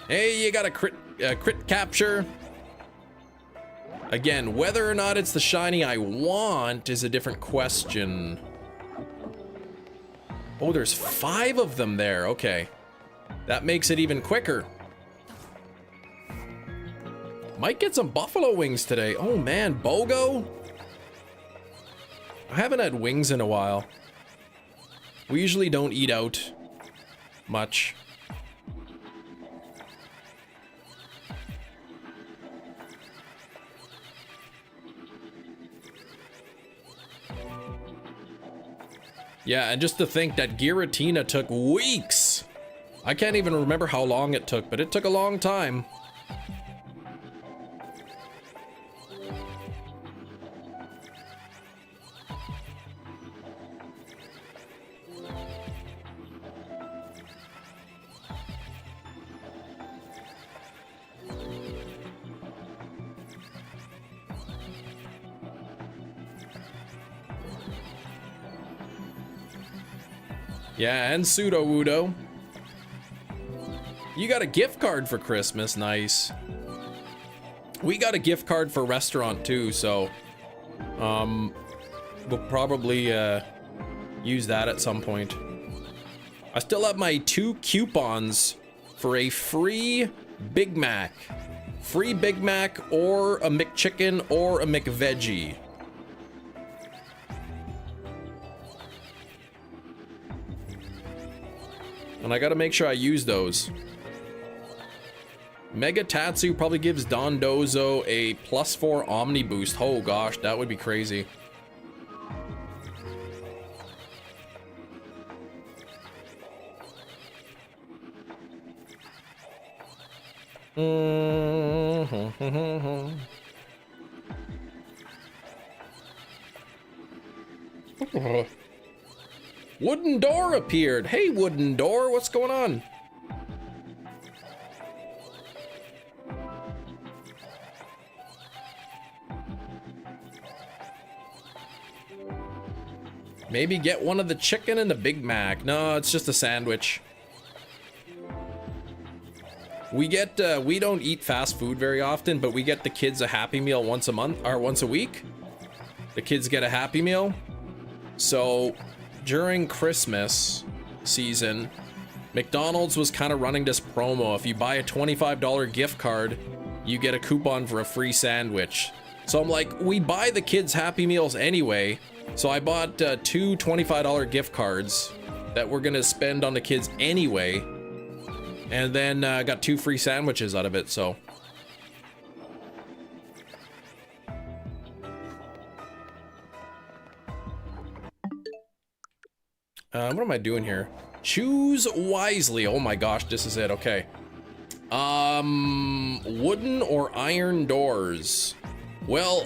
Hey, you got a crit capture. Again, whether or not it's the shiny I want is a different question. Oh, there's 5 of them there. Okay. That makes it even quicker. Might get some buffalo wings today. Oh man, BOGO? I haven't had wings in a while. We usually don't eat out much. Yeah, and just to think that Giratina took weeks. I can't even remember how long it took, but it took a long time. Yeah, and Pseudo-Wudo. You got a gift card for Christmas, nice. We got a gift card for restaurant too, so we'll probably use that at some point. I still have my 2 coupons for a free Big Mac. Free Big Mac or a McChicken or a McVeggie. And I gotta make sure I use those. Mega Tatsu probably gives Dondozo a +4 Omni boost. Oh gosh, that would be crazy. Wooden door appeared. Hey, wooden door, what's going on? Maybe get one of the chicken and the Big Mac. No, it's just a sandwich. We don't eat fast food very often, but we get the kids a Happy Meal once a month or once a week. The kids get a Happy Meal. So during Christmas season, McDonald's was kind of running this promo. If you buy a $25 gift card, you get a coupon for a free sandwich. So I'm like, we buy the kids Happy Meals anyway. So I bought 2 $25 gift cards that we're gonna spend on the kids anyway. And then got 2 free sandwiches out of it, so. What am I doing here? Choose wisely. Oh my gosh, this is it, okay. Wooden or iron doors? Well,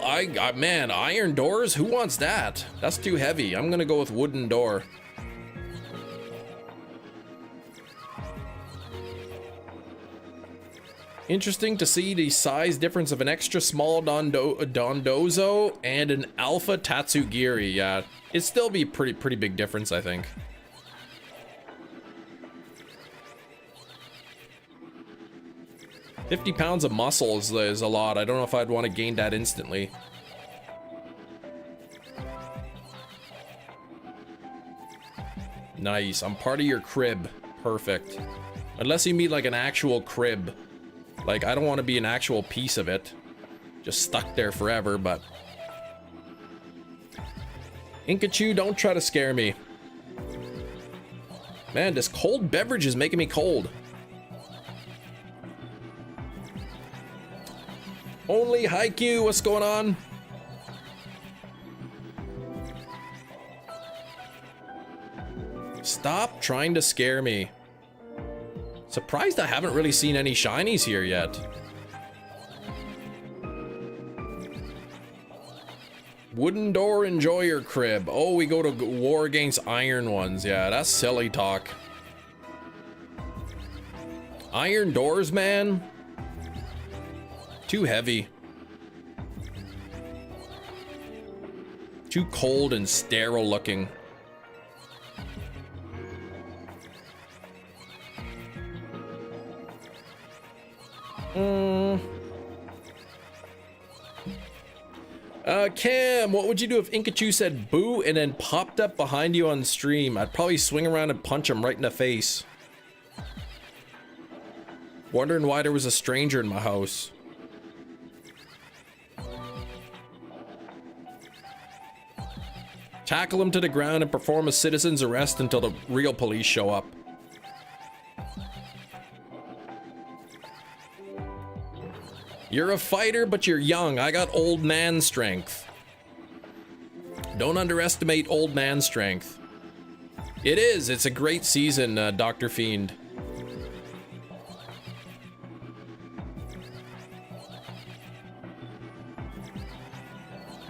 man, iron doors? Who wants that? That's too heavy. I'm gonna go with wooden door. Interesting to see the size difference of an extra small Dondozo and an Alpha Tatsugiri. Yeah, it'd still be pretty big difference, I think. $50 pounds of muscle is a lot. I don't know if I'd want to gain that instantly. Nice. I'm part of your crib. Perfect. Unless you mean like an actual crib. Like, I don't want to be an actual piece of it. Just stuck there forever, but... Inkachu, don't try to scare me. Man, this cold beverage is making me cold. Only Haikyuu, what's going on? Stop trying to scare me. Surprised I haven't really seen any shinies here yet. Wooden door, enjoy your crib. Oh, we go to war against iron ones. Yeah, that's silly talk. Iron doors, man. Too heavy. Too cold and sterile looking. Cam, what would you do if Inkachu said boo and then popped up behind you on stream? I'd probably swing around and punch him right in the face. Wondering why there was a stranger in my house. Tackle him to the ground and perform a citizen's arrest until the real police show up. You're a fighter, but you're young. I got old man strength. Don't underestimate old man strength. It is. It's a great season, Dr. Fiend.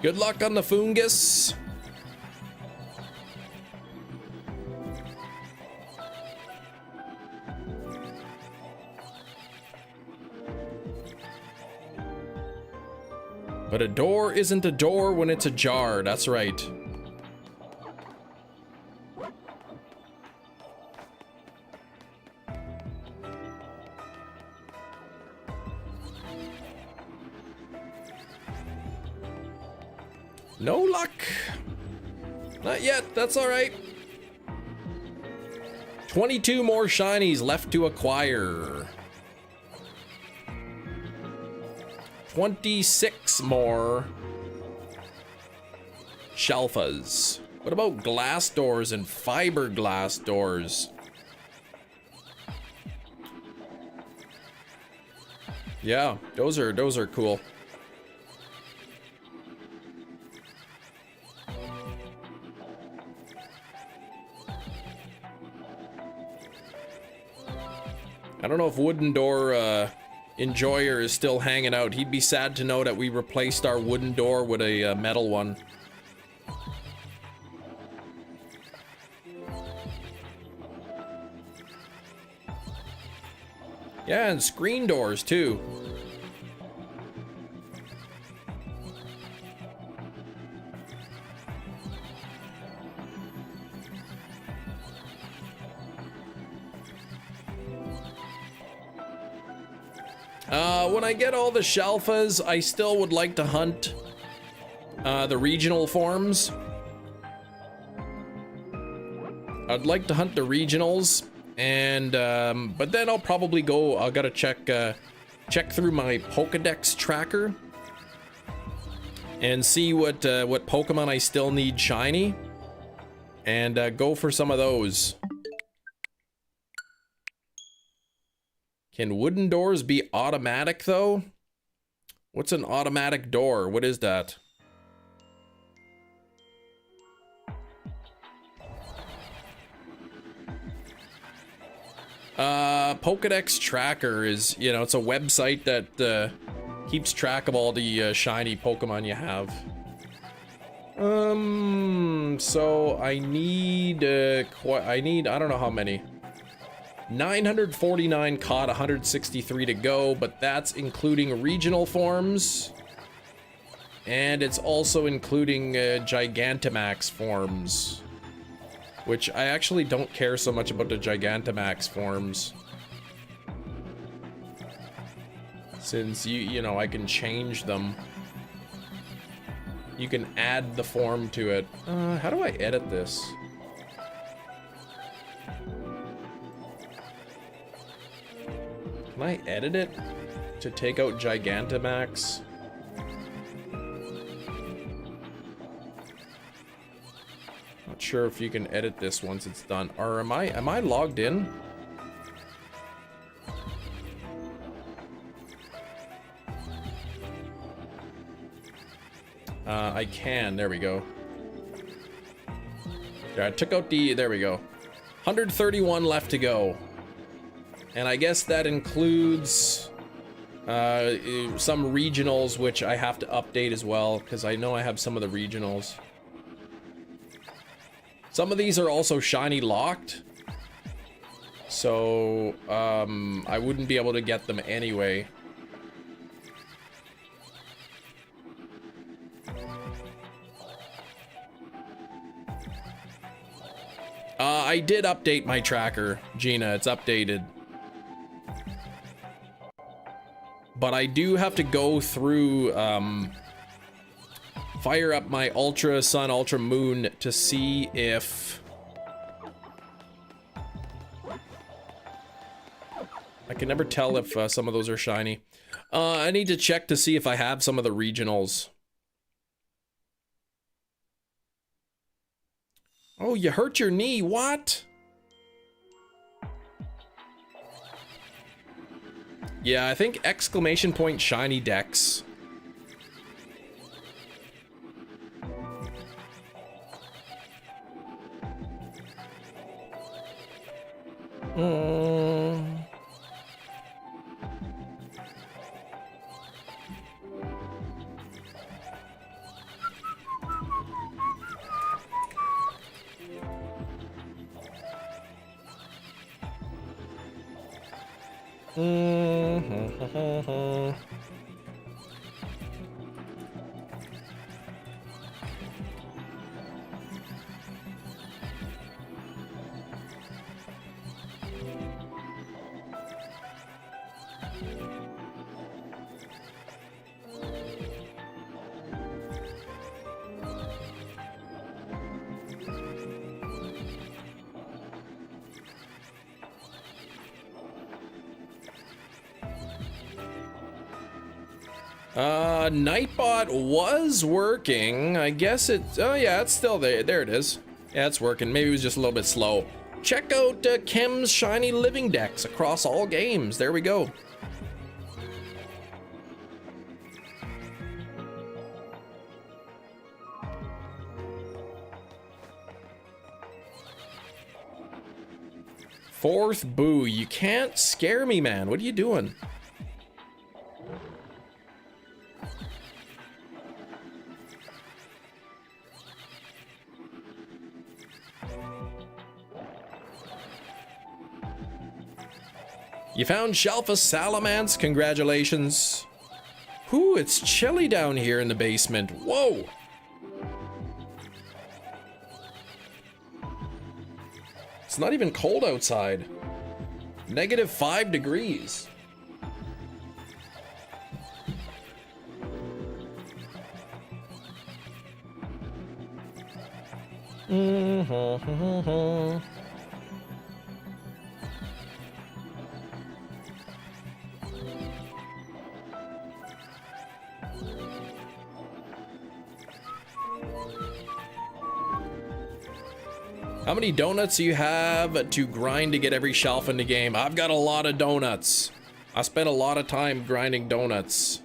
Good luck on the fungus. But a door isn't a door when it's ajar. That's right. No luck. Not yet. That's all right. 22 more shinies left to acquire. 26 more shelfas. What about glass doors and fiberglass doors? Yeah, those are cool. I don't know if Wooden Door Enjoyer is still hanging out. He'd be sad to know that we replaced our wooden door with a metal one. Yeah, and screen doors too. When I get all the shelfas, I still would like to hunt the regional forms. I'd like to hunt the regionals, and but then I'll probably go. I gotta check through my Pokedex tracker and see what Pokemon I still need shiny, and go for some of those. Can wooden doors be automatic, though? What's an automatic door? What is that? Pokedex tracker is, you know, it's a website that keeps track of all the shiny Pokemon you have. So I need I don't know how many. 949 caught, 163 to go, but that's including regional forms, and it's also including Gigantamax forms, which I actually don't care so much about the Gigantamax forms, since you know, I can change them. You can add the form to it. How do I edit this? Can I edit it to take out Gigantamax? Not sure if you can edit this once it's done. Or am I logged in? I can. There we go. Yeah, I took out the. There we go. 131 left to go. And I guess that includes some regionals, which I have to update as well, because I know I have some of the regionals. Some of these are also shiny locked, so I wouldn't be able to get them anyway. I did update my tracker, Gina. It's updated. But I do have to go through, fire up my Ultra Sun, Ultra Moon to see if I can never tell if some of those are shiny. I need to check to see if I have some of the regionals. Oh, you hurt your knee. What? Yeah, I think exclamation point shiny Dex. Nightbot was working. I guess it's, oh yeah, it's still there. There it is. Yeah, it's working. Maybe it was just a little bit slow. Check out Chem's Shiny Living Dex across all games. There we go. Fourth boo. You can't scare me, man. What are you doing? You found Shelfa Salamence, congratulations. Whew, it's chilly down here in the basement. Whoa. It's not even cold outside. -5 degrees. How many donuts do you have to grind to get every shelf in the game? I've got a lot of donuts. I spent a lot of time grinding donuts.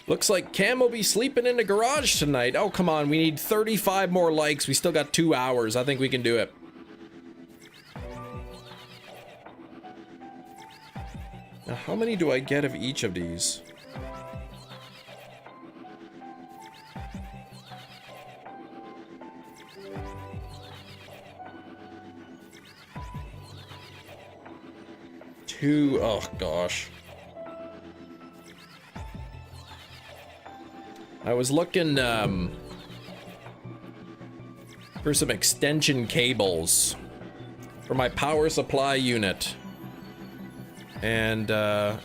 Looks like Cam will be sleeping in the garage tonight. Oh, come on. We need 35 more likes. We still got 2 hours. I think we can do it. Now, how many do I get of each of these? Two. Oh, gosh. I was looking for some extension cables for my power supply unit. And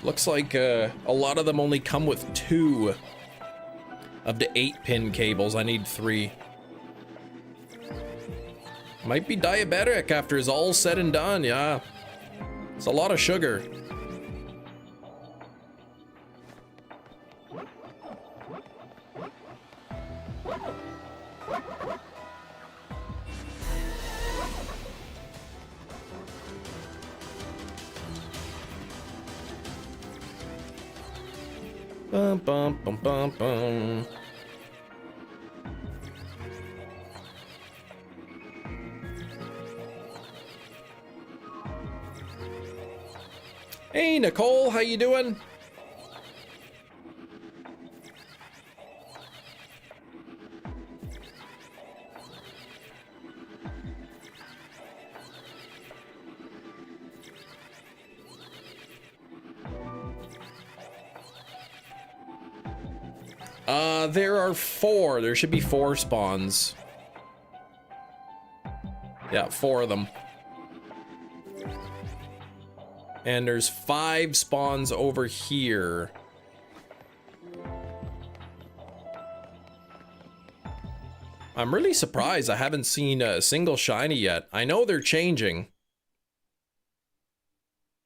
looks like a lot of them only come with 2 of the 8-pin cables. I need 3. Might be diabetic after it's all said and done, yeah. It's a lot of sugar. Bum, bum, bum, bum, bum. Hey, Nicole, how you doing? There are 4. There should be 4 spawns. Yeah, 4 of them. And there's 5 spawns over here. I'm really surprised I haven't seen a single shiny yet. I know they're changing.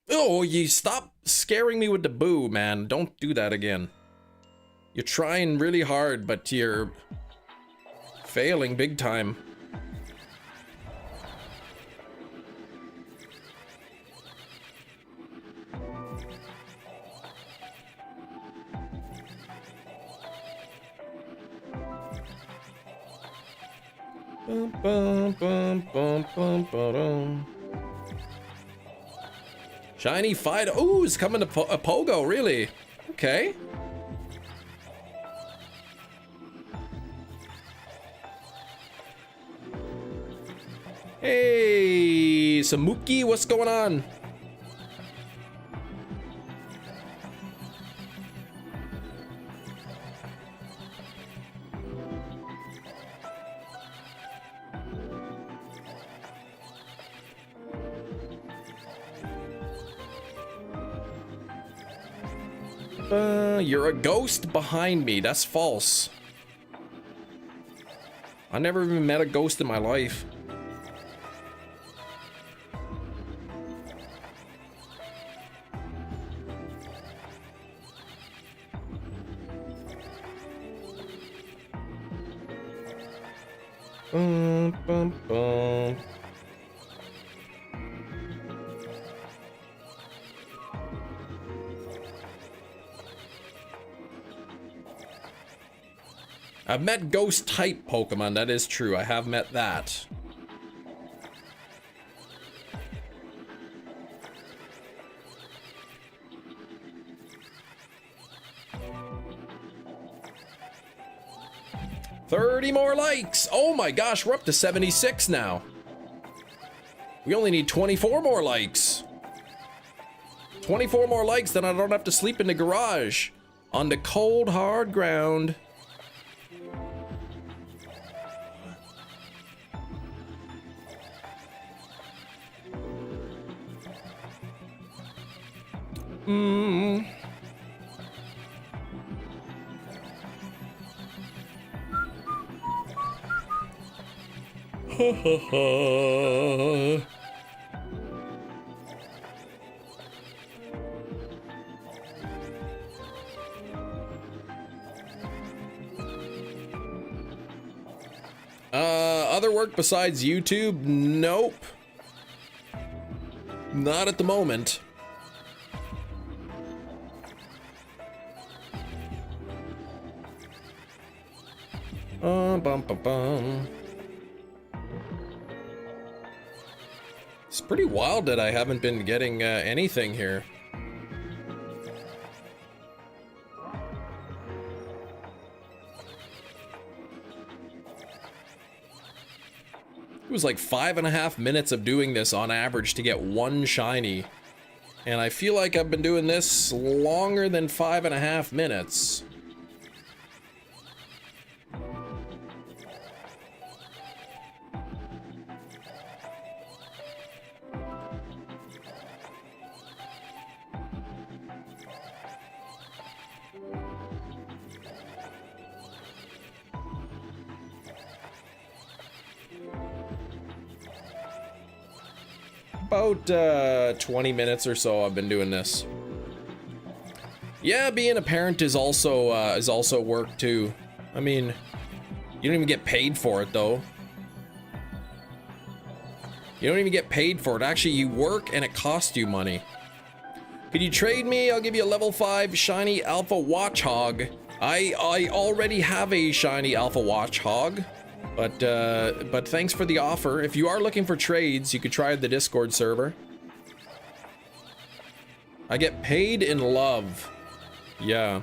Oh, you stop scaring me with the boo, man. Don't do that again. You're trying really hard, but you're failing big time. Bum, bum, bum, bum, bum, ba-dum. Shiny Fido. Ooh, it's coming to a Pogo, really? Okay. Hey, Samuki, what's going on? You're a ghost behind me. That's false. I never even met a ghost in my life. Bum, bum, bum. I've met ghost type Pokemon, that is true. I have met that. $30 more likes. Oh my gosh, we're up to 76 now. We only need 24 more likes. 24 more likes, then I don't have to sleep in the garage on the cold, hard ground. Other work besides YouTube? Nope. Not at the moment. Bum, bum, bum. It's pretty wild that I haven't been getting anything here. It was like 5.5 minutes of doing this on average to get 1 shiny. And I feel like I've been doing this longer than 5.5 minutes. About 20 minutes or so I've been doing this. Yeah, being a parent is also work too. I mean, you don't even get paid for it though. You don't even get paid for it. Actually, you work and it costs you money. Could you trade me? I'll give you a level 5 shiny alpha watchhog. I already have a shiny alpha watchhog. But thanks for the offer. If you are looking for trades, you could try the Discord server. I get paid in love. Yeah.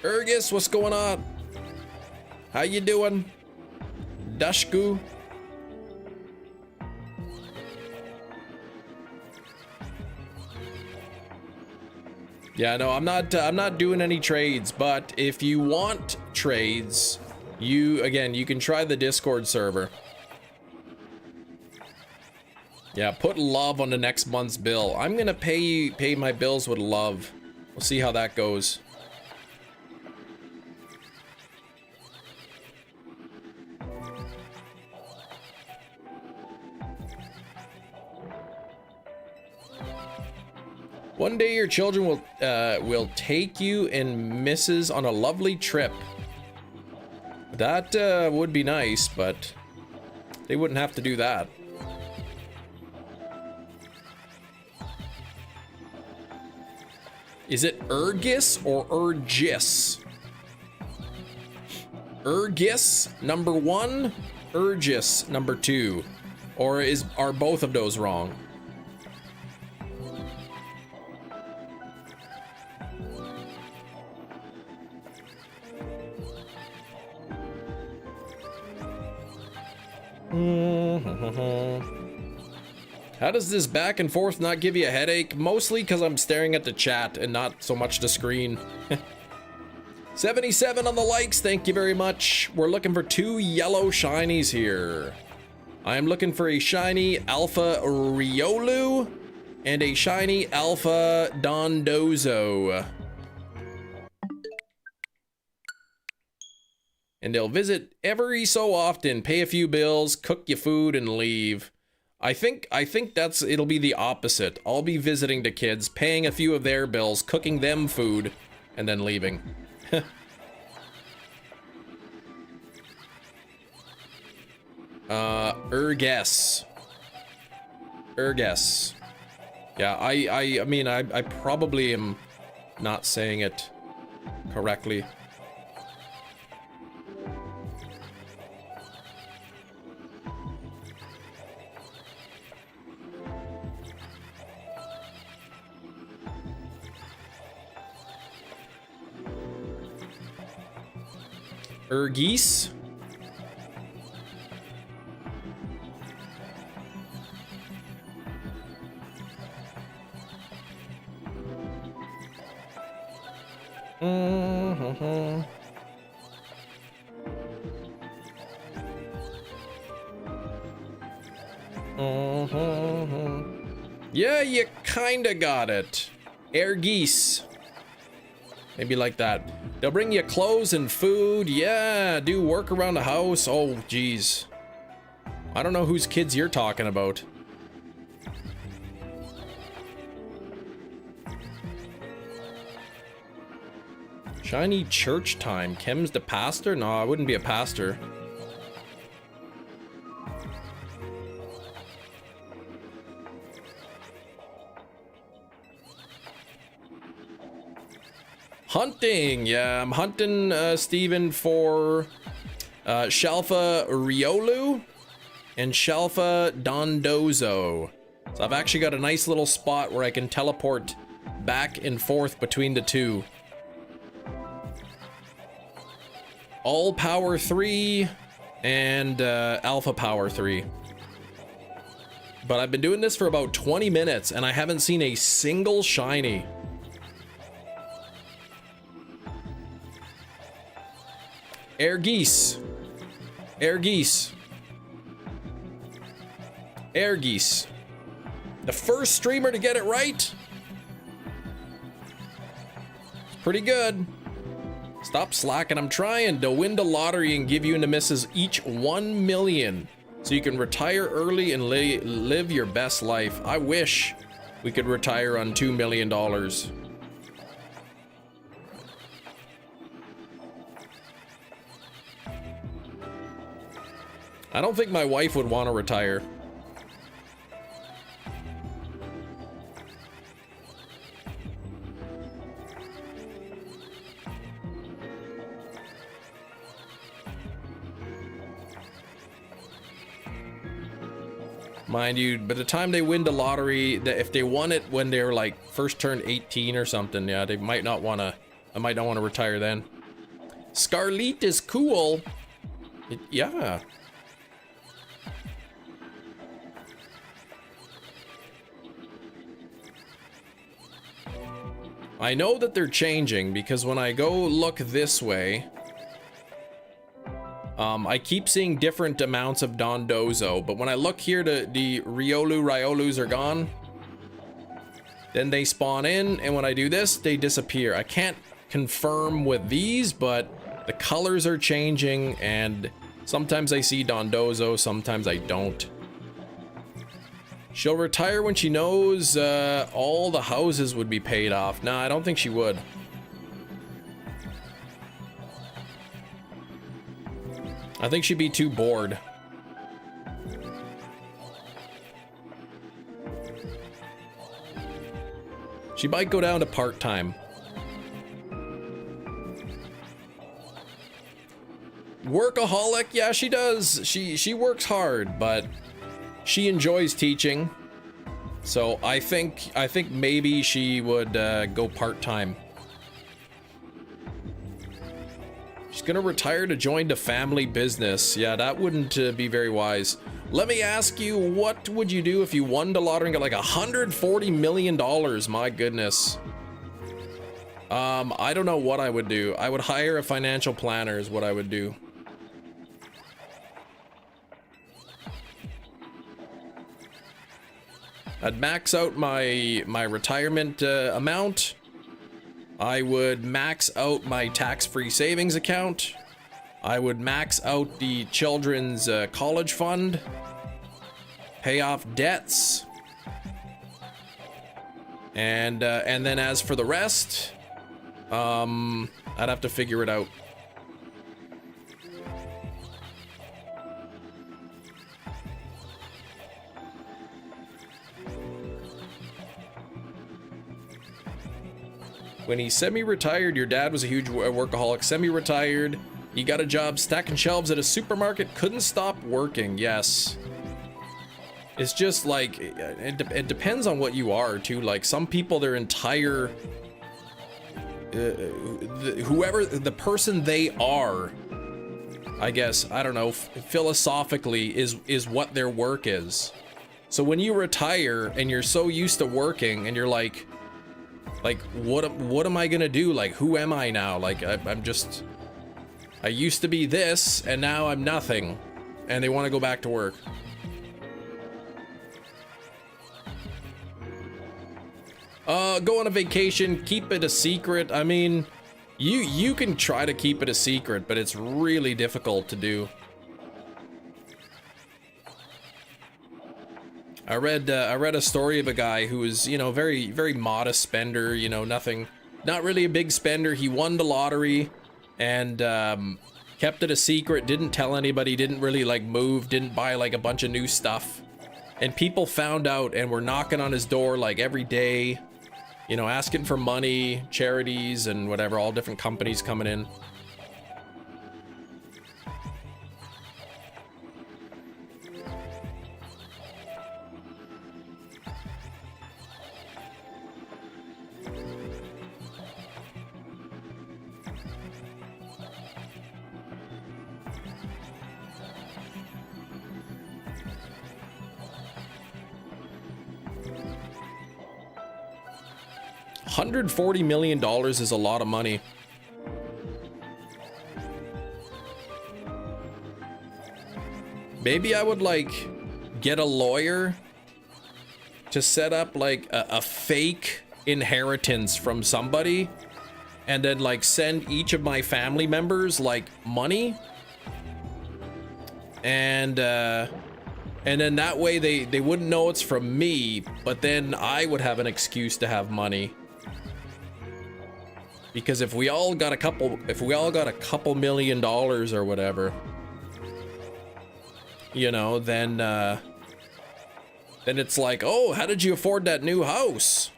Urgus, what's going on? How you doing? Dashku? Yeah, no, I'm not doing any trades, but if you want trades, you can try the Discord server. Yeah, put love on the next month's bill. I'm gonna pay my bills with love. We'll see how that goes. One day your children will take you and missus on a lovely trip. That would be nice, but they wouldn't have to do that. Is it Urgis or Urgis? Urgis number 1, Urgis number 2, or are both of those wrong? How does this back and forth not give you a headache? Mostly because I'm staring at the chat and not so much the screen. 77 on the likes, thank you very much. We're looking for 2 yellow shinies here. I am looking for a shiny Alpha Riolu and a shiny Alpha Dondozo. And they'll visit every so often, pay a few bills, cook you food, and leave. I think it'll be the opposite. I'll be visiting the kids, paying a few of their bills, cooking them food, and then leaving. Urges. Urges. Yeah, I mean, I probably am not saying it correctly. Urgis. Yeah, you kinda got it. Urgis. Maybe like that. They'll bring you clothes and food. Yeah, do work around the house. Oh, geez. I don't know whose kids you're talking about. Shiny church time. Kim's the pastor? No, I wouldn't be a pastor. Hunting, yeah, I'm hunting, Steven, for Shalfa Riolu and Shalfa Dondozo. So I've actually got a nice little spot where I can teleport back and forth between the two. All Power 3 and Alpha Power 3. But I've been doing this for about 20 minutes and I haven't seen a single shiny. Urgis. Urgis. Urgis. The first streamer to get it right. It's pretty good. Stop slacking. I'm trying to win the lottery and give you and the missus each 1 million so you can retire early and live your best life. I wish we could retire on $2 million. I don't think my wife would want to retire. Mind you, by the time they win the lottery, if they won it when they were like first turned 18 or something, yeah, they might not want to, I might not want to retire then. Scarlet is cool. Yeah. I know that they're changing because when I go look this way, I keep seeing different amounts of Dondozo, but when I look here, the Riolus are gone. Then they spawn in, and when I do this, they disappear. I can't confirm with these, but the colors are changing, and sometimes I see Dondozo, sometimes I don't. She'll retire when she knows all the houses would be paid off. Nah, I don't think she would. I think she'd be too bored. She might go down to part-time. Workaholic, yeah, she does. She works hard, but she enjoys teaching. So I think maybe she would go part-time. She's gonna retire to join the family business. Yeah, that wouldn't be very wise. Let me ask you, what would you do if you won the lottery and got like $140 million? My goodness. I don't know what I would do. I would hire a financial planner is what I would do. I'd max out my retirement amount. I would max out my tax-free savings account. I would max out the children's college fund. Pay off debts. And then as for the rest, I'd have to figure it out. When he's semi-retired, your dad was a huge workaholic. Semi-retired, you got a job stacking shelves at a supermarket, couldn't stop working. Yes. It's just like, it depends on what you are too. Like some people, their entire, the person they are, I guess, I don't know, philosophically is what their work is. So when you retire and you're so used to working and you're like, what am I gonna do? Like, who am I now? Like, I used to be this and now I'm nothing, and they want to go back to work. Go on a vacation, keep it a secret. I mean, you can try to keep it a secret, but it's really difficult to do. I read a story of a guy who was, you know, very, very modest spender, you know, not really a big spender. He won the lottery and kept it a secret, didn't tell anybody, didn't really like move, didn't buy like a bunch of new stuff. And people found out and were knocking on his door like every day, you know, asking for money, charities and whatever, all different companies coming in. $140 million is a lot of money. Maybe I would like get a lawyer to set up like a fake inheritance from somebody and then like send each of my family members like money, and then that way they wouldn't know it's from me, but then I would have an excuse to have money. Because if we all got a couple $2 million or whatever, you know, then it's like, oh, how did you afford that new house?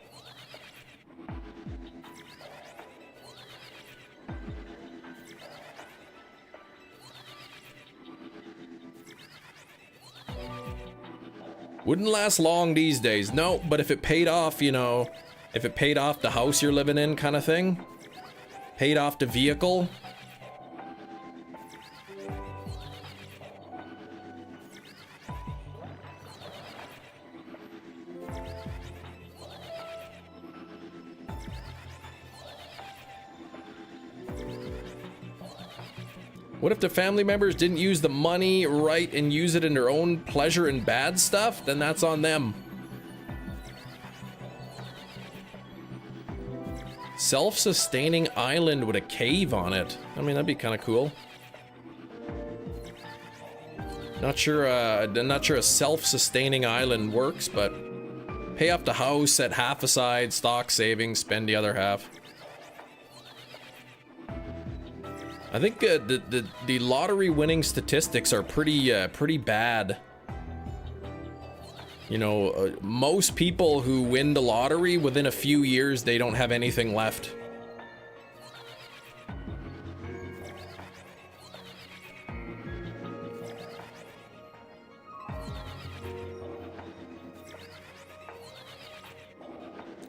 Wouldn't last long these days. No, but if it paid off, you know, if it paid off the house you're living in kind of thing, paid off the vehicle. What if the family members didn't use the money right and use it in their own pleasure and bad stuff? Then that's on them. Self-sustaining island with a cave on it. I mean, that'd be kind of cool. Not sure a self-sustaining island works, but pay off the house, set half aside, stock savings, spend the other half. I think the lottery winning statistics are pretty bad. You know, most people who win the lottery, within a few years, they don't have anything left.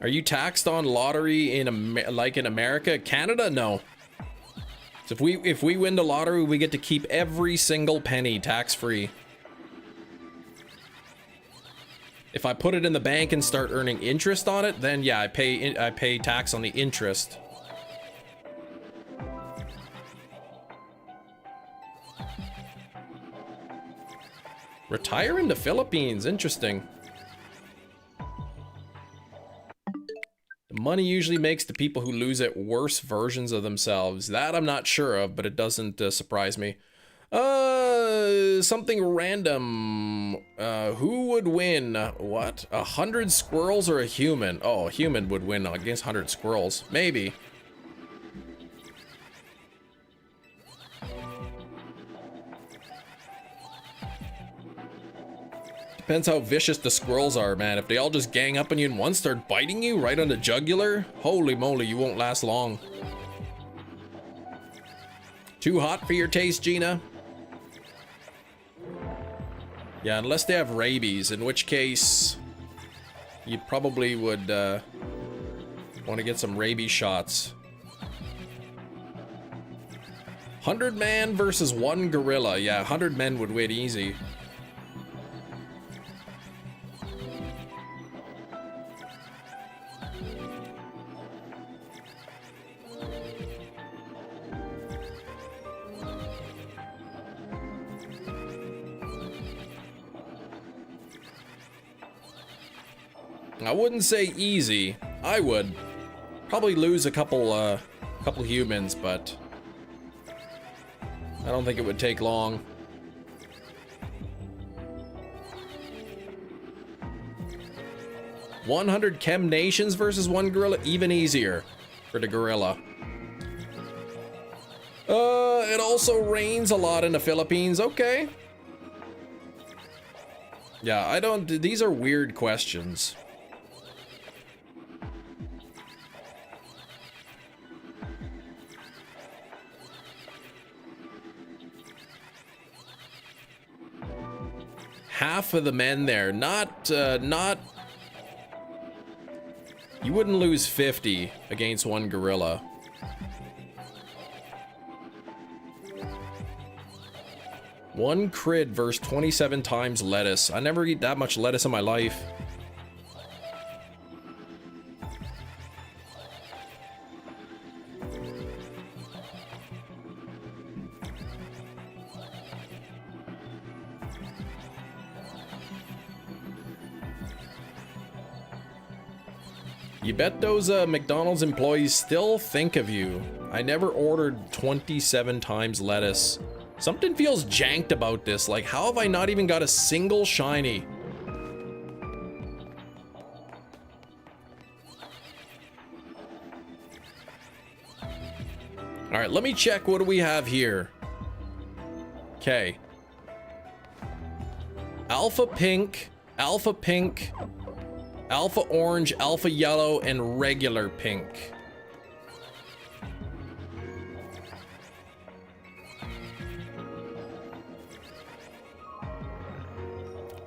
Are you taxed on lottery like in America? Canada? No. So if we win the lottery, we get to keep every single penny tax-free. If I put it in the bank and start earning interest on it, then yeah, I pay tax on the interest. Retire in the Philippines, interesting. The money usually makes the people who lose it worse versions of themselves. That I'm not sure of, but it doesn't surprise me. Something random. Who would win? What? 100 squirrels or a human? Oh, a human would win against 100 squirrels. Maybe. Depends how vicious the squirrels are, man. If they all just gang up on you and one start biting you right on the jugular, holy moly, you won't last long. Too hot for your taste, Gina? Yeah, unless they have rabies, in which case you probably would want to get some rabies shots. 100 man versus 1 gorilla. Yeah, 100 men would win easy. I wouldn't say easy. I would probably lose a couple humans, but I don't think it would take long. $100 chem nations versus 1 gorilla, even easier for the gorilla. It also rains a lot in the Philippines. Okay. Yeah, these are weird questions. Half of the men there, not, you wouldn't lose 50 against 1 gorilla. One crid versus 27 times lettuce. I never eat that much lettuce in my life. You bet those McDonald's employees still think of you. I never ordered 27 times lettuce. Something feels janked about this. Like, how have I not even got a single shiny? All right, let me check. What do we have here? Okay. Alpha pink, alpha pink, alpha orange, alpha yellow, and regular pink.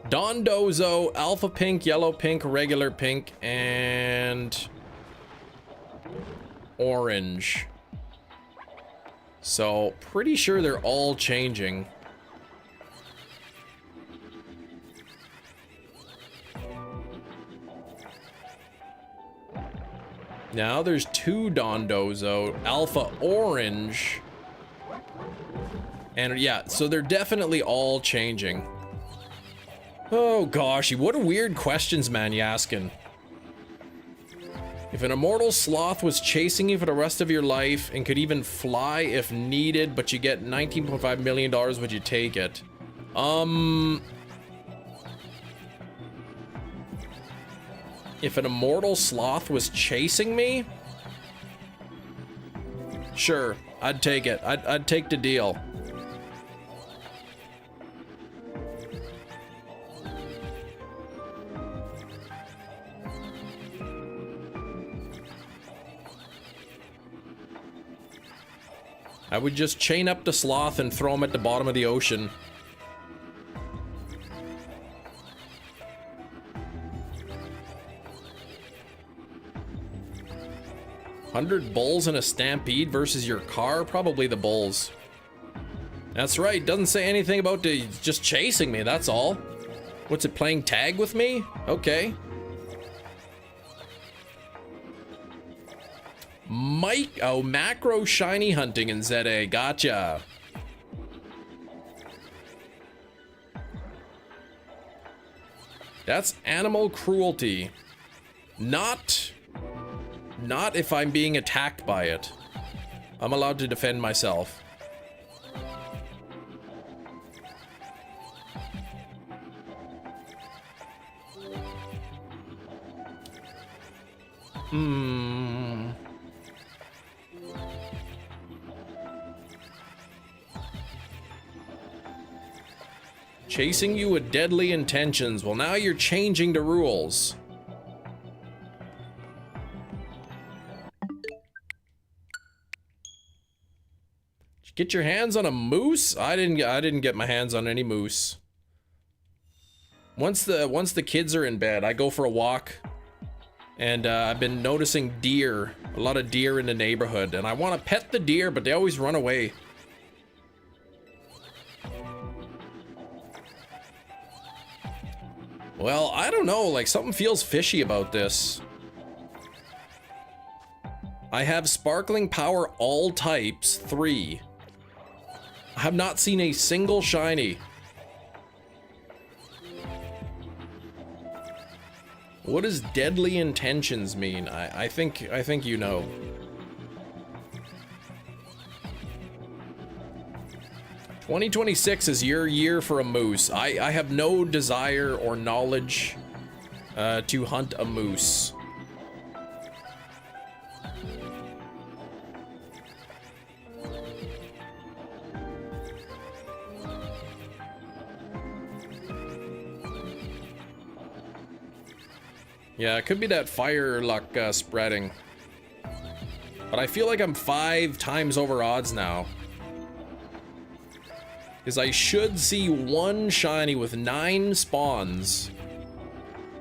Dondozo, alpha pink, yellow pink, regular pink, and orange. So, pretty sure they're all changing. Now there's 2 Dondozo, alpha orange, And yeah, so they're definitely all changing. Oh gosh, what a weird questions, man, you asking. If an immortal sloth was chasing you for the rest of your life and could even fly if needed, but you get $19.5 million, would you take it? If an immortal sloth was chasing me? Sure, I'd take it. I'd take the deal. I would just chain up the sloth and throw him at the bottom of the ocean. $100 bulls in a stampede versus your car? Probably the bulls. That's right, doesn't say anything about just chasing me, that's all. What's it, playing tag with me? Okay. Macro shiny hunting in ZA, gotcha. That's animal cruelty. Not if I'm being attacked by it. I'm allowed to defend myself. Chasing you with deadly intentions. Well, now you're changing the rules. Did you get your hands on a moose? I didn't get my hands on any moose. Once the kids are in bed, I go for a walk. And I've been noticing deer, a lot of deer in the neighborhood, and I want to pet the deer, but they always run away. Well, I don't know, like something feels fishy about this. I have Sparkling Power all types, 3. I have not seen a single shiny. What does deadly intentions mean? I think you know. $2026 is your year for a moose. I have no desire or knowledge to hunt a moose. Yeah, it could be that fire luck spreading. But I feel like I'm 5 times over odds now. Because I should see 1 shiny with 9 spawns.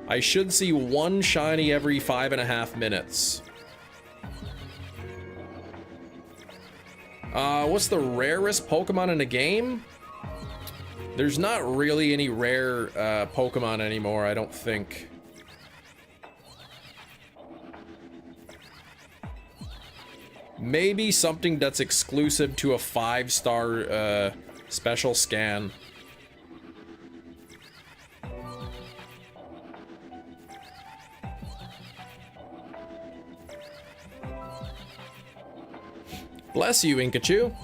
I should see 1 shiny every 5.5 minutes. What's the rarest Pokemon in the game? There's not really any rare Pokemon anymore, I don't think. Maybe something that's exclusive to a 5-star special scan. Bless you, Inkachu.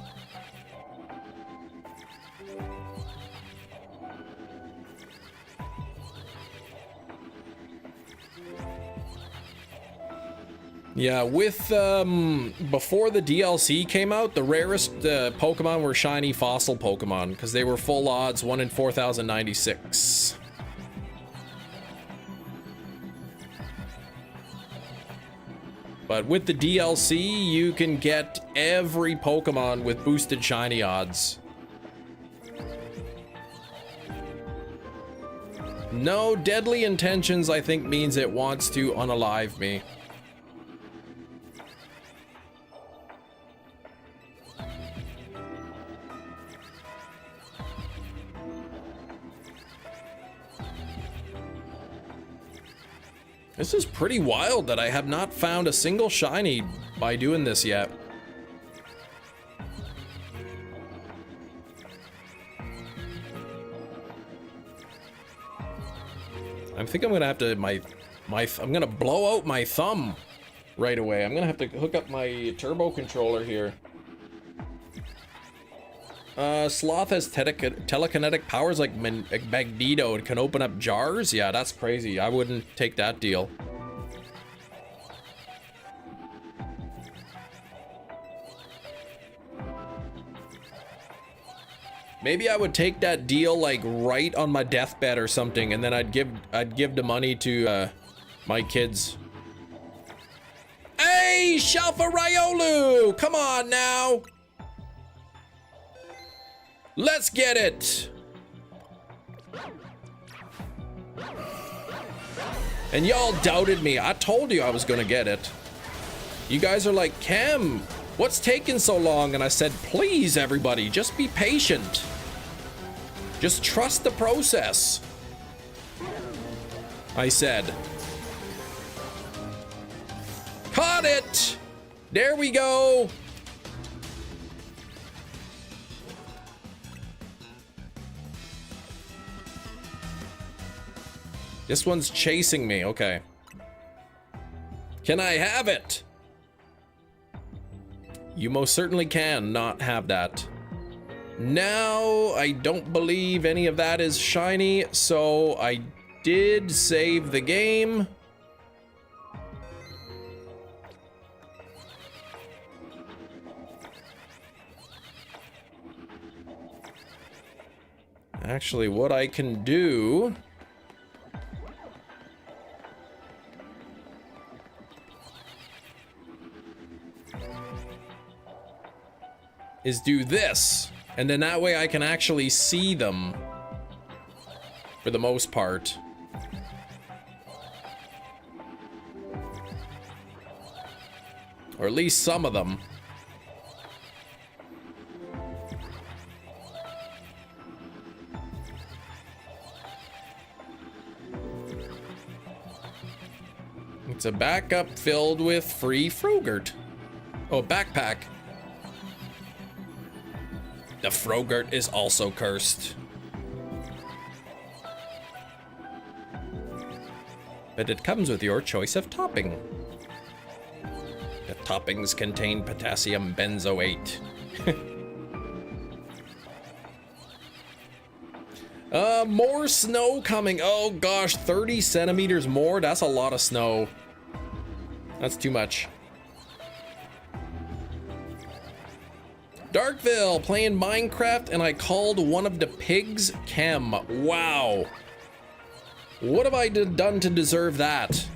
Yeah, with, before the DLC came out, the rarest Pokemon were shiny fossil Pokemon, because they were full odds, 1 in 4,096. But with the DLC, you can get every Pokemon with boosted shiny odds. No, deadly intentions, I think, means it wants to unalive me. This is pretty wild that I have not found a single shiny by doing this yet. I think I'm gonna have to I'm gonna blow out my thumb right away. I'm gonna have to hook up my turbo controller here. Sloth has telekinetic powers like Magneto and can open up jars? Yeah, that's crazy. I wouldn't take that deal. Maybe I would take that deal like right on my deathbed or something, and then I'd give the money to my kids. Hey, Shalfa Ryolu! Come on now! Let's get it! And y'all doubted me. I told you I was gonna get it. You guys are like, Cam, what's taking so long? And I said, please, everybody, just be patient. Just trust the process. I said. Caught it! There we go! This one's chasing me, okay. Can I have it? You most certainly can not have that. Now, I don't believe any of that is shiny, so I did save the game. Actually, what I can do is do this, and then that way I can actually see them for the most part. Or at least some of them. It's a backup filled with free Frogurt. Oh, backpack. The Frogurt is also cursed. But it comes with your choice of topping. The toppings contain potassium benzoate. More snow coming. Oh gosh, 30 centimeters more. That's a lot of snow. That's too much. Darkville playing Minecraft, and I called one of the pigs Chem. Wow. What have I done to deserve that?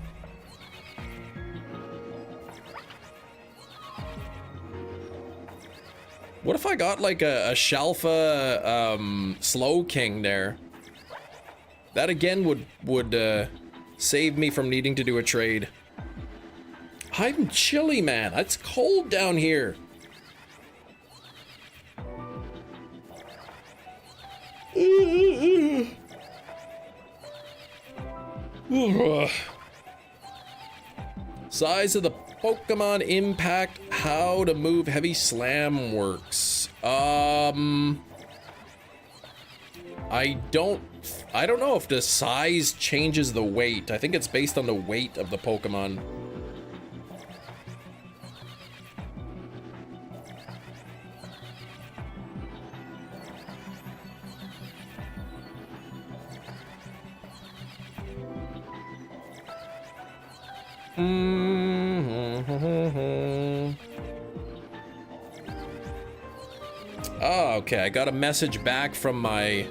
What if I got like a Shalfa Slow King there? That again would save me from needing to do a trade. I'm chilly, man. It's cold down here. Size of the Pokemon impact, how to move heavy slam works. I don't know if the size changes the weight. I think it's based on the weight of the Pokemon. Oh, okay, I got a message back from my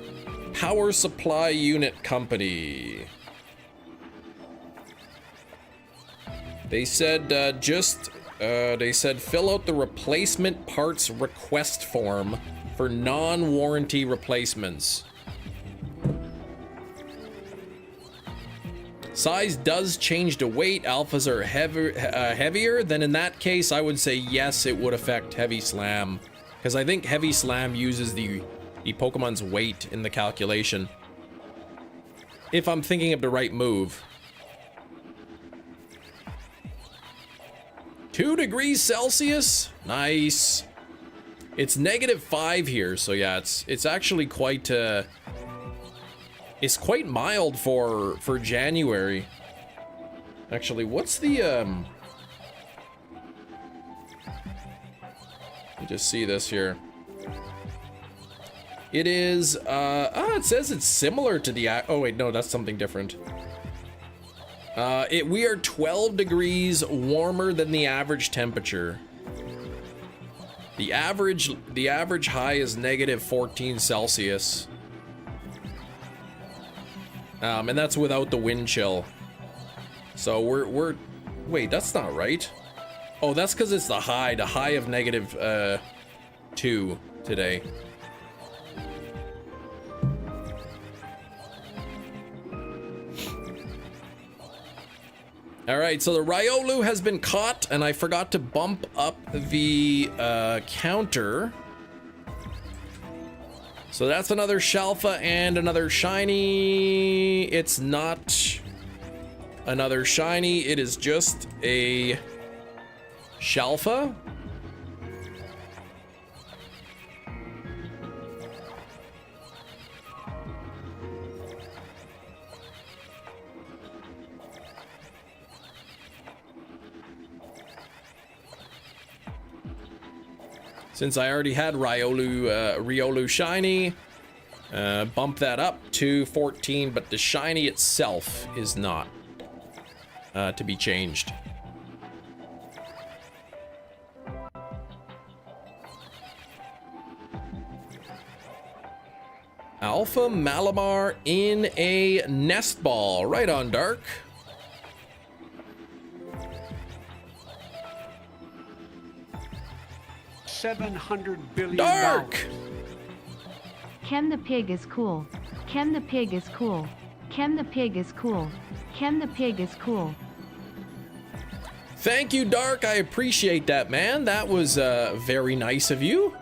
power supply unit company. They said they said fill out the replacement parts request form for non-warranty replacements. Size does change the weight. Alphas are heavier. Then in that case, I would say yes, it would affect Heavy Slam. Because I think Heavy Slam uses the Pokemon's weight in the calculation. If I'm thinking of the right move. 2 degrees Celsius? Nice. It's -5 here, so yeah, it's actually quite is quite mild for January. Actually, what's the let me just see this here. It is it says it's similar to the oh wait, no, that's something different. We are 12 degrees warmer than the average temperature. The average high is negative 14 Celsius. And that's without the wind chill. So we're wait, that's not right. Oh, that's because it's the high of negative 2 today. All right, so the Riolu has been caught, and I forgot to bump up the counter. So that's another Shalfa and another shiny. It's not another shiny, it is just a Shalfa. Since I already had Riolu shiny, bump that up to 14, but the shiny itself is not to be changed. Alpha Malamar in a nest ball. Right on, Dark. $700 billion. Dark! Ken the pig is cool. Ken the pig is cool. Ken the pig is cool. Ken the pig is cool. Thank you, Dark. I appreciate that, man. That was very nice of you.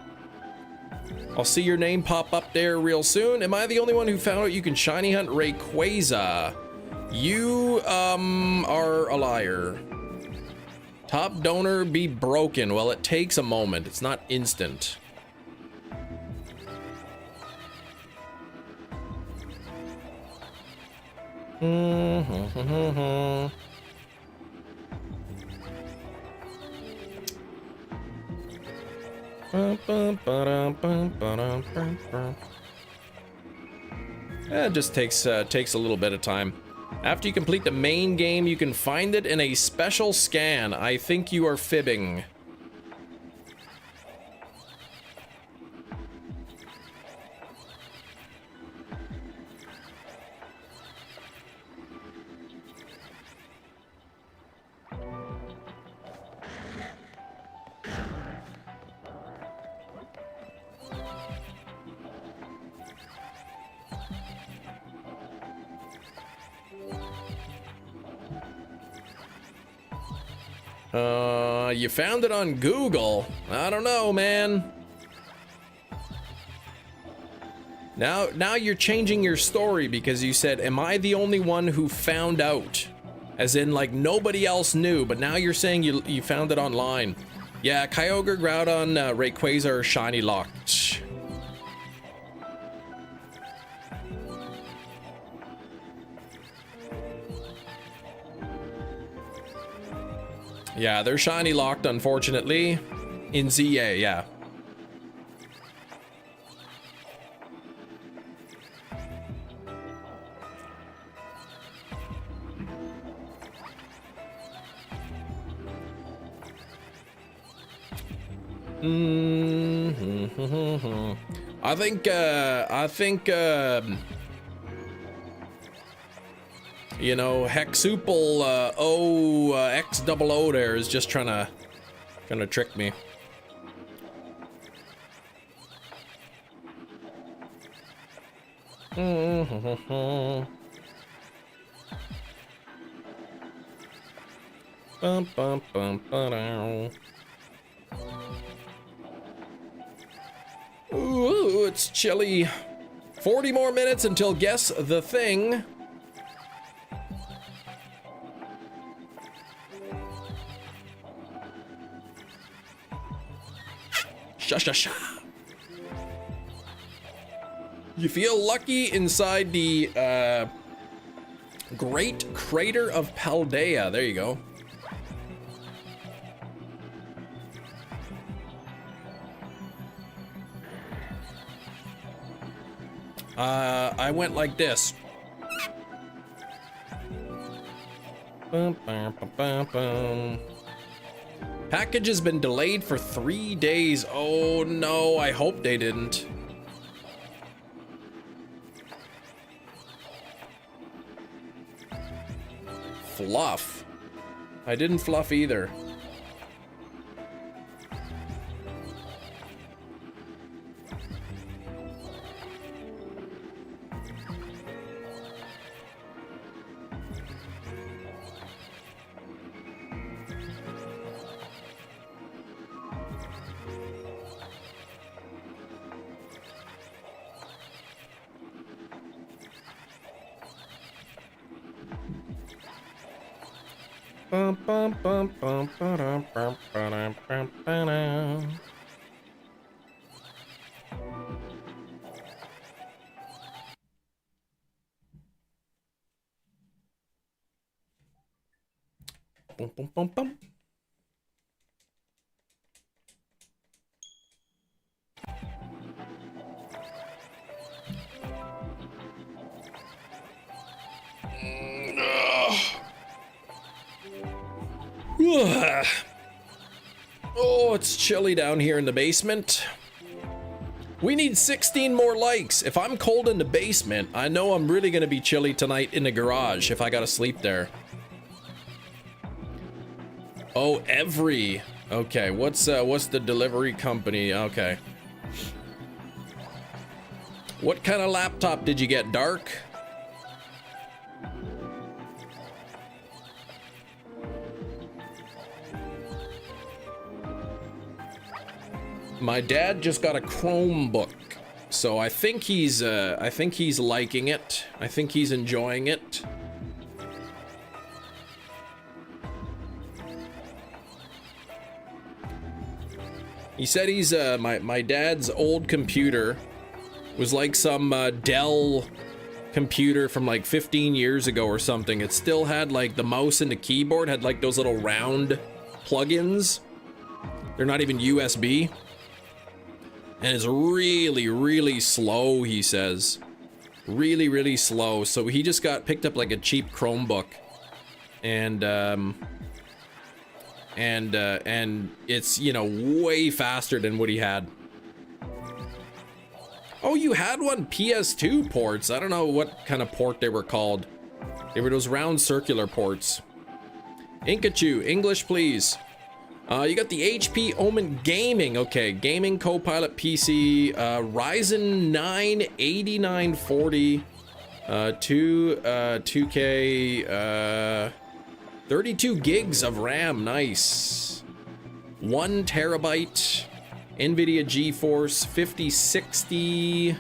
I'll see your name pop up there real soon. Am I the only one who found out you can shiny hunt Rayquaza? You are a liar. Top donor be broken. Well, it takes a moment. It's not instant. It just takes a little bit of time. After you complete the main game, you can find it in a special scan. I think you are fibbing. You found it on Google. I don't know, man. Now you're changing your story because you said, am I the only one who found out? As in, like, nobody else knew, but now you're saying you found it online. Yeah, Kyogre, Groudon, Rayquaza are shiny locked. Yeah, they're shiny locked, unfortunately. In ZA, yeah. I think you know, Hexuple XOO there is just trying to trick me. Bum, bum, bum, ba-dow. Ooh, it's chilly. 40 more minutes until Guess the Thing. Sha sha sha. You feel lucky inside the Great Crater of Paldea. There you go. I went like this. Bum, bum, bum, bum, bum. Package has been delayed for 3 days. Oh no, I hope they didn't. Fluff. I didn't fluff either. Bum, bum, bum, bum, ba-dum, bum, ba-dum, bum, ba-dum. Bum, bum, bum, bum. Oh, it's chilly down here in the basement. We need 16 more likes. If I'm cold in the basement, I know I'm really gonna be chilly tonight in the garage if I gotta sleep there. Oh, every. Okay, what's the delivery company? Okay. What kind of laptop did you get, Dark? My dad just got a Chromebook, so I think he's liking it. I think he's enjoying it. He said he's my dad's old computer was like some Dell computer from like 15 years ago or something. It still had like the mouse and the keyboard had like those little round plugins. They're not even USB. And it's really, really slow, he says. Really, really slow. So he just picked up like a cheap Chromebook. And it's, you know, way faster than what he had. Oh, you had one PS2 ports. I don't know what kind of port they were called. They were those round circular ports. Inkachu, English please. You got the HP Omen Gaming. Okay, gaming Copilot PC, Ryzen 9 8940, 2K, 32 gigs of RAM. Nice. 1 terabyte. NVIDIA GeForce 5060.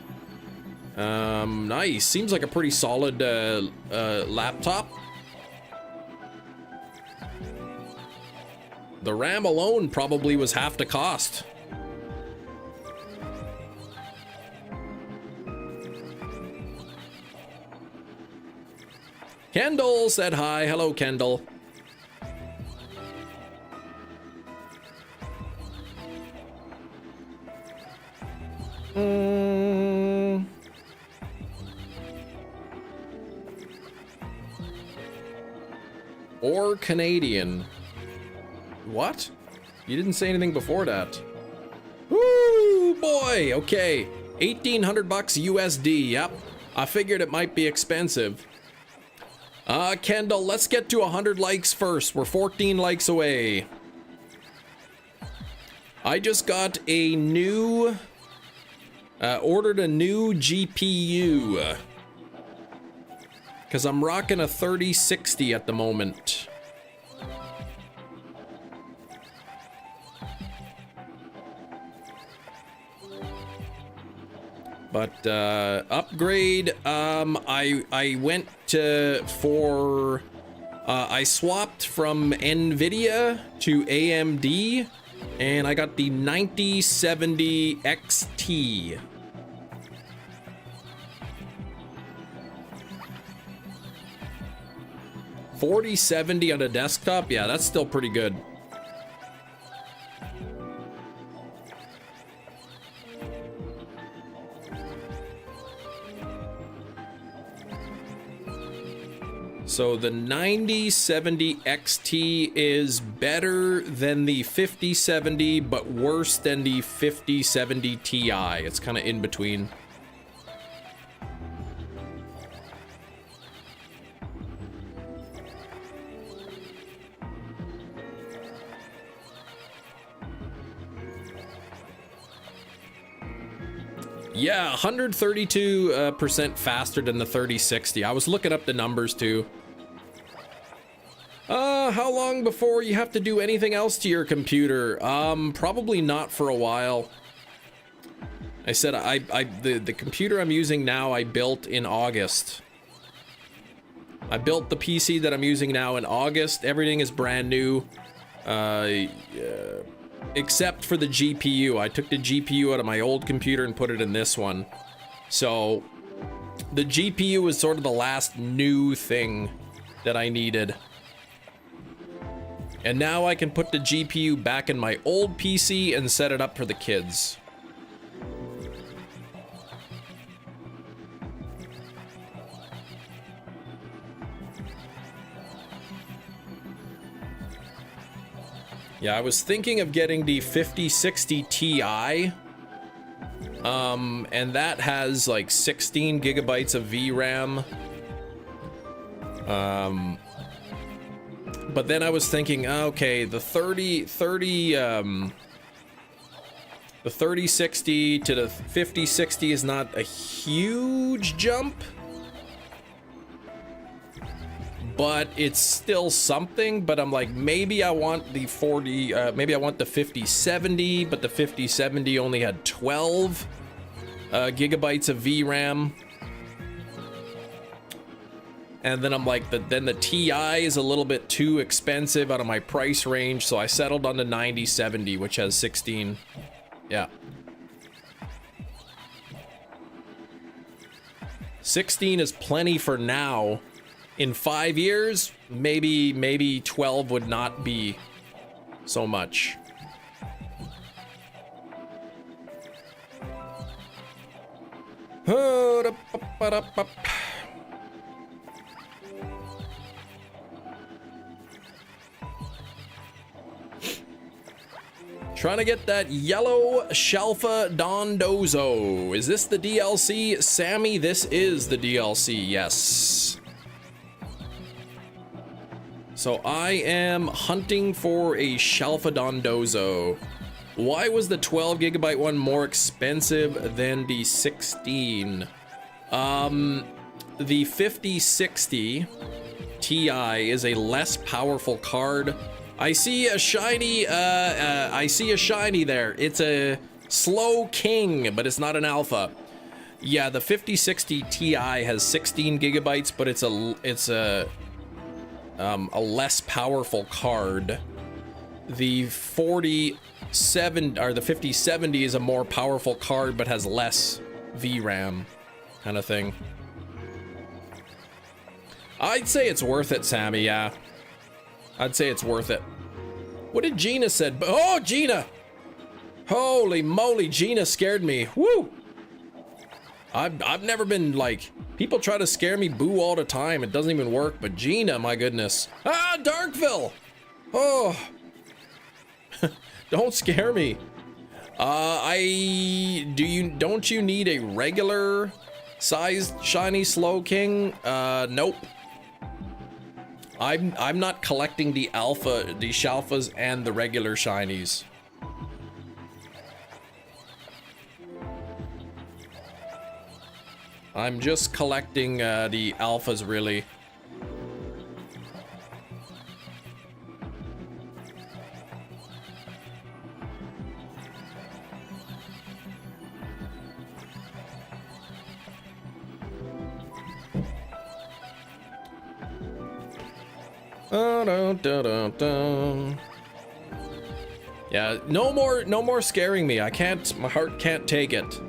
Nice. Seems like a pretty solid laptop. The RAM alone probably was half the cost. Kendall said hi. Hello, Kendall. Or Canadian. What? You didn't say anything before that. Woo, boy. Okay. 1,800 bucks USD. Yep. I figured it might be expensive. Kendall, let's get to 100 likes first. We're 14 likes away. I just got a new... ordered a new GPU. Because I'm rocking a 3060 at the moment. But upgrade, I went for I swapped from NVIDIA to AMD, and I got the 9070 XT. 4070 on a desktop? Yeah, that's still pretty good. So the 9070 XT is better than the 5070, but worse than the 5070 Ti. It's kind of in between. Yeah, 132% faster than the 3060. I was looking up the numbers too. How long before you have to do anything else to your computer? Probably not for a while. I said the computer I'm using now I built in August. I built the PC that I'm using now in August. Everything is brand new. Except for the GPU. I took the GPU out of my old computer and put it in this one. So the GPU was sort of the last new thing that I needed. And now I can put the GPU back in my old PC and set it up for the kids. Yeah, I was thinking of getting the 5060 Ti. And that has like 16 gigabytes of VRAM. But then I was thinking, okay, the 3060 to the 5060 is not a huge jump, but it's still something. But I'm like, maybe I want the 5070, but the 5070 only had 12 gigabytes of VRAM. And then I'm like, then the Ti is a little bit too expensive out of my price range, so I settled on the 9070, which has 16. Yeah. 16 is plenty for now. In 5 years, maybe 12 would not be so much. Trying to get that yellow Shalfa Dondozo. Is this the DLC? Sammy, this is the DLC, yes. So I am hunting for a Shalfa Dondozo. Why was the 12 gigabyte one more expensive than the 16? The 5060 Ti is a less powerful card. I see a shiny, there. It's a Slow King, but it's not an alpha. Yeah, the 5060 Ti has 16 gigabytes, but it's a less powerful card. The 5070 is a more powerful card, but has less VRAM, kind of thing. I'd say it's worth it, Sammy, yeah. I'd say it's worth it. What did Gina said? Oh, Gina! Holy moly, Gina scared me. Woo! I've never been like, people try to scare me boo all the time. It doesn't even work, but Gina, my goodness. Ah, Darkville! Oh. Don't scare me. Don't you need a regular sized shiny Slow King? Nope. I'm not collecting the Shalfas and the regular shinies. I'm just collecting the alphas, really. Yeah, no more scaring me. I can't, my heart can't take it.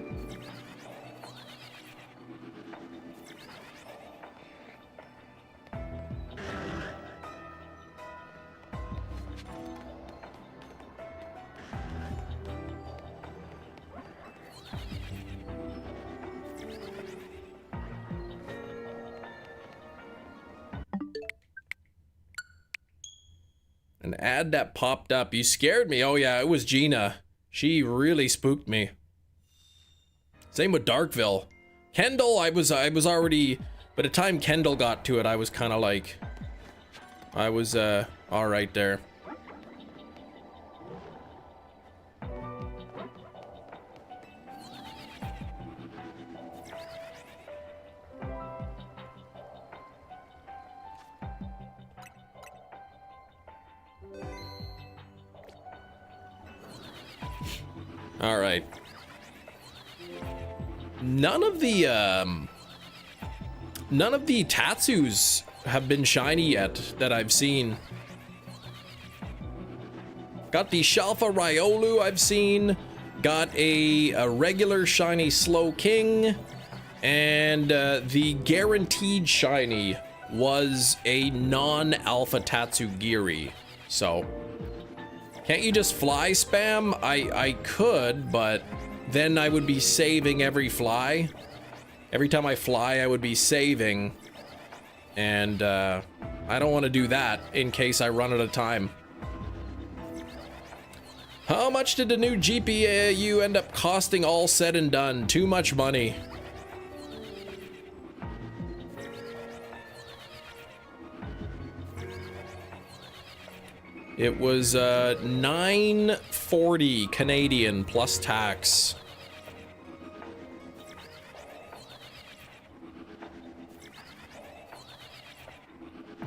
An ad that popped up. You scared me. Oh yeah, it was Gina. She really spooked me. Same with Darkville. Kendall, I was already, by the time Kendall got to it, I was kind of like, I was all right there. All right. None of the Tatsus have been shiny yet that I've seen. Got the Shalfa Riolu I've seen. Got a regular shiny Slow King, and the guaranteed shiny was a non-alpha Tatsugiri. So can't you just fly spam? I could, but then I would be saving every fly. Every time I fly, I would be saving. And I don't want to do that in case I run out of time. How much did the new GPU end up costing all said and done? Too much money. It was $9.40 Canadian plus tax.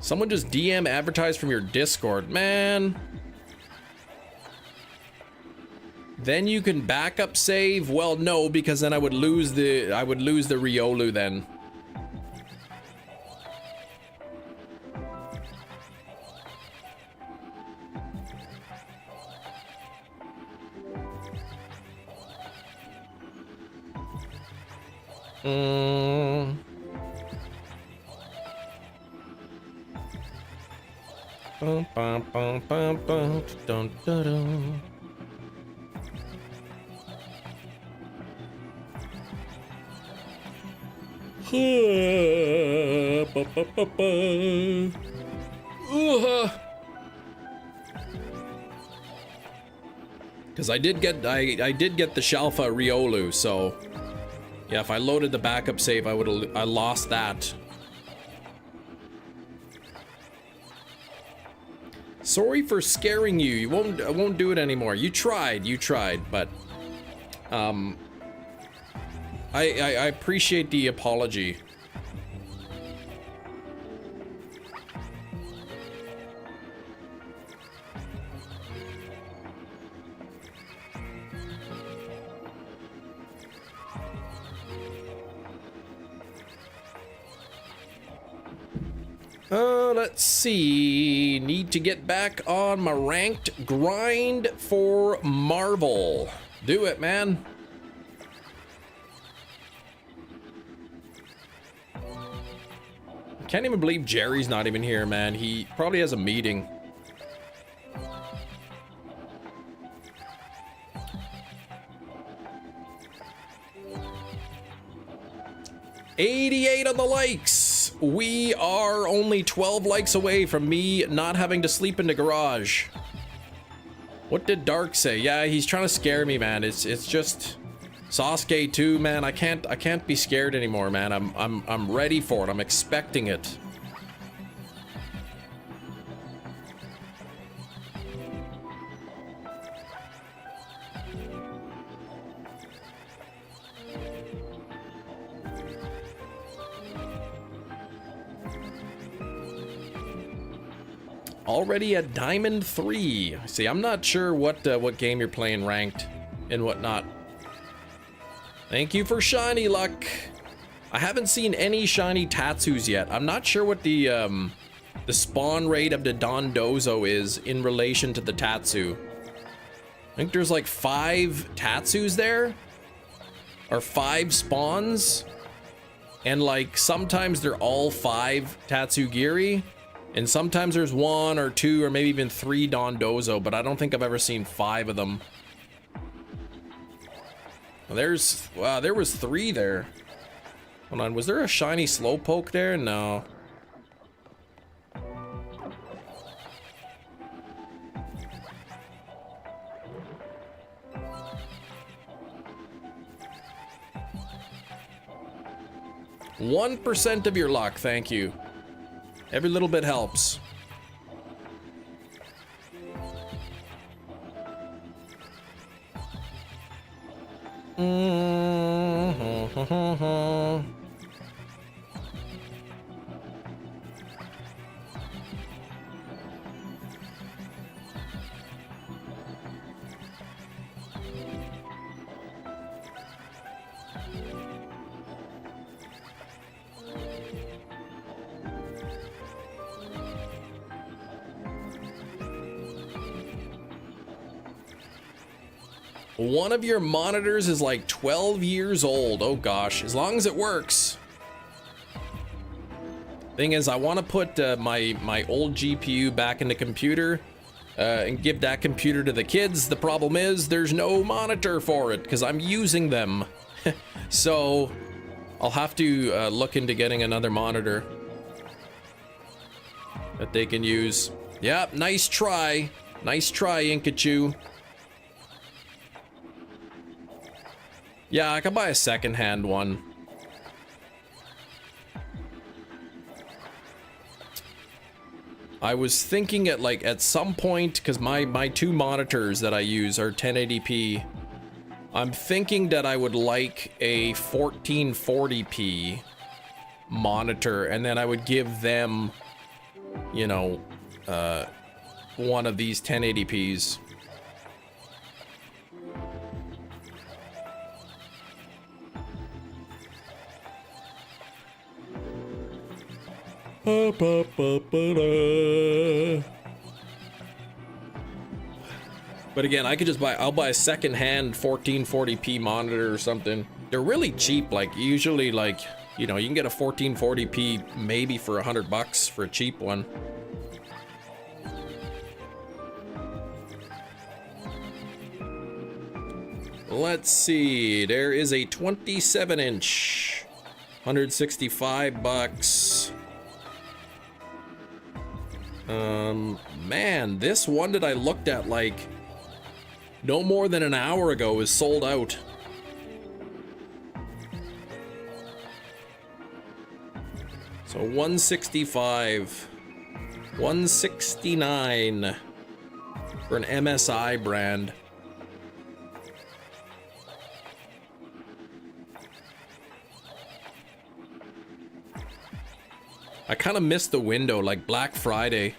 Someone just DM advertise from your Discord, man. Then you can backup save. Well, no, because then I would lose the Riolu then. Bum, bum, bum, bum, bum, dun, dun, dun. Because I did get the Shalfa Riolu, so yeah, if I loaded the backup save, I lost that. Sorry for scaring you. I won't do it anymore. You tried, but I appreciate the apology. Let's see. Need to get back on my ranked grind for Marvel. Do it, man. I can't even believe Jerry's not even here, man. He probably has a meeting. $88 on the likes. We are only 12 likes away from me not having to sleep in the garage. What did Dark say? Yeah, he's trying to scare me, man. It's just Sasuke 2, man. I can't be scared anymore, man. I'm ready for it. I'm expecting it. Already at Diamond 3. See, I'm not sure what game you're playing ranked and whatnot. Thank you for shiny luck. I haven't seen any shiny Tatsus yet. I'm not sure what the spawn rate of the Dondozo is in relation to the Tatsu. I think there's like 5 Tatsus there, or 5 spawns, and like sometimes they're all 5 Tatsugiri. And sometimes there's 1 or 2 or maybe even 3 Dondozo, but I don't think I've ever seen 5 of them. Wow, there was 3 there. Hold on, was there a shiny Slowpoke there? No. 1% of your luck, thank you. Every little bit helps. One of your monitors is like 12 years old. Oh gosh, as long as it works. Thing is, I want to put my old GPU back in the computer and give that computer to the kids. The problem is there's no monitor for it because I'm using them. So I'll have to look into getting another monitor that they can use. Yeah, nice try. Nice try, Inkachu. Yeah, I could buy a second-hand one. I was thinking at some point, because my two monitors that I use are 1080p. I'm thinking that I would like a 1440p monitor, and then I would give them, you know, one of these 1080p's. But again, I could just I'll buy a second-hand 1440p monitor or something. They're really cheap, like usually like, you know, you can get a 1440p maybe for $100 for a cheap one. Let's see, there is a 27-inch, $165. Man, this one that I looked at like no more than an hour ago is sold out. So 165, 169 for an MSI brand. I kind of missed the window, like Black Friday.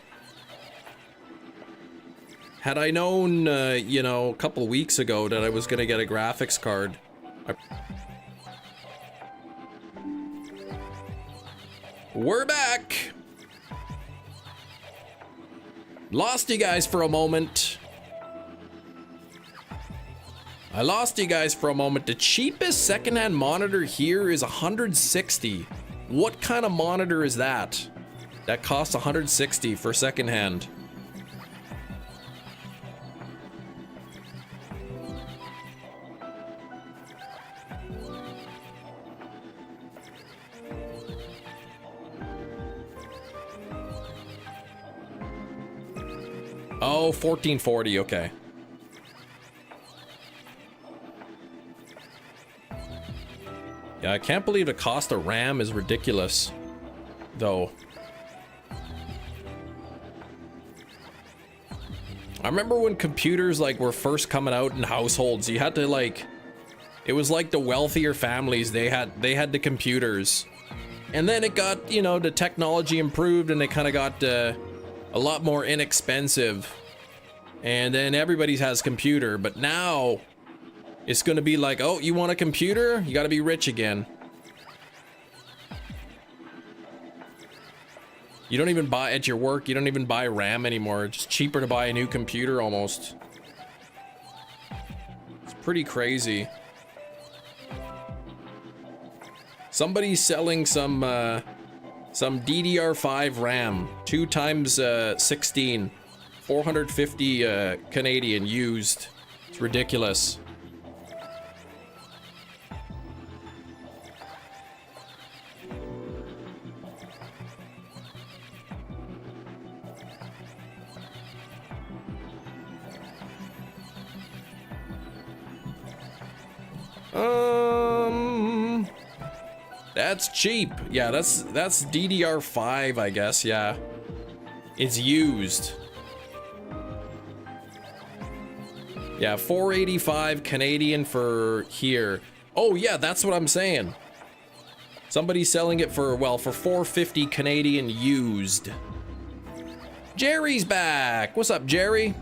Had I known, you know, a couple weeks ago that I was gonna get a graphics card. We're back! Lost you guys for a moment. I lost you guys for a moment. The cheapest secondhand monitor here is $160. What kind of monitor is that? That costs $160 for secondhand. Oh, 1440, okay. Yeah, I can't believe the cost of RAM is ridiculous, though. I remember when computers like were first coming out in households, you had to like, it was like the wealthier families, they had the computers. And then it got, you know, the technology improved and they kind of got a lot more inexpensive. And then everybody has computer, but now it's gonna be like, oh, you want a computer? You gotta be rich again. You don't even buy at your work, you don't even buy RAM anymore. It's cheaper to buy a new computer almost. It's pretty crazy. Somebody's selling some DDR5 RAM, 2 times 16, 450 Canadian used. It's ridiculous. That's cheap. Yeah, that's DDR5, I guess. Yeah. It's used. Yeah, 485 Canadian for here. Oh yeah, that's what I'm saying. Somebody's selling it for, well, for 450 Canadian used. Jerry's back. What's up, Jerry?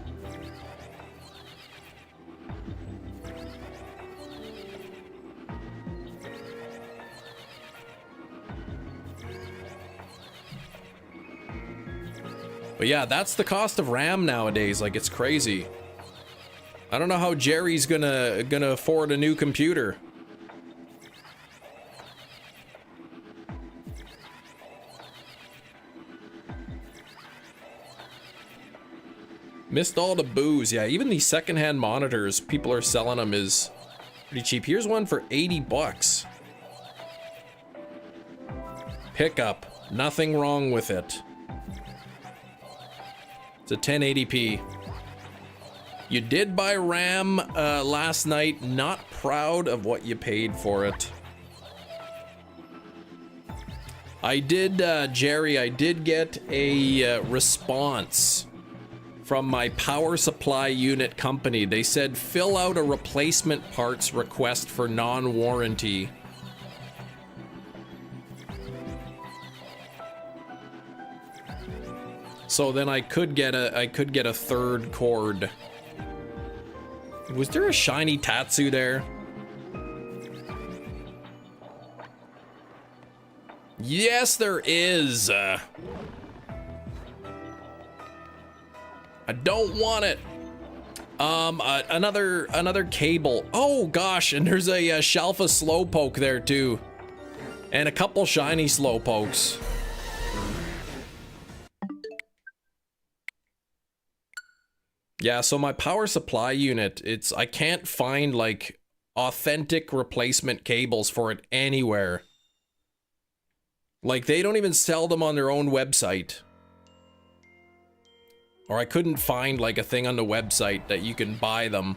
But yeah, that's the cost of RAM nowadays. Like, it's crazy. I don't know how Jerry's gonna afford a new computer. Missed all the booze. Yeah, even these secondhand monitors, people are selling them is pretty cheap. Here's one for 80 bucks. Pickup. Nothing wrong with it. It's a 1080p. You did buy RAM last night. Not proud of what you paid for it. I did, Jerry, I did get a response from my power supply unit company. They said, fill out a replacement parts request for non-warranty. So then I could get a third cord. Was there a shiny Tatsu there? Yes, there is. I don't want it. Another cable. Oh gosh, and there's a shelf of Slowpoke there too, and a couple shiny Slowpokes. Yeah, so my power supply unit, I can't find like authentic replacement cables for it anywhere. Like, they don't even sell them on their own website. Or I couldn't find like a thing on the website that you can buy them.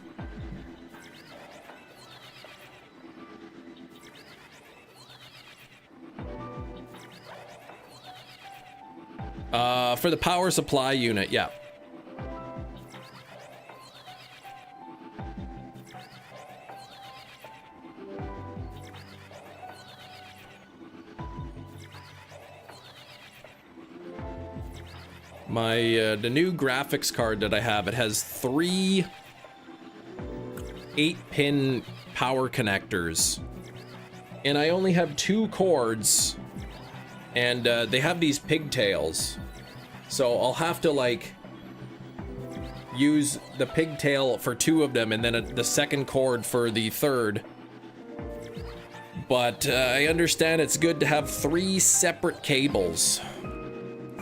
For the power supply unit, yeah. My, the new graphics card that I have, it has 3 8-pin power connectors. And I only have 2 cords. And they have these pigtails. So I'll have to, like, use the pigtail for 2 of them and then the second cord for the third. But I understand it's good to have 3 separate cables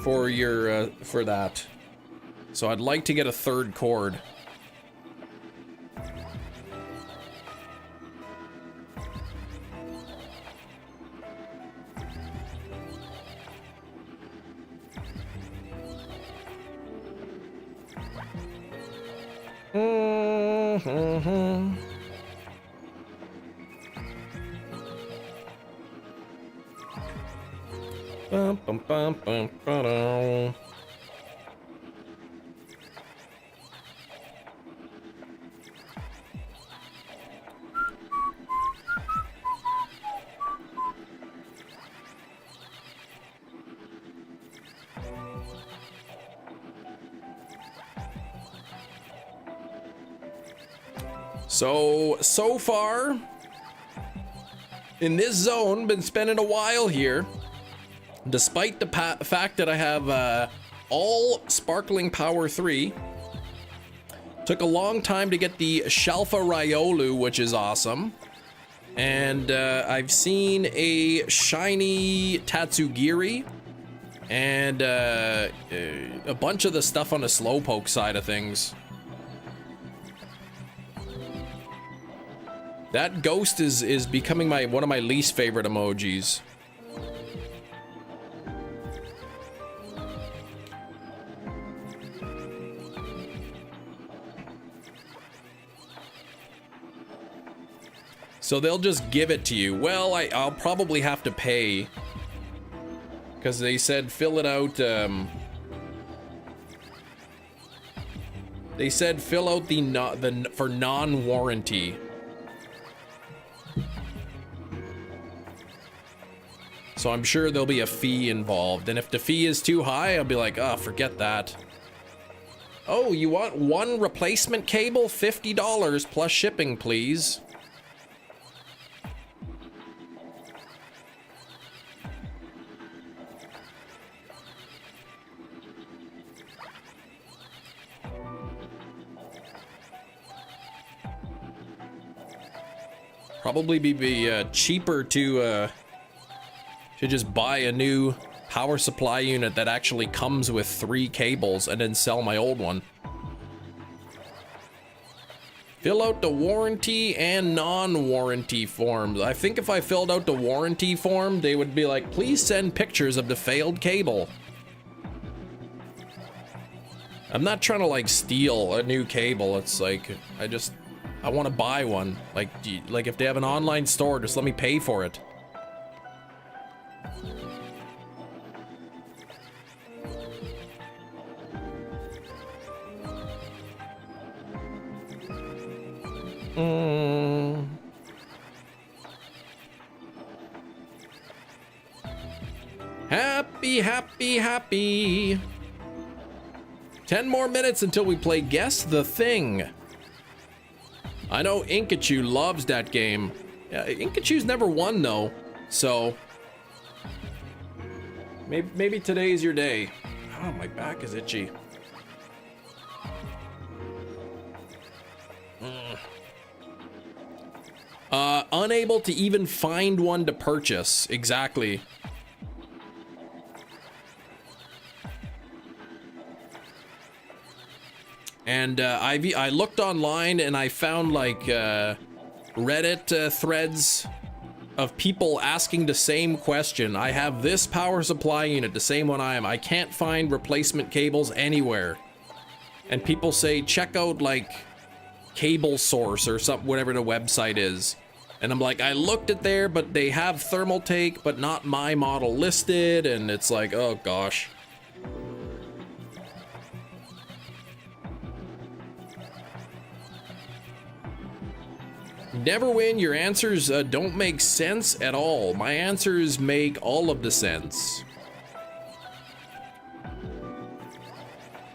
for your for that. So I'd like to get a third cord. Bum, bum, bum, bum, ba-dum. So far in this zone, been spending a while here. Despite the fact that I have all Sparkling Power 3. Took a long time to get the Shalfa Riolu, which is awesome. And I've seen a shiny Tatsugiri. And a bunch of the stuff on the Slowpoke side of things. That ghost is becoming one of my least favorite emojis. So they'll just give it to you. Well, I'll probably have to pay. Because they said fill it out, they said fill out the for non-warranty. So I'm sure there'll be a fee involved. And if the fee is too high, I'll be like, oh, forget that. Oh, you want one replacement cable? $50 plus shipping, please. Probably be cheaper to just buy a new power supply unit that actually comes with 3 cables and then sell my old one. Fill out the warranty and non-warranty forms. I think if I filled out the warranty form, they would be like, please send pictures of the failed cable. I'm not trying to like steal a new cable. It's like, I want to buy one. Like if they have an online store, just let me pay for it. Happy. 10 more minutes until we play Guess the Thing. I know Inkachu loves that game. Yeah, Inkachu's never won though, so maybe today's your day. Oh, my back is itchy. Unable to even find one to purchase. Exactly. And I looked online and I found like Reddit threads of people asking the same question. I have this power supply unit, the same one I am. I can't find replacement cables anywhere. And people say check out like Cable Source or something, whatever the website is. And I'm like, I looked at there, but they have Thermaltake, but not my model listed. And it's like, oh gosh. Never win. Your answers don't make sense at all. My answers make all of the sense.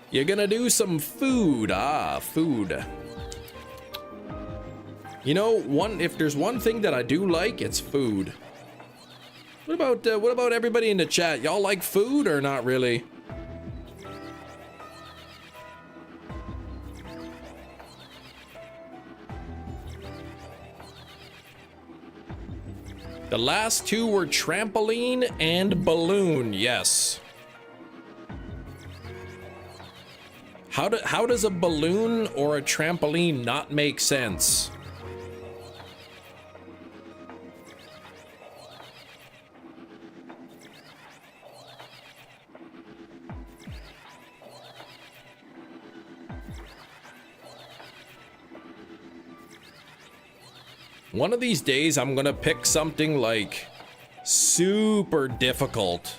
You're gonna do some food. Ah, food. You know, if there's one thing that I do like, it's food. What about everybody in the chat? Y'all like food or not really? The last two were trampoline and balloon. Yes. How does a balloon or a trampoline not make sense? One of these days, I'm gonna pick something like super difficult.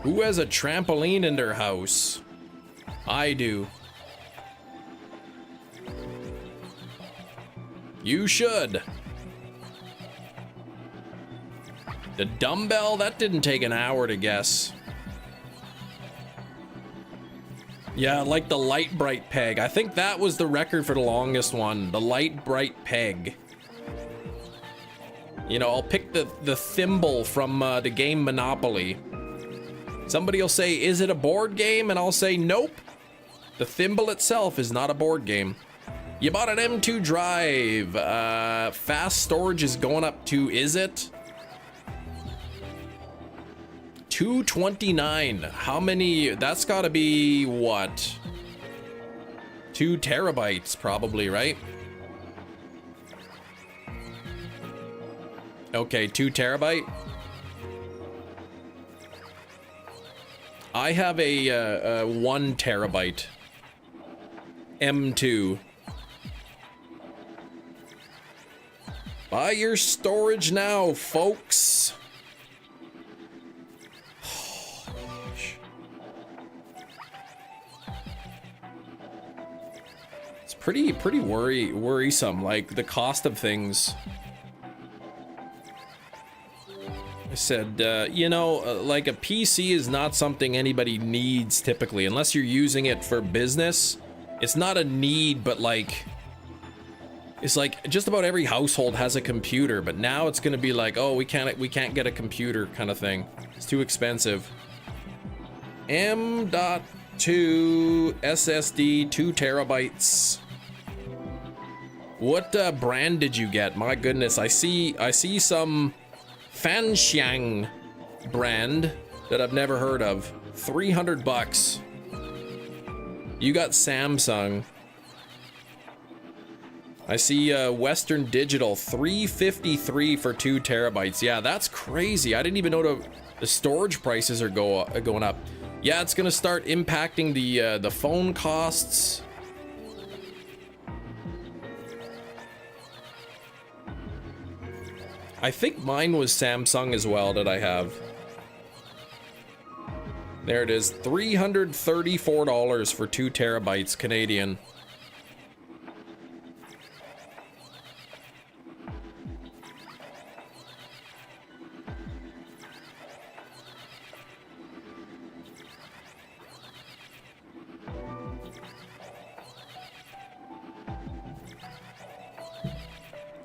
Who has a trampoline in their house? I do. You should. The dumbbell, that didn't take an hour to guess. Yeah, like the light bright peg. I think that was the record for the longest one. The light bright peg. You know, I'll pick the thimble from the game Monopoly. Somebody will say, is it a board game? And I'll say, nope. The thimble itself is not a board game. You bought an M2 drive. Fast storage is going up to, is it? 229. How many? That's gotta be what? 2 terabytes probably, right? Okay, 2 terabyte. I have a 1 terabyte M2. Buy your storage now, folks. Oh, gosh. It's pretty worrisome, like the cost of things. I said, you know, like a PC is not something anybody needs typically, unless you're using it for business. It's not a need, but like, it's like just about every household has a computer, but now it's gonna be like, oh, we can't get a computer kind of thing. It's too expensive. M.2 SSD, 2 terabytes. What brand did you get? My goodness, I see some Fanxiang brand that I've never heard of. 300 bucks. You got Samsung. I see Western Digital 353 for 2 terabytes. Yeah, that's crazy. I didn't even know the storage prices are going up. Yeah, it's gonna start impacting the phone costs. I think mine was Samsung as well that I have. There it is, $334 for 2 terabytes Canadian.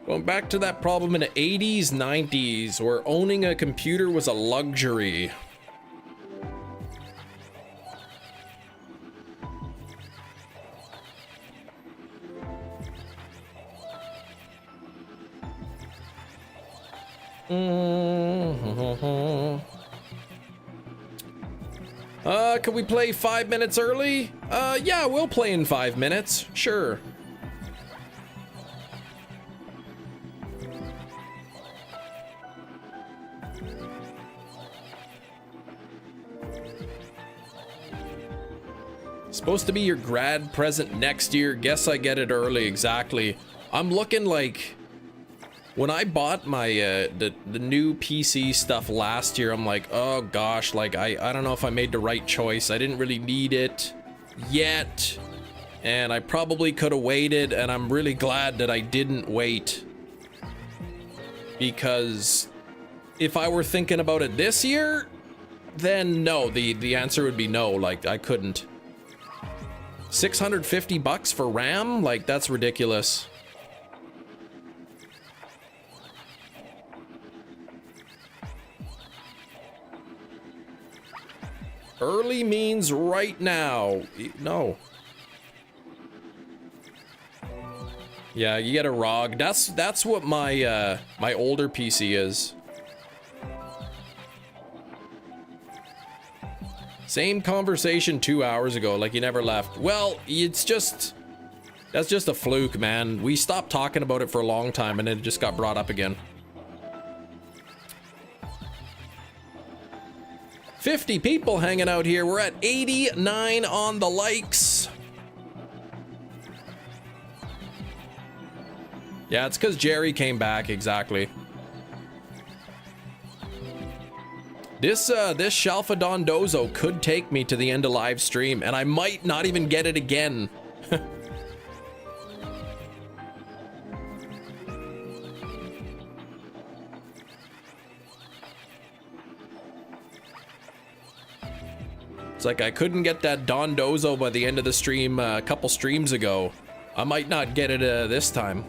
Going back to that problem in the 80s, 90s, where owning a computer was a luxury. Can we play 5 minutes early? Yeah, we'll play in 5 minutes. Sure. Supposed to be your grad present next year. Guess I get it early. Exactly. I'm looking like when I bought my the new PC stuff last year, I'm like, oh gosh, like I don't know if I made the right choice. I didn't really need it yet, and I probably could have waited, and I'm really glad that I didn't wait, because if I were thinking about it this year, then no, the answer would be no. Like, I couldn't. 650 bucks for RAM? Like, that's ridiculous. Early means right now. No. Yeah, you get a ROG. That's what my my older PC is. Same conversation 2 hours ago, like you never left. Well, it's just, that's just a fluke, man. We stopped talking about it for a long time and it just got brought up again. 50 people hanging out here. We're at 89 on the likes. Yeah, it's because Jerry came back, exactly. This Shalfadon Dozo could take me to the end of live stream, and I might not even get it again. It's like I couldn't get that Don Dozo by the end of the stream a couple streams ago. I might not get it this time.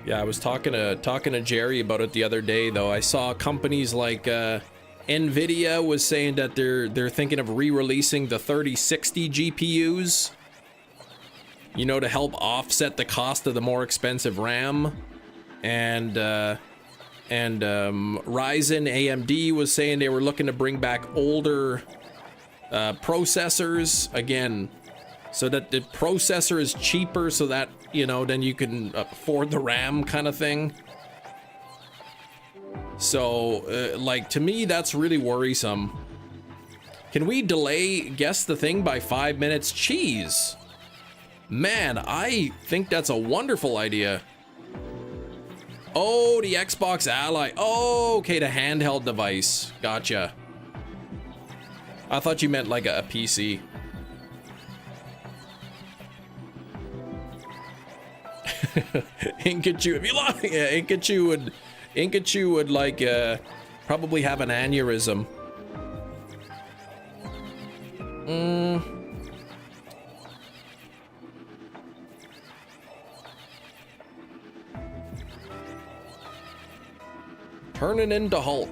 Yeah, I was talking to Jerry about it the other day, though. I saw companies like Nvidia was saying that they're thinking of re-releasing the 3060 GPUs, you know, to help offset the cost of the more expensive RAM. And Ryzen AMD was saying they were looking to bring back older processors, again, so that the processor is cheaper so that, you know, then you can afford the RAM kind of thing. So, like, to me, that's really worrisome. Can we delay Guess the Thing by 5 minutes? Cheese. Man, I think that's a wonderful idea. Oh, the Xbox Ally. Oh, okay, the handheld device. Gotcha. I thought you meant like a PC. Inkachu, if you like, yeah, Inkachu would like probably have an aneurysm. Turning into Hulk.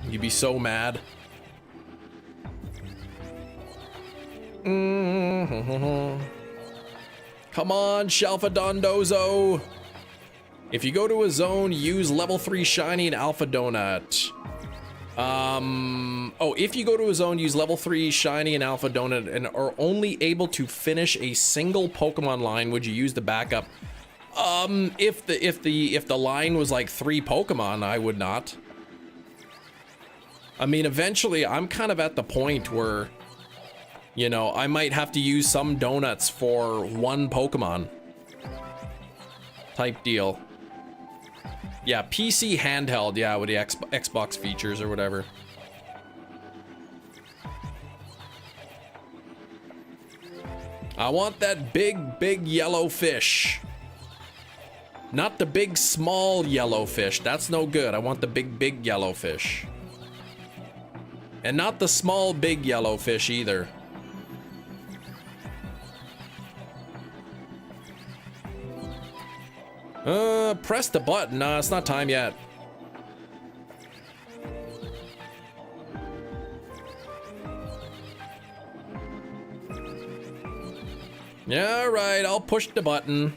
You'd be so mad. Come on, Shalfadondozo. If you go to a zone, use level 3 shiny and Alpha Donut. Oh, if you go to a zone, use level 3 shiny and Alpha Donut and are only able to finish a single Pokemon line, would you use the backup? If the line was like 3 Pokemon, I would not. I mean, eventually I'm kind of at the point where, you know, I might have to use some donuts for 1 Pokemon type deal. Yeah, PC handheld, yeah, with the Xbox features or whatever. I want that big yellow fish. Not the big small yellow fish. That's no good. I want the big yellow fish. And not the small big yellow fish either. Press the button. Nah, it's not time yet. Yeah, alright, I'll push the button.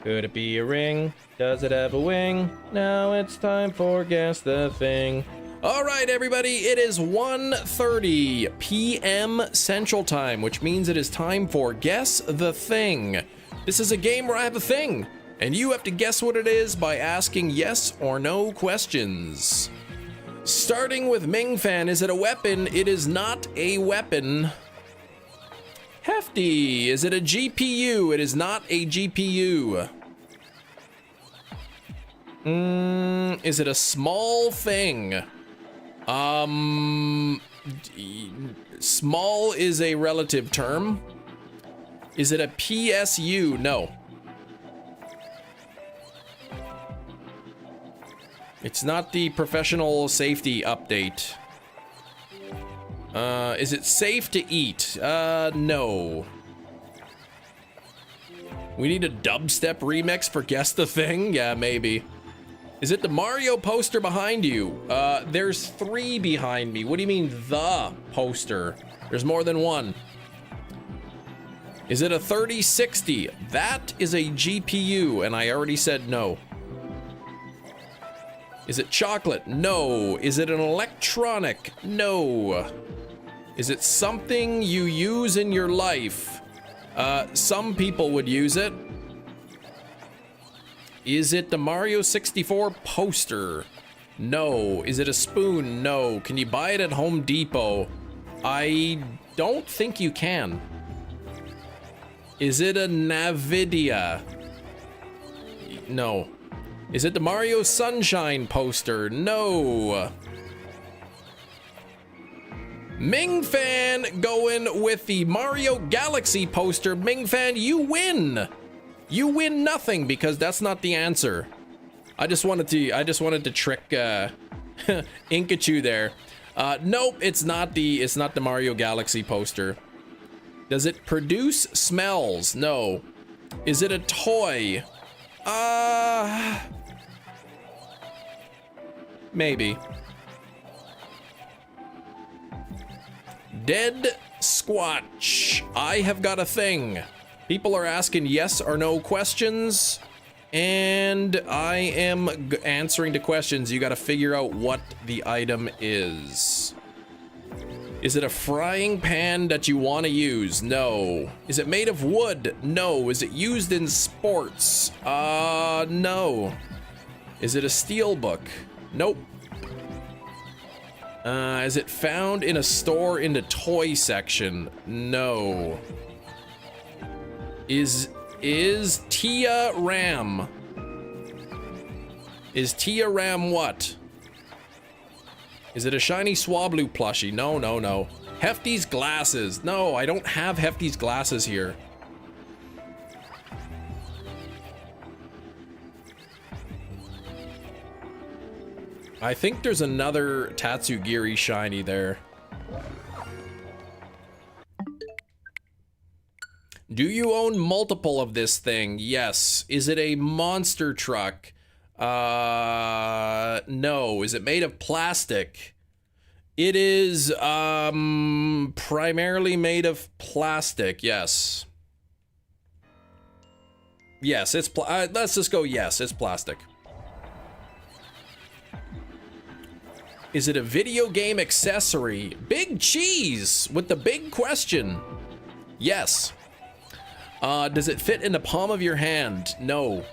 Could it be a ring? Does it have a wing? Now it's time for Guess the Thing. Alright, everybody, it is 1:30 p.m. Central Time, which means it is time for Guess the Thing. This is a game where I have a thing, and you have to guess what it is by asking yes or no questions. Starting with Mingfan, is it a weapon? It is not a weapon. Hefty, is it a GPU? It is not a GPU. Is it a small thing? Small is a relative term. Is it a PSU? No. It's not the professional safety update. Is it safe to eat? No. We need a dubstep remix for Guess the Thing? Yeah, maybe. Is it the Mario poster behind you? There's 3 behind me. What do you mean, the poster? There's more than one. Is it a 3060? That is a GPU, and I already said no. Is it chocolate? No. Is it an electronic? No. Is it something you use in your life? Some people would use it. Is it the Mario 64 poster? No. Is it a spoon? No. Can you buy it at Home Depot? I don't think you can. Is it a Nvidia? No. Is it the Mario Sunshine poster? No. Mingfan going with the Mario Galaxy poster. Mingfan, you win. You win nothing because that's not the answer. I just wanted to trick Inkachu there. Nope, it's not the Mario Galaxy poster. Does it produce smells? No. Is it a toy? Maybe. Dead Squatch. I have got a thing. People are asking yes or no questions. And I am answering to questions. You got to figure out what the item is. Is it a frying pan that you want to use? No. Is it made of wood? No. Is it used in sports? No. Is it a steel book? Nope. Is it found in a store in the toy section? No. Is Tia Ram? Is Tia Ram what? Is it a shiny Swablu plushie? No, no, no. Hefty's glasses. No, I don't have Hefty's glasses here. I think there's another Tatsugiri shiny there. Do you own multiple of this thing? Yes. Is it a monster truck? No. Is it made of plastic? It is, primarily made of plastic, yes. Yes, it's, let's just go yes, it's plastic. Is it a video game accessory? Big cheese with the big question. Yes. Does it fit in the palm of your hand? No.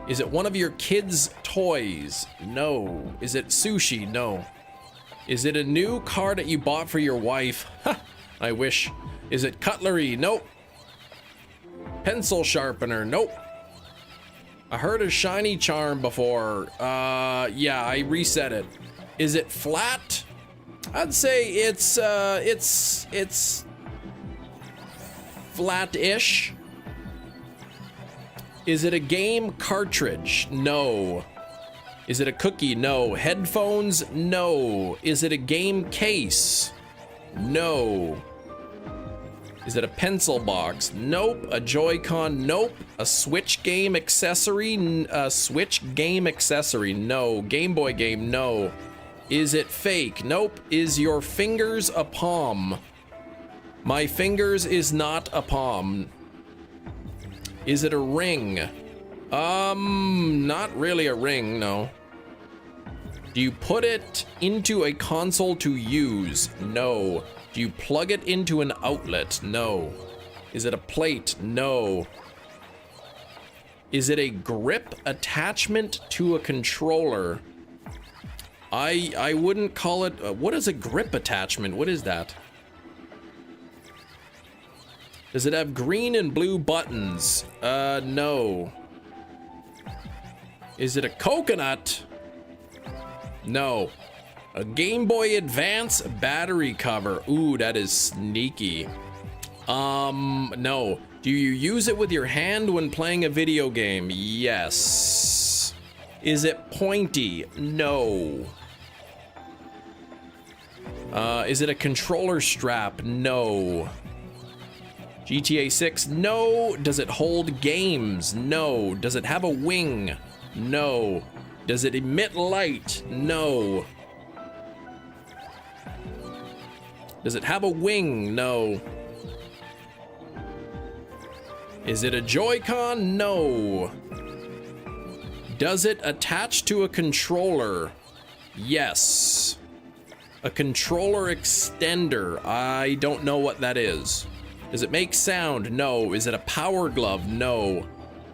Is it one of your kids' toys? No. Is it sushi? No. Is it a new car that you bought for your wife? Ha! I wish. Is it cutlery? Nope. Pencil sharpener? Nope. I heard of shiny charm before. Yeah, I reset it. Is it flat? I'd say it's flat-ish. Is it a game cartridge? No. Is it a cookie? No. Headphones? No. Is it a game case? No. Is it a pencil box? Nope. A Joy-Con? Nope. A Switch game accessory? Switch game accessory? No. Game Boy game? No. Is it fake? Nope. Is your fingers a palm? My fingers is not a palm. Is it a ring? Not really a ring, no. Do you put it into a console to use? No. Do you plug it into an outlet? No. Is it a plate? No. Is it a grip attachment to a controller? I wouldn't call it, what is a grip attachment? What is that? Does it have green and blue buttons? No. Is it a coconut? No. A Game Boy Advance battery cover. Ooh, that is sneaky. No. Do you use it with your hand when playing a video game? Yes. Is it pointy? No. Is it a controller strap? No. GTA 6? No. Does it hold games? No. Does it have a wing? No. Does it emit light? No. Does it have a wing? No. Is it a Joy-Con? No. Does it attach to a controller? Yes. A controller extender. I don't know what that is. Does it make sound? No. Is it a power glove? No.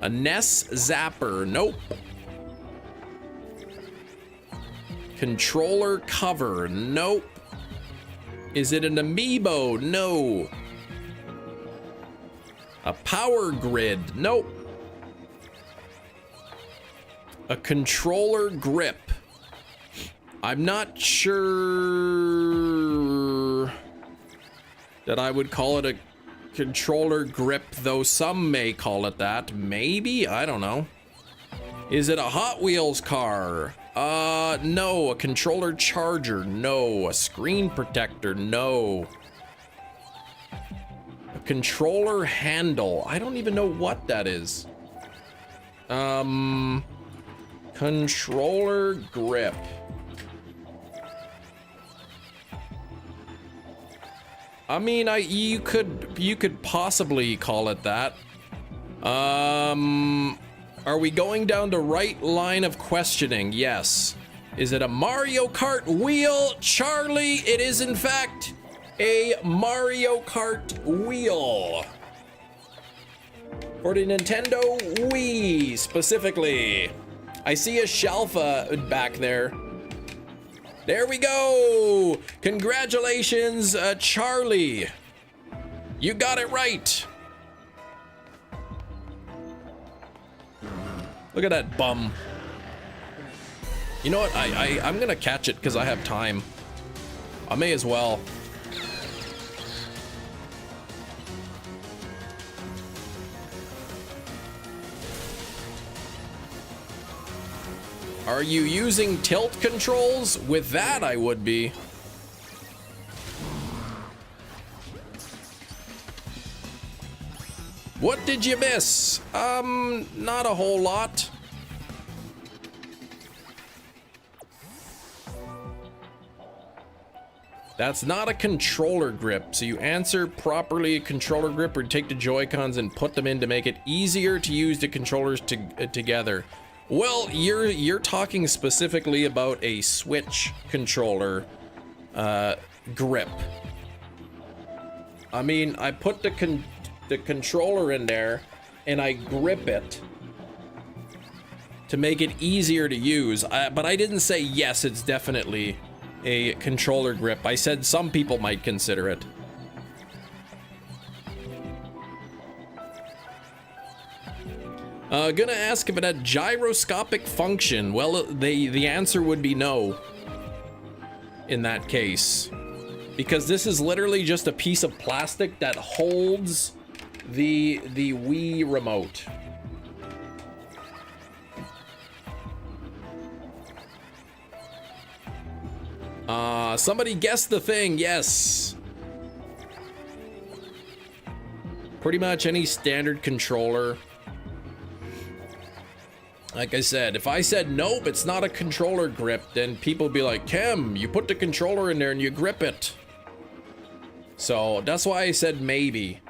A NES zapper? Nope. Controller cover? Nope. Is it an amiibo? No. A power grid? Nope. A controller grip? I'm not sure that I would call it a controller grip, though some may call it that. Maybe? I don't know. Is it a Hot Wheels car? No. A controller charger? No. A screen protector? No. A controller handle? I don't even know what that is. Controller grip. I mean, you could possibly call it that. Are we going down the right line of questioning? Yes. Is it a Mario Kart wheel? Charlie, it is in fact a Mario Kart wheel. For the Nintendo Wii, specifically. I see a Shalfa back there. There we go! Congratulations, Charlie. You got it right. Look at that bum. You know what? I'm gonna catch it because I have time. I may as well. Are you using tilt controls? With that, I would be. What did you miss? Not a whole lot. That's not a controller grip. So you answer properly a controller grip, or take the Joy-Cons and put them in to make it easier to use the controllers together. Well, you're talking specifically about a Switch controller grip. I mean, I put the controller in there and I grip it to make it easier to use. But I didn't say yes, it's definitely a controller grip. I said some people might consider it. Gonna ask if it had gyroscopic function. Well, the answer would be no in that case, because this is literally just a piece of plastic that holds the Wii remote. Somebody guessed the thing. Yes. Pretty much any standard controller. Like I said, if I said nope, it's not a controller grip, then people be like, Kim, you put the controller in there and you grip it. So that's why I said maybe.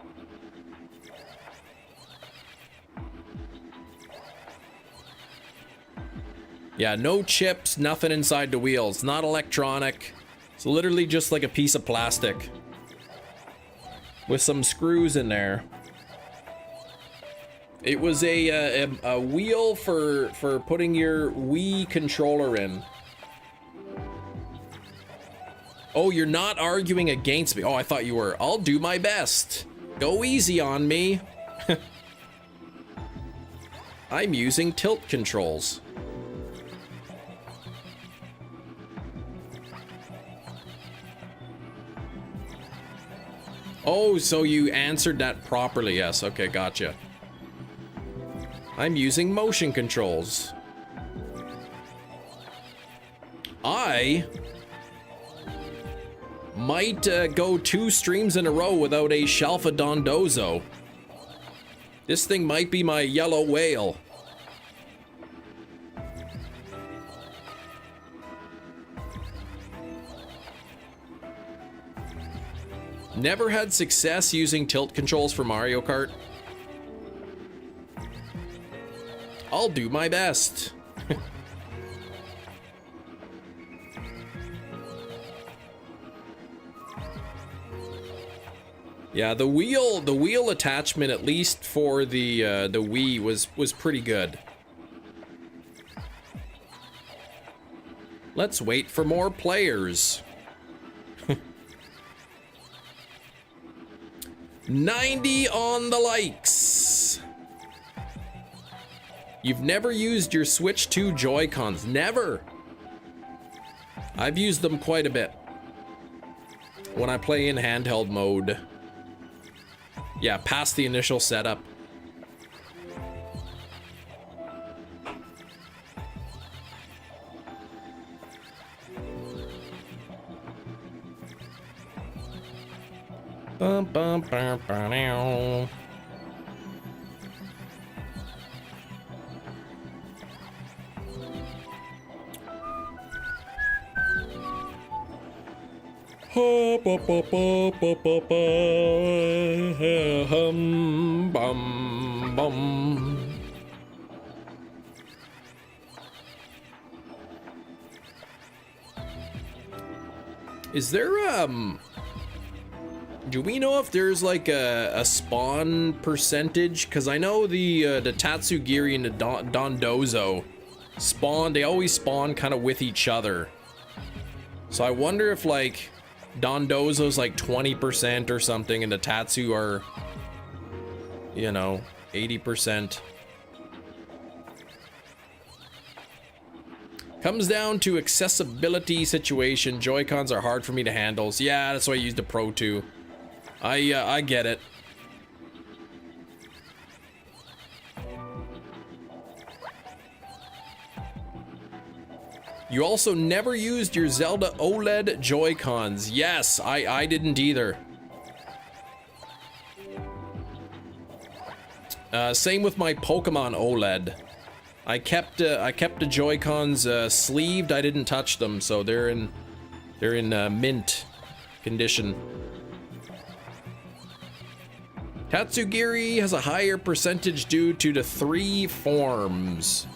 Yeah, no chips, nothing inside the wheels, not electronic. It's literally just like a piece of plastic with some screws in there. It was a wheel for putting your Wii controller in. Oh, you're not arguing against me. Oh, I thought you were. I'll do my best. Go easy on me. I'm using tilt controls. Oh, so you answered that properly. Yes, okay, gotcha. I'm using motion controls. I might go 2 streams in a row without a Shalfa Dondozo. This thing might be my yellow whale. Never had success using tilt controls for Mario Kart. I'll do my best. Yeah, the wheel attachment, at least for the Wii, was pretty good. Let's wait for more players. 90 on the likes. You've never used your Switch 2 Joy-Cons? Never. I've used them quite a bit when I play in handheld mode. Yeah, past the initial setup. Bum, bum, bum, bum, now. Bum, bum. Is there, do we know if there's like a spawn percentage? Because I know the Tatsugiri and the Dondozo spawn, they always spawn kind of with each other. So I wonder if like Dondozo's like 20% or something and the Tatsu are, you know, 80%. Comes down to accessibility situation. Joy-Cons are hard for me to handle. So yeah, that's why I used the Pro 2. I get it. You also never used your Zelda OLED Joy-Cons. Yes, I didn't either. Same with my Pokemon OLED. I kept the Joy-Cons sleeved. I didn't touch them, so they're in mint condition. Tatsugiri has a higher percentage due to the 3 forms.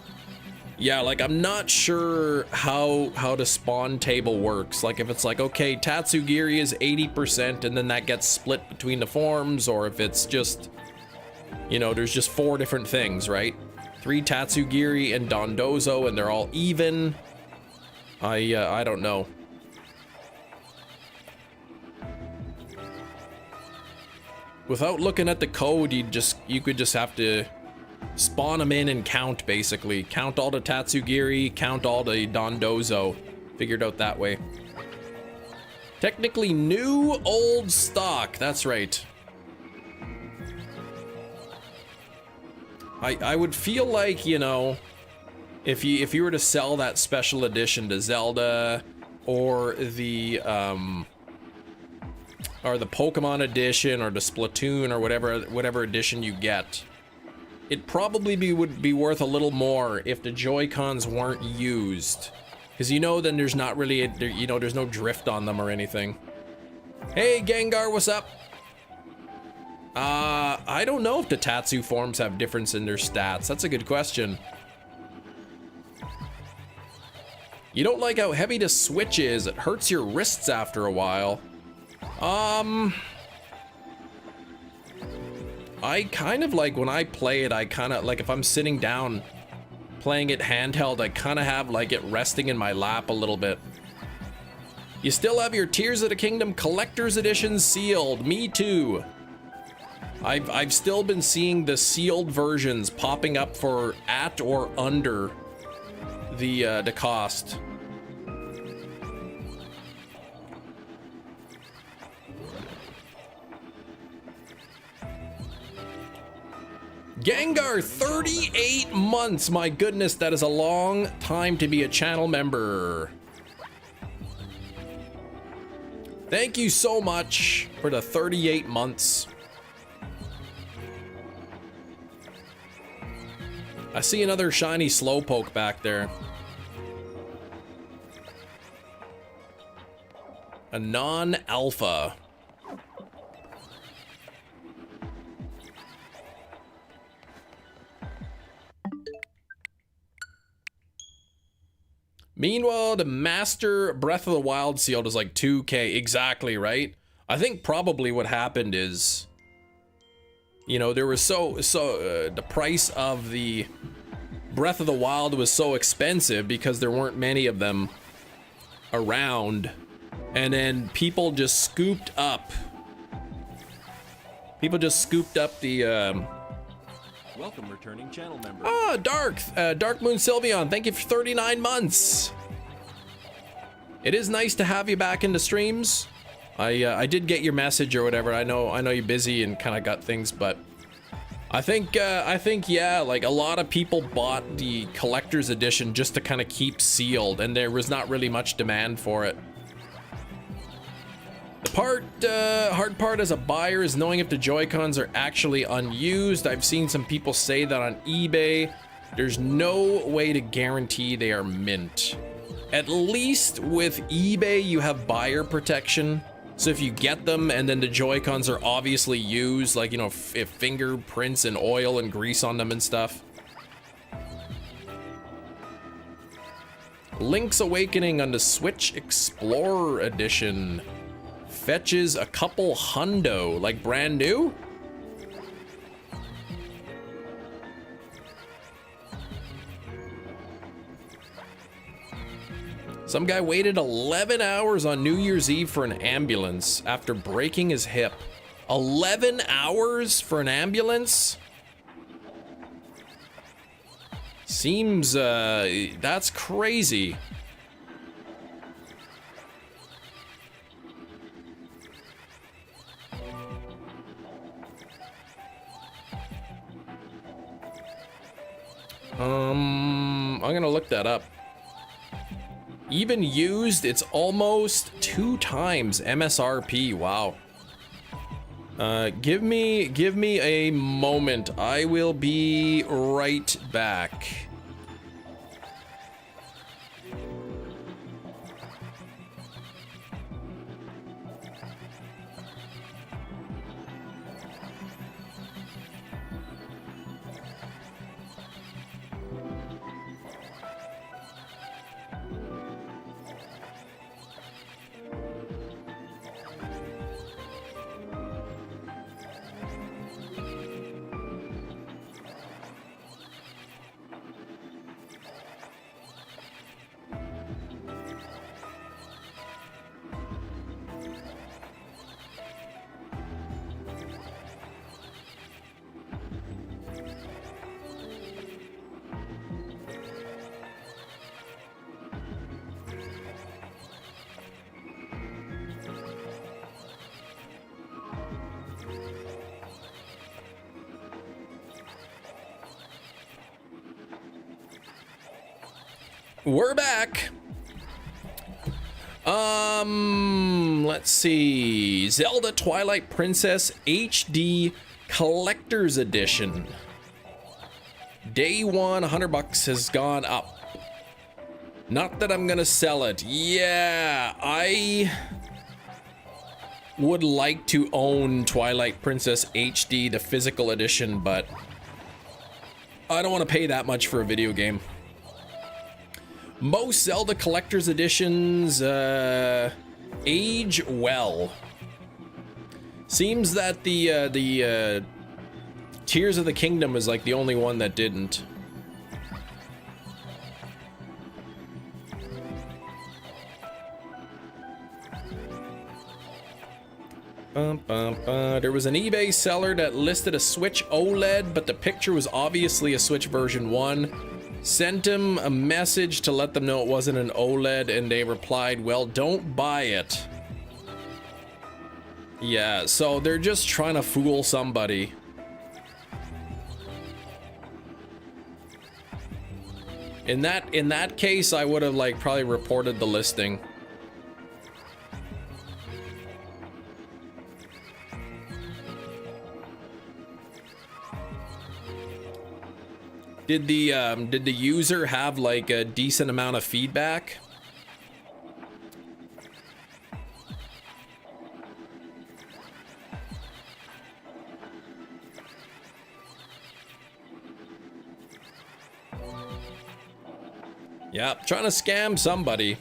Yeah, like I'm not sure how the spawn table works. Like if it's like, okay, Tatsugiri is 80% and then that gets split between the forms, or if it's just, you know, there's just 4 different things, right? 3 Tatsugiri and Dondozo and they're all even. I don't know. Without looking at the code, you could just have to spawn them in and count, basically. Count all the Tatsugiri, count all the Dondozo. Figured out that way. Technically new, old stock. That's right. I would feel like, you know, if you were to sell that special edition to Zelda or the Pokemon edition or the Splatoon or whatever edition you get, it probably would be worth a little more if the Joy-Cons weren't used, because you know then there's not really there's no drift on them or anything. Hey Gengar, what's up? I don't know if the Tatsu forms have difference in their stats. That's a good question. You don't like how heavy the Switch is. It hurts your wrists after a while. I kind of like when I play it, I kind of like if I'm sitting down playing it handheld, I kind of have like it resting in my lap a little bit. You still have your Tears of the Kingdom Collector's Edition sealed. Me too. I've still been seeing the sealed versions popping up for at or under the cost. Gengar, 38 months. My goodness, that is a long time to be a channel member. Thank you so much for the 38 months. I see another shiny Slowpoke back there. A non-alpha. Meanwhile, the Master Breath of the Wild sealed is like 2K. Exactly, right? I think probably what happened is, you know, there was the price of the Breath of the Wild was so expensive because there weren't many of them around, and then people just scooped up the Welcome, returning channel member. Dark Moon Sylveon, thank you for 39 months. It is nice to have you back in the streams. I did get your message or whatever. I know you're busy and kind of got things, but I think yeah, like a lot of people bought the collector's edition just to kind of keep sealed, and there was not really much demand for it. The hard part as a buyer is knowing if the Joy-Cons are actually unused. I've seen some people say that on eBay. There's no way to guarantee they are mint. At least with eBay, you have buyer protection. So if you get them and then the Joy-Cons are obviously used, like, you know, if fingerprints and oil and grease on them and stuff. Link's Awakening on the Switch Explorer Edition. Fetches a couple hundo, like brand new? Some guy waited 11 hours on New Year's Eve for an ambulance after breaking his hip. 11 hours for an ambulance? Seems, that's crazy. I'm gonna look that up. Even used, it's almost 2 times MSRP. Wow. Give me a moment. I will be right back. We're back. Let's see. Zelda Twilight Princess HD Collector's Edition. Day one, $100 has gone up. Not that I'm gonna sell it. Yeah, I would like to own Twilight Princess HD, the physical edition, but I don't want to pay that much for a video game. Most Zelda Collector's Editions age well. Seems that the Tears of the Kingdom is like the only one that didn't. There was an eBay seller that listed a Switch OLED, but the picture was obviously a Switch version 1. Sent him a message to let them know it wasn't an OLED, and they replied, well, don't buy it. Yeah, so they're just trying to fool somebody. In that case, I would have like probably reported the listing. Did the user have like a decent amount of feedback? Yeah, trying to scam somebody.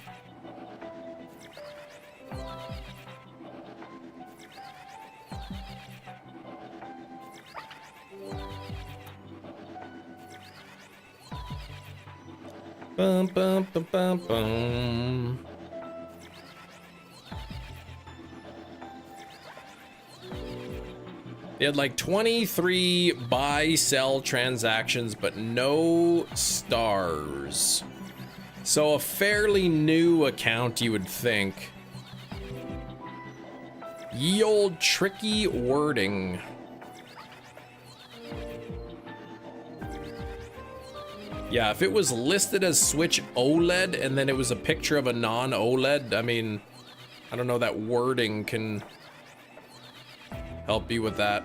Bum, bum, bum, bum, bum. They had like 23 buy-sell transactions, but no stars. So a fairly new account, you would think. Ye old tricky wording. Yeah, if it was listed as Switch OLED and then it was a picture of a non-OLED, I mean, I don't know, that wording can help you with that.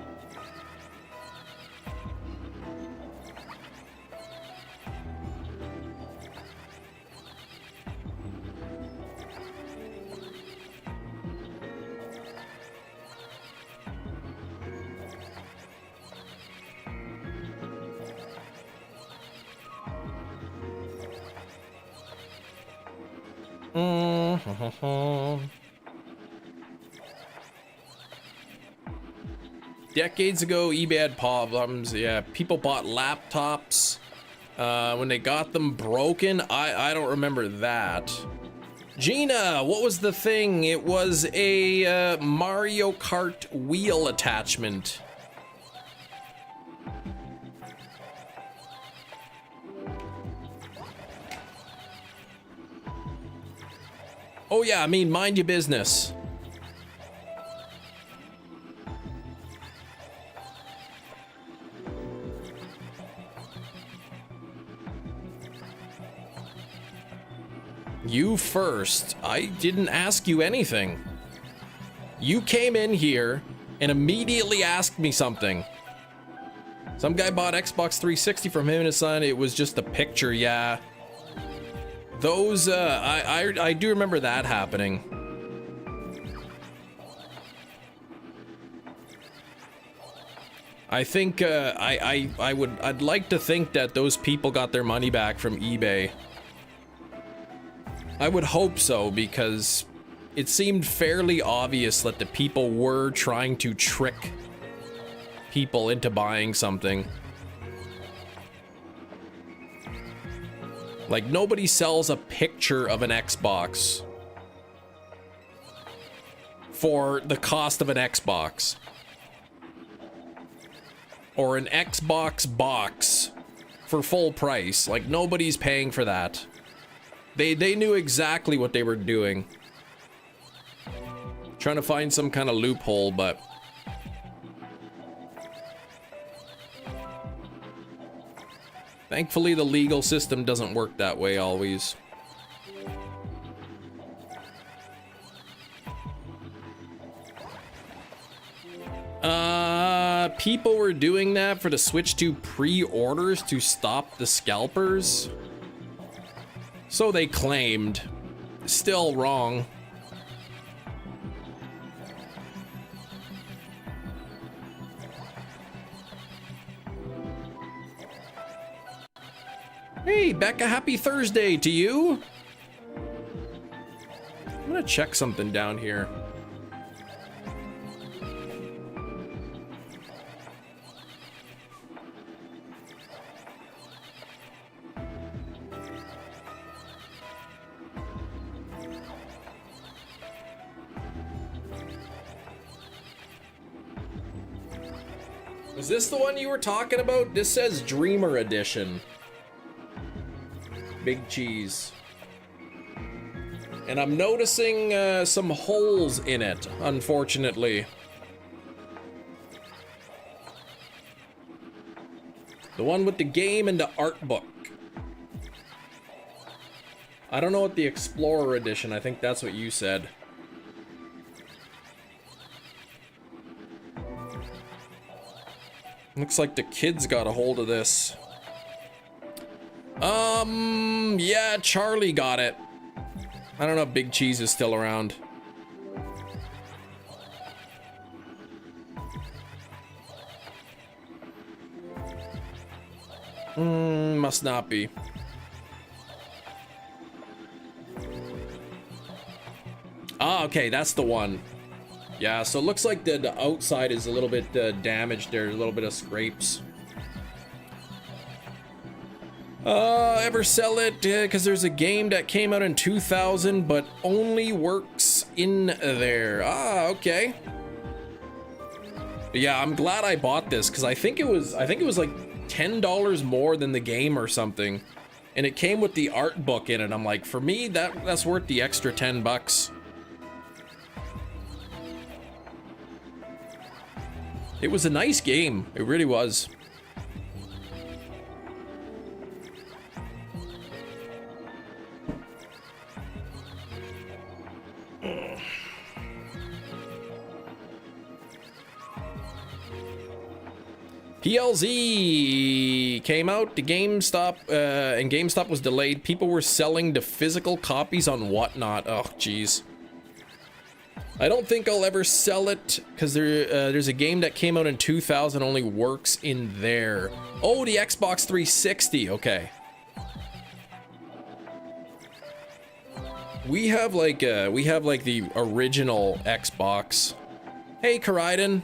Decades ago, eBay had problems. Yeah, people bought laptops when they got them broken. I don't remember that. Gina, what was the thing? It was a Mario Kart wheel attachment. Oh yeah, I mean, mind your business. You first. I didn't ask you anything. You came in here and immediately asked me something. Some guy bought Xbox 360 from him and his son. It was just a picture, yeah. Those, I do remember that happening. I think, I'd like to think that those people got their money back from eBay. I would hope so, because it seemed fairly obvious that the people were trying to trick people into buying something. Like, nobody sells a picture of an Xbox for the cost of an Xbox. Or an Xbox box for full price. Like, nobody's paying for that. They knew exactly what they were doing. Trying to find some kind of loophole, but... thankfully, the legal system doesn't work that way always. People were doing that for the Switch 2 pre-orders to stop the scalpers. So they claimed. Still wrong. Hey, Becca, happy Thursday to you. I'm gonna check something down here. Is this the one you were talking about? This says Dreamer Edition. Big cheese. And I'm noticing some holes in it, unfortunately. The one with the game and the art book. I don't know what the Explorer Edition, I think that's what you said. Looks like the kids got a hold of this. Yeah, Charlie got it. I don't know if Big Cheese is still around. Must not be. Ah, okay, that's the one. Yeah, so it looks like the outside is a little bit damaged. There's a little bit of scrapes. Ever sell it? Because there's a game that came out in 2000, but only works in there. Ah, okay. But yeah, I'm glad I bought this because I think it was like $10 more than the game or something, and it came with the art book in it. I'm like, for me, that's worth the extra $10. It was a nice game. It really was. PLZ came out to GameStop, and GameStop was delayed. People were selling the physical copies on Whatnot. Oh, jeez. I don't think I'll ever sell it because there's a game that came out in 2000 only works in there. Oh, the Xbox 360. Okay. We have like the original Xbox. Hey, Karaiden.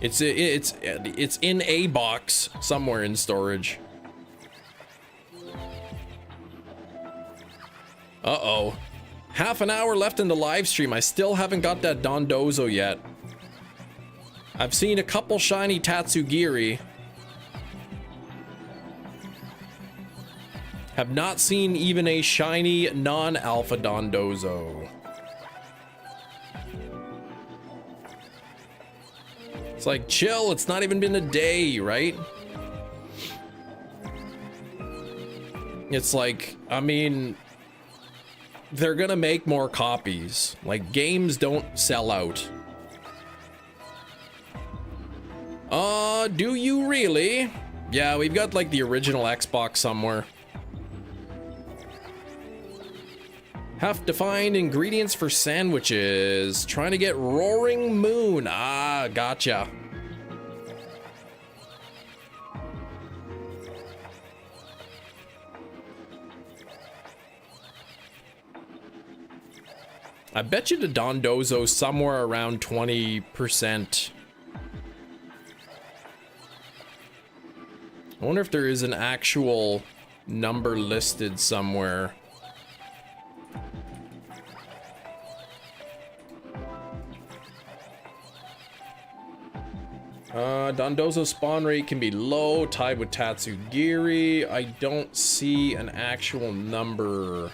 It's in a box somewhere in storage. Uh-oh. Half an hour left in the live stream. I still haven't got that Dondozo yet. I've seen a couple shiny Tatsugiri. Have not seen even a shiny non-alpha Dondozo. It's like, chill, it's not even been a day, right? It's like, I mean, they're gonna make more copies. Like, games don't sell out. Do you really? Yeah, we've got like the original Xbox somewhere. Have to find ingredients for sandwiches. Trying to get Roaring Moon. Ah, gotcha. I bet you the Dondozo somewhere around 20%. I wonder if there is an actual number listed somewhere. Dondozo spawn rate can be low, tied with Tatsugiri. I don't see an actual number.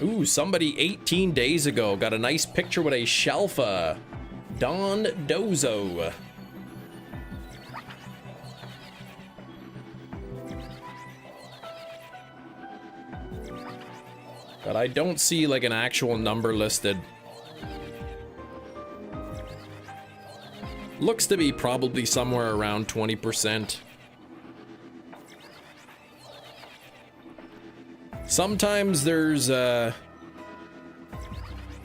Ooh, somebody 18 days ago got a nice picture with a Shalfa. Dondozo. But I don't see like an actual number listed. Looks to be probably somewhere around 20%. Sometimes there's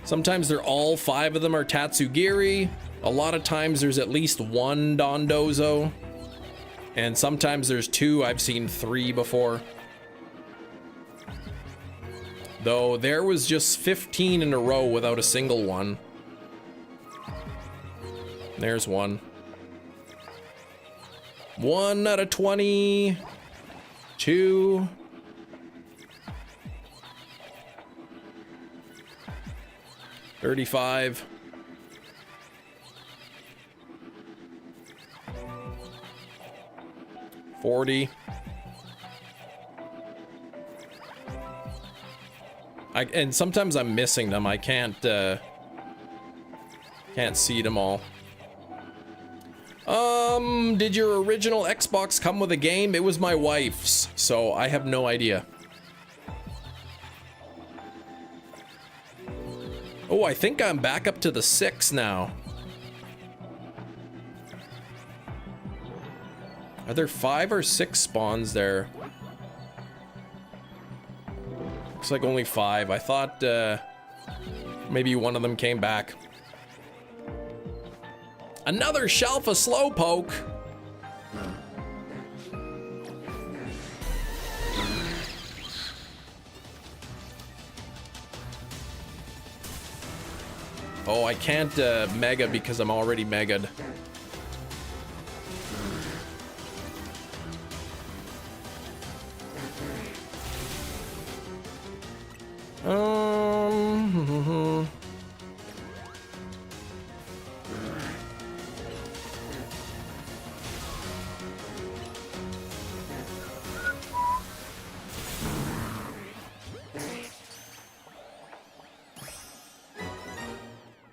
sometimes they're all 5 of them are Tatsugiri. A lot of times there's at least 1 Dondozo. And sometimes there's 2. I've seen 3 before. Though there was just 15 in a row without a single one. There's one. 1 out of 20. 2. 35. 40. And sometimes I'm missing them. I can't see them all. Did your original Xbox come with a game? It was my wife's, so I have no idea. Oh, I think I'm back up to the 6 now. Are there 5 or 6 spawns there? Looks like only 5. I thought maybe one of them came back. Another Shalfa Slowpoke. Oh, I can't mega because I'm already mega'd.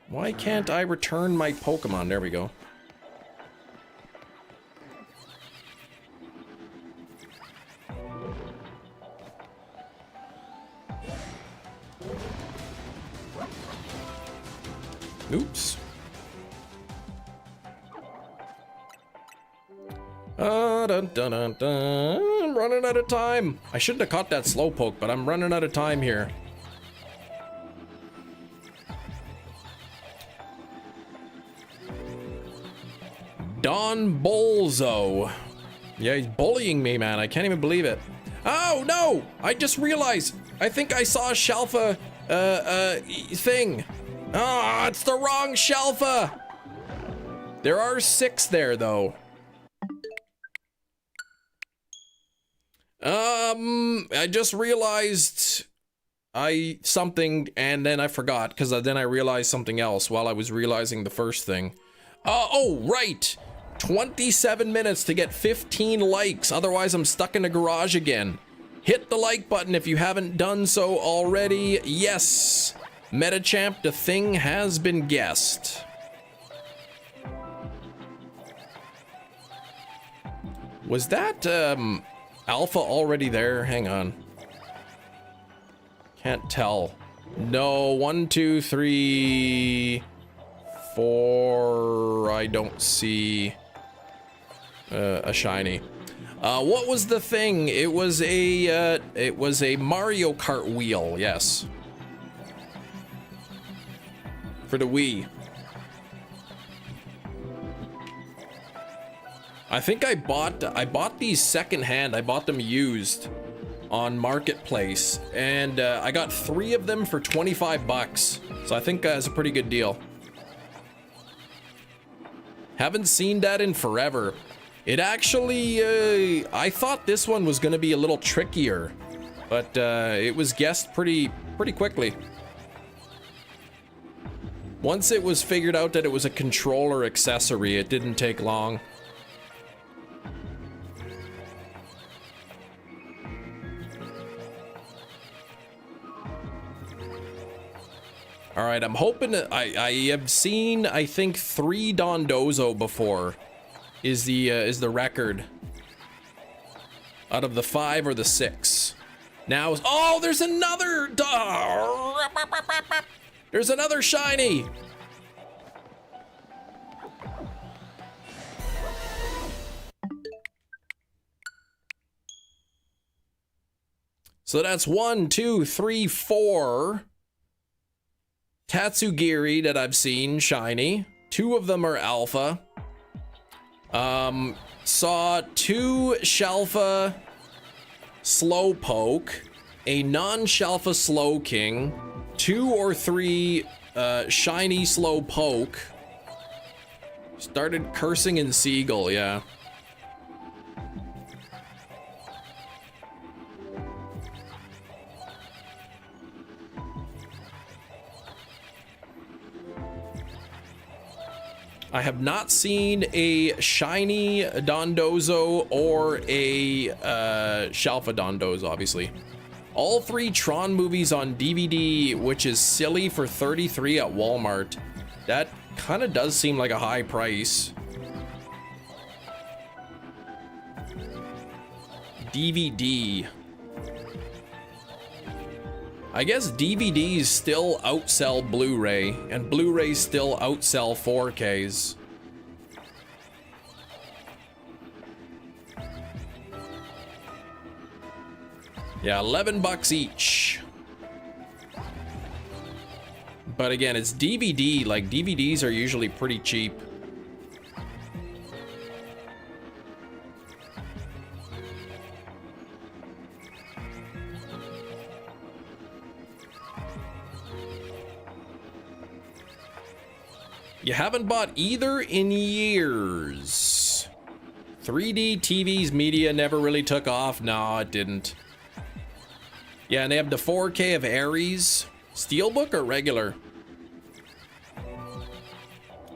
Why can't I return my Pokemon? There we go. Oops. Dun, dun, dun, dun. I'm running out of time. I shouldn't have caught that Slowpoke, but I'm running out of time here. Don Bolzo. Yeah, he's bullying me, man. I can't even believe it. Oh, no! I just realized. I think I saw a Shalfa, thing. Ah, it's the wrong Shalfa. There are 6 there, though. I just realized something, and then I forgot, because then I realized something else while I was realizing the first thing. Oh, right! 27 minutes to get 15 likes, otherwise I'm stuck in the garage again. Hit the like button if you haven't done so already. Yes! Metachamp, the thing has been guessed. Was that, Alpha already there? Hang on. Can't tell. No, 1, 2, 3, 4. I don't see a shiny. What was the thing? It was a Mario Kart wheel. Yes. For the Wii. I think I bought these secondhand. I bought them used on Marketplace, and I got 3 of them for 25 bucks. So I think that's a pretty good deal. Haven't seen that in forever. It actually, I thought this one was gonna be a little trickier, but it was guessed pretty quickly. Once it was figured out that it was a controller accessory, it didn't take long. All right, I'm hoping that I have seen, I think, 3 Dondozo before is the record out of the 5 or the 6. Now, oh, there's another, there's another shiny. So that's 1, 2, 3, 4. Tatsugiri that I've seen shiny. 2 of them are alpha. Saw 2 Shalfa Slowpoke, a non-Shalfa Slowking, 2 or 3 shiny Slowpoke. Started cursing in Seagull, yeah. I have not seen a shiny Dondozo or a Shalfa Dondozo, obviously. All 3 Tron movies on DVD, which is silly for $33 at Walmart. That kind of does seem like a high price. DVD. I guess DVDs still outsell Blu-ray, and Blu-rays still outsell 4Ks. Yeah, 11 bucks each. But again, it's DVD, like DVDs are usually pretty cheap. You haven't bought either in years. 3D TV's media never really took off. No, it didn't. Yeah, and they have the 4K of Ares. Steelbook or regular?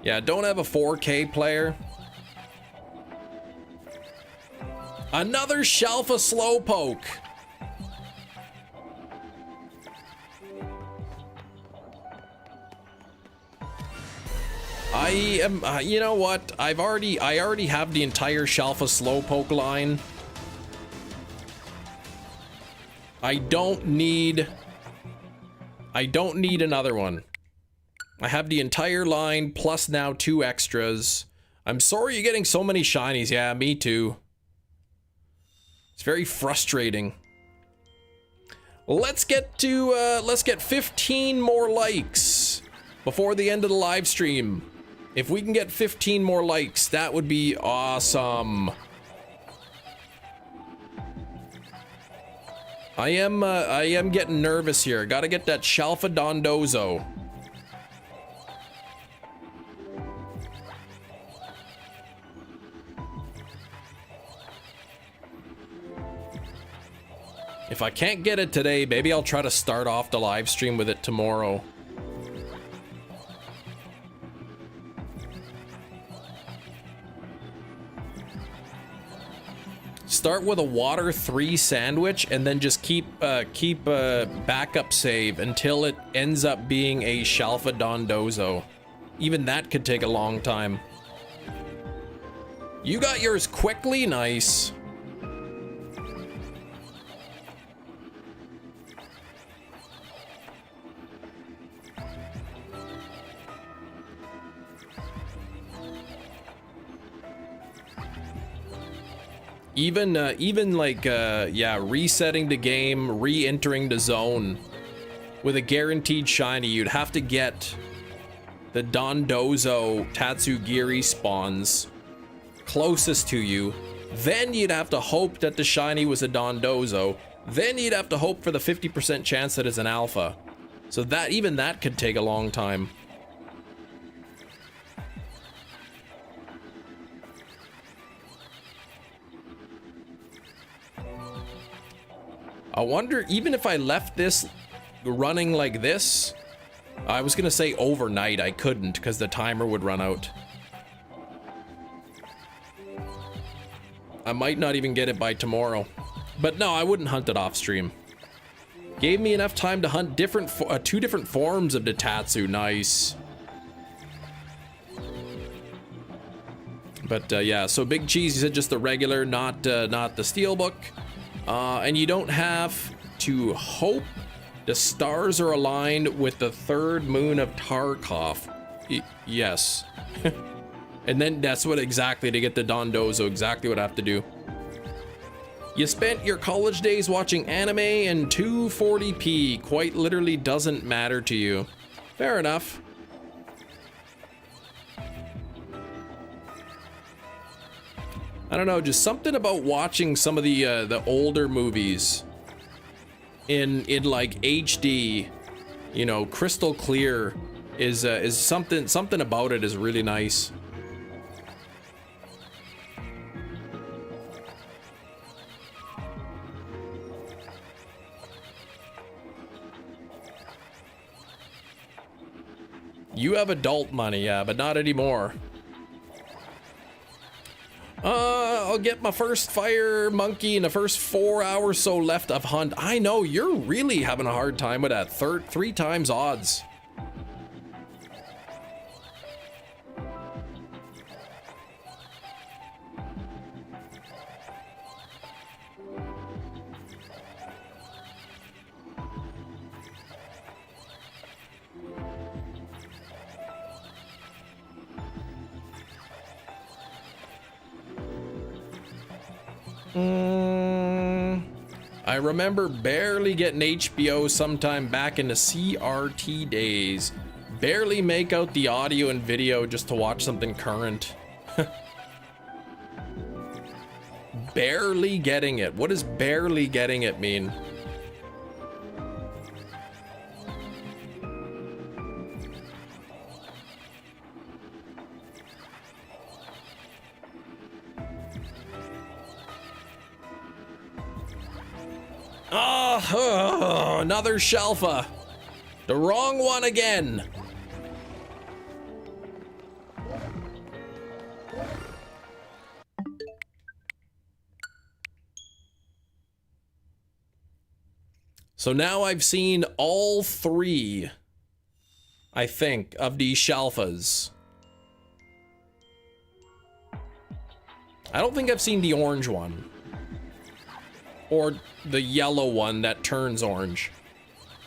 Yeah, don't have a 4K player. Another Shalfa Slowpoke. I am, you know what? I already have the entire Shalfa Slowpoke line. I don't need another one. I have the entire line plus now 2 extras. I'm sorry you're getting so many shinies. Yeah, me too. It's very frustrating. Let's get 15 more likes before the end of the live stream. If we can get 15 more likes, that would be awesome. I am getting nervous here. Gotta get that Shalfa Dondozo. If I can't get it today, maybe I'll try to start off the live stream with it tomorrow. Start with a water 3 sandwich and then just keep backup save until it ends up being a Shalfa Dondozo. Even that could take a long time. You got yours quickly, nice. Even like, yeah, resetting the game, re-entering the zone with a guaranteed shiny, you'd have to get the Dondozo Tatsugiri spawns closest to you. Then you'd have to hope that the shiny was a Dondozo. Then you'd have to hope for the 50% chance that it's an alpha. So that, even that could take a long time. I wonder, even if I left this running like this, I was gonna say overnight, I couldn't because the timer would run out. I might not even get it by tomorrow. But no, I wouldn't hunt it off stream. Gave me enough time to hunt different, 2 different forms of the Tatsu, nice. But yeah, so Big Cheese, you said just the regular, not the Steelbook. And you don't have to hope the stars are aligned with the 3rd moon of Tarkov. Yes. And then that's what exactly, to get the Dondozo, exactly what I have to do. You spent your college days watching anime in 240p. Quite literally doesn't matter to you. Fair enough. I don't know, just something about watching some of the older movies in like HD, you know, crystal clear is something about it is really nice. You have adult money, yeah, but not anymore. I'll get my first fire monkey in the first 4 hours so left of hunt. I know, you're really having a hard time with that. 3 times odds. I remember barely getting HBO sometime back in the CRT days. Barely make out the audio and video just to watch something current. Barely getting it. What does barely getting it mean? Oh, another Shalfa. The wrong one again. So now I've seen all 3, I think, of these Shalfas. I don't think I've seen the orange one. Or the yellow one that turns orange.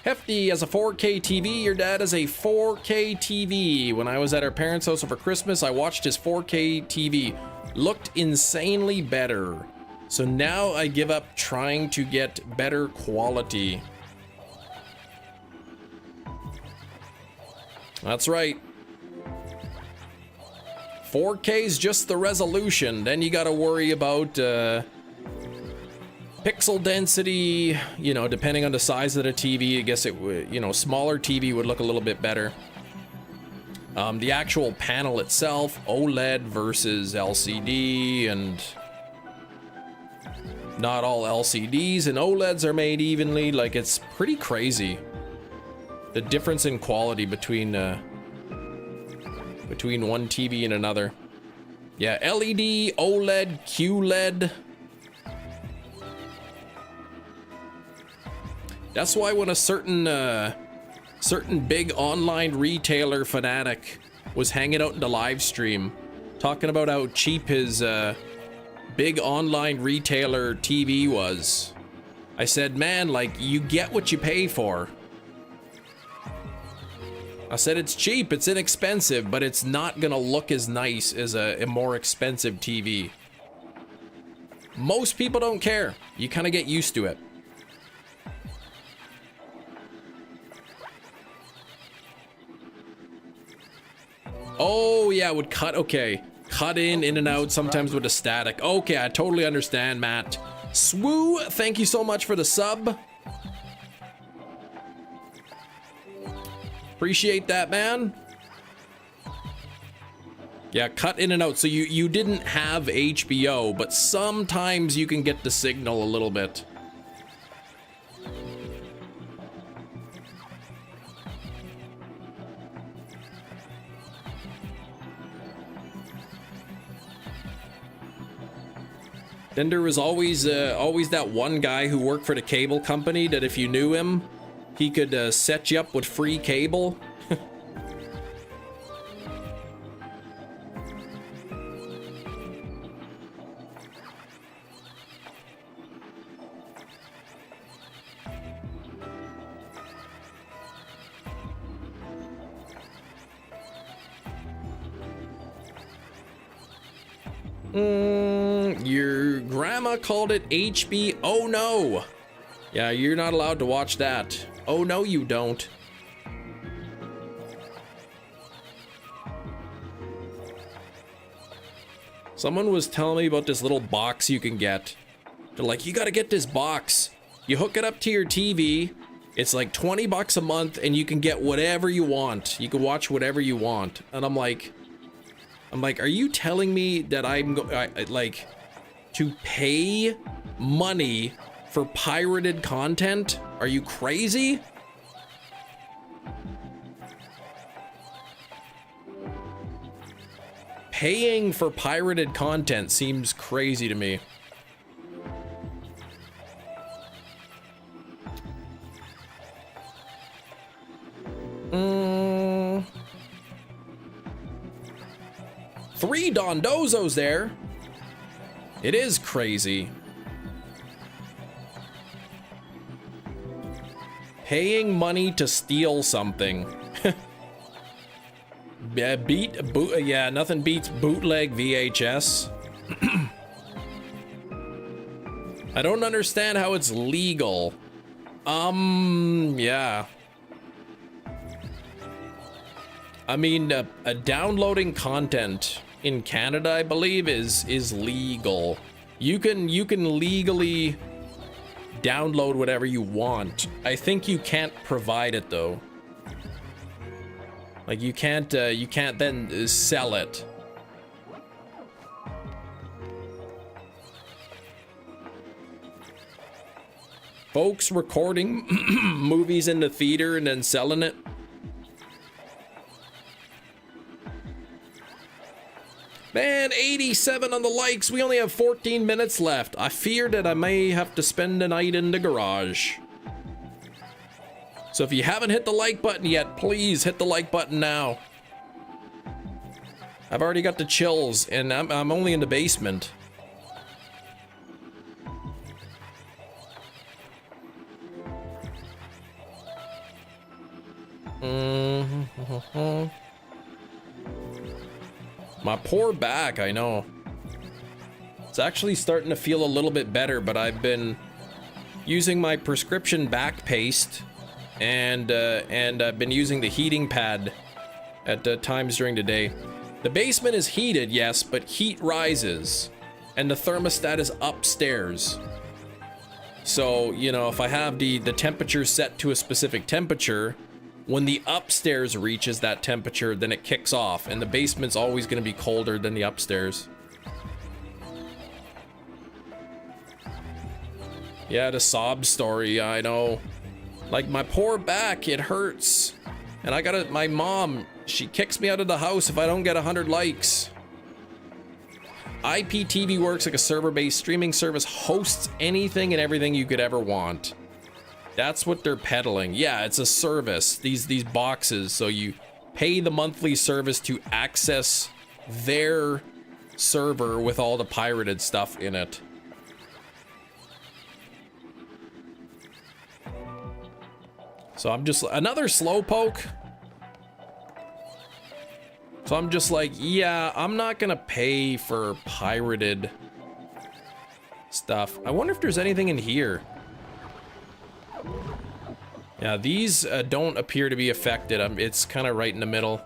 Hefty has a 4K TV. Your dad has a 4K TV. When I was at our parents' house over Christmas, I watched his 4K TV. Looked insanely better. So now I give up trying to get better quality. That's right. 4K is just the resolution. Then you gotta worry about pixel density, you know, depending on the size of the TV. I guess it would, you know, smaller TV would look a little bit better. The actual panel itself, OLED versus LCD, and not all LCDs and OLEDs are made evenly. Like, it's pretty crazy, the difference in quality between one TV and another. Yeah, LED, OLED, QLED. That's why when a certain big online retailer fanatic was hanging out in the live stream talking about how cheap his big online retailer TV was, I said, man, like, you get what you pay for. I said, it's cheap, it's inexpensive, but it's not gonna look as nice as a more expensive TV. Most people don't care. You kind of get used to it. Oh, yeah, it would cut. Okay. Cut in and out, sometimes with a static. Okay, I totally understand, Matt. Swoo, thank you so much for the sub. Appreciate that, man. Yeah, cut in and out. So you didn't have HBO, but sometimes you can get the signal a little bit. Then there was always that one guy who worked for the cable company that if you knew him, he could set you up with free cable. Your grandma called it HB. Oh no. Yeah, you're not allowed to watch that. Oh no, you don't. Someone was telling me about this little box you can get. They're like, you gotta get this box. You hook it up to your TV. It's like 20 bucks a month and you can get whatever you want. You can watch whatever you want. And I'm like, are you telling me that like to pay money for pirated content? Are you crazy? Paying for pirated content seems crazy to me. Three Dondozos there. It is crazy. Paying money to steal something. Yeah, nothing beats bootleg VHS. I don't understand how it's legal. Yeah. I mean, downloading content in Canada, I believe, is legal. You can legally download whatever you want. I think you can't provide it though. Like you can't then sell it. Folks recording movies in the theater and then selling it. Man, 87 on the likes. We only have 14 minutes left. I fear that I may have to spend the night in the garage. So if you haven't hit the like button yet, please hit the like button now. I've already got the chills and I'm only in the basement. My poor back, I know. It's actually starting to feel a little bit better, but I've been using my prescription back paste and I've been using the heating pad at times during the day. The basement is heated, yes, but heat rises. And the thermostat is upstairs. So, you know, if I have the temperature set to a specific temperature, when the upstairs reaches that temperature, then it kicks off. And the basement's always going to be colder than the upstairs. Yeah, the sob story, I know. Like, my poor back, it hurts. And I gotta, my mom, she kicks me out of the house if I don't get 100 likes. IPTV works like a server-based streaming service, hosts anything and everything you could ever want. That's what they're peddling. Yeah, it's a service, these boxes, so you pay the monthly service to access their server with all the pirated stuff in it. So I'm just another slowpoke. So I'm just like, yeah, I'm not gonna pay for pirated stuff. I wonder if there's anything in here. Yeah, these don't appear to be affected. It's kind of right in the middle.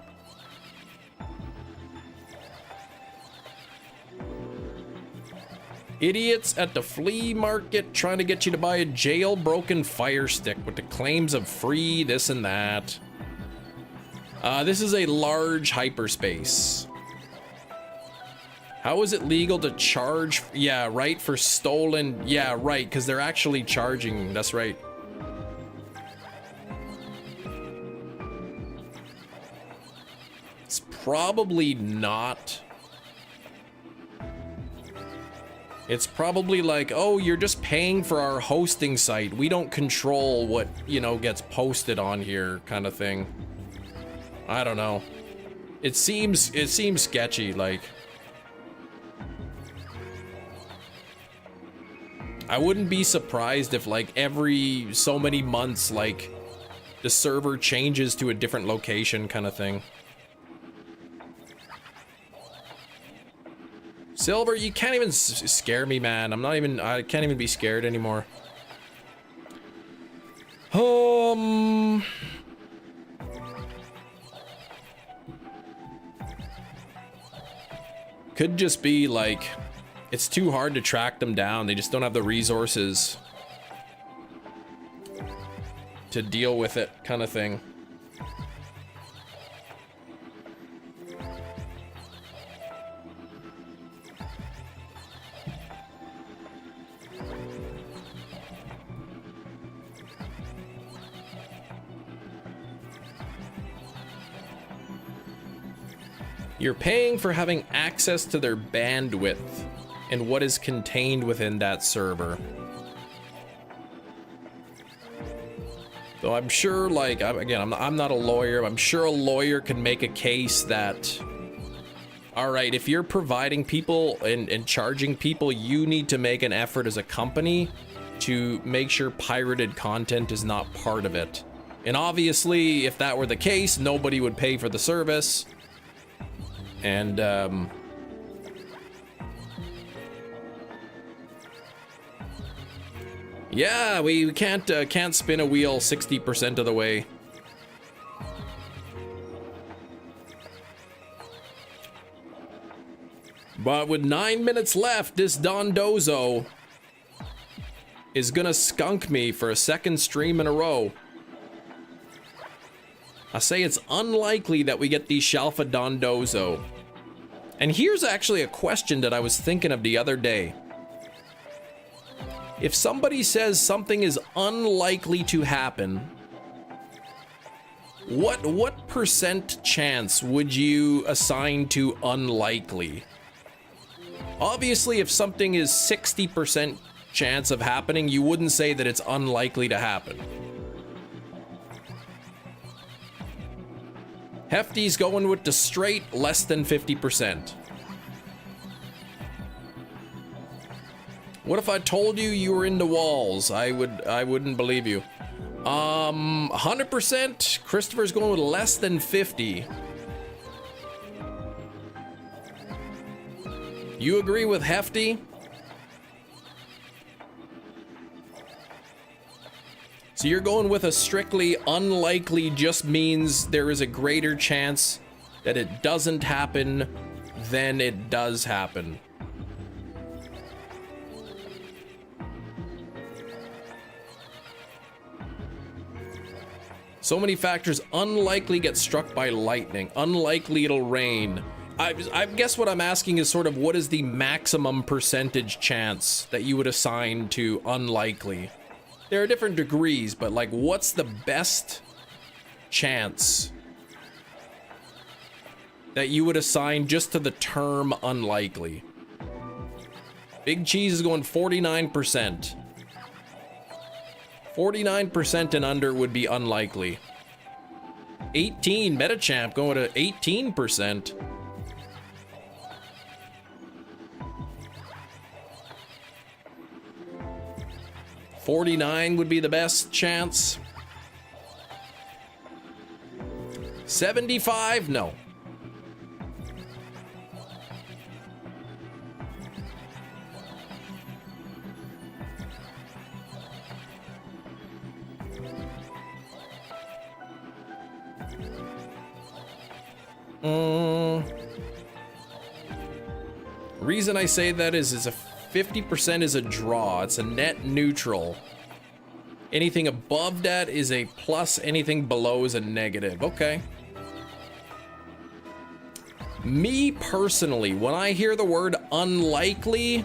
Idiots at the flea market trying to get you to buy a jailbroken fire stick with the claims of free this and that. This is a large hyperspace. How is it legal to charge? Yeah, right, for stolen. Yeah, right, because they're actually charging. That's right. It's probably not. It's probably like, oh, you're just paying for our hosting site. We don't control what, you know, gets posted on here, kind of thing. I don't know. It seems sketchy, like. I wouldn't be surprised if, like, every so many months, like, the server changes to a different location, kind of thing. Silver, you can't even scare me, man. I can't even be scared anymore. Could just be like, it's too hard to track them down. They just don't have the resources to deal with it, kind of thing. You're paying for having access to their bandwidth and what is contained within that server. Though I'm sure, like, again, I'm not a lawyer. I'm sure a lawyer can make a case that, all right, if you're providing people and charging people, you need to make an effort as a company to make sure pirated content is not part of it. And obviously, if that were the case, nobody would pay for the service. And, yeah, we can't spin a wheel 60% of the way. But with 9 minutes left, this Dondozo is gonna skunk me for a second stream in a row. I say it's unlikely that we get the Shalfa Dondozo. And here's actually a question that I was thinking of the other day. If somebody says something is unlikely to happen, what percent chance would you assign to unlikely? Obviously, if something is 60% chance of happening, you wouldn't say that it's unlikely to happen. Hefty's going with the straight less than 50%. What if I told you were into walls? I wouldn't believe you. 100%. Christopher's going with less than 50. You agree with Hefty? So you're going with a strictly unlikely just means there is a greater chance that it doesn't happen, then it does happen. So many factors. Unlikely get struck by lightning. Unlikely it'll rain. I guess what I'm asking is sort of what is the maximum percentage chance that you would assign to unlikely? There are different degrees, but like what's the best chance that you would assign just to the term unlikely? Big Cheese is going 49%. 49% and under would be unlikely. 18, Metachamp going to 18%. $49 would be the best chance. 75, no. Reason I say that is a 50% is a draw. It's a net neutral. Anything above that is a plus, anything below is a negative. Okay. Me personally, when I hear the word unlikely,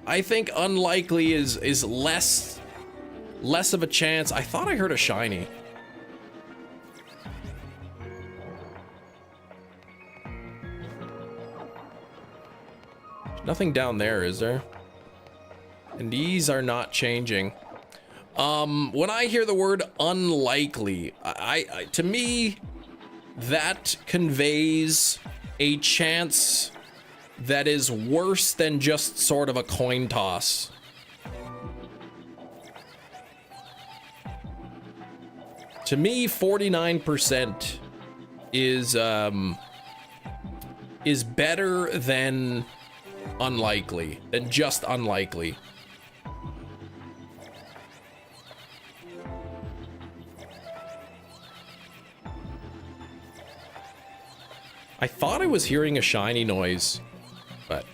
I think unlikely is less of a chance. I thought I heard a shiny. Nothing down there, is there? And these are not changing. When I hear the word unlikely, to me, that conveys a chance that is worse than just sort of a coin toss. To me, 49% is better than unlikely, than just unlikely. I thought I was hearing a shiny noise, but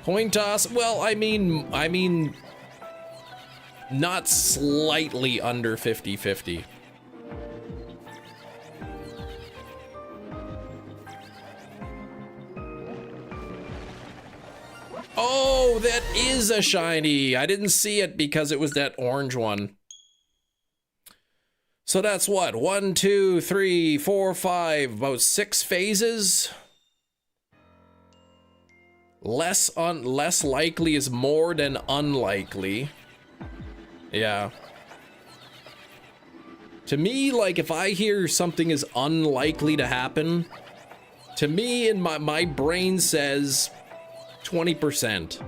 coin toss. Well, I mean not slightly under 50-50. Oh, that is a shiny. I didn't see it because it was that orange one. So that's what? 1, 2, 3, 4, 5, about 6 phases. Less likely is more than unlikely. Yeah. To me, like if I hear something is unlikely to happen, to me in my brain says 20%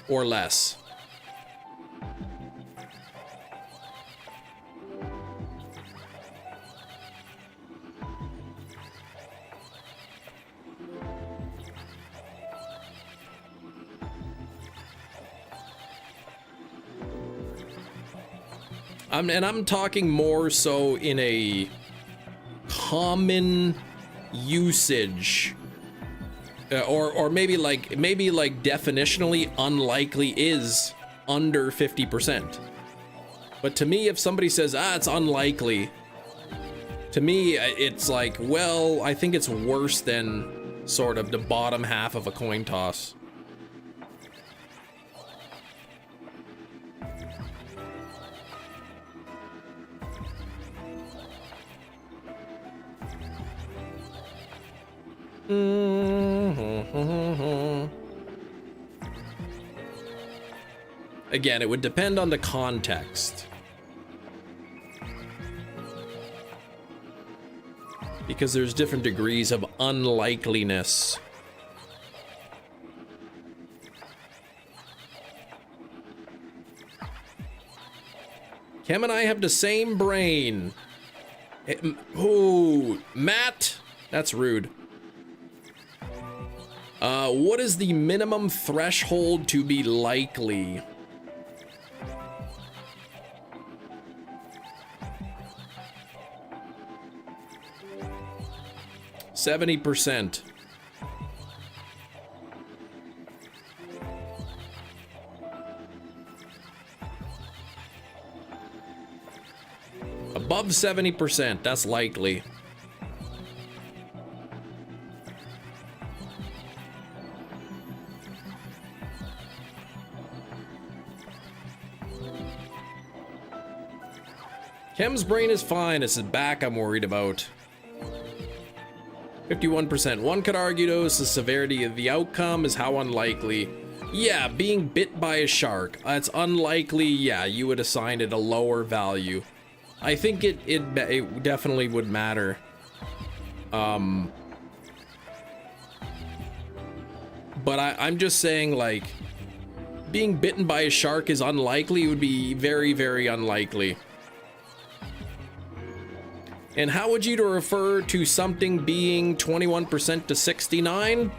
or less. I'm talking more so in a common usage. Or maybe like definitionally unlikely is under 50%. But to me, if somebody says, it's unlikely, to me, it's like, well, I think it's worse than sort of the bottom half of a coin toss. Again, it would depend on the context. Because there's different degrees of unlikeliness. Cam and I have the same brain. Oh, Matt, that's rude. What is the minimum threshold to be likely? 70%. Above 70%, that's likely. Kem's brain is fine, it's his back I'm worried about. 51%. One could argue though, it's the severity of the outcome is how unlikely. Yeah, being bit by a shark. It's unlikely, yeah, you would assign it a lower value. I think it definitely would matter. But I'm just saying, like, being bitten by a shark is unlikely. It would be very, very unlikely. And how would you refer to something being 21% to 69?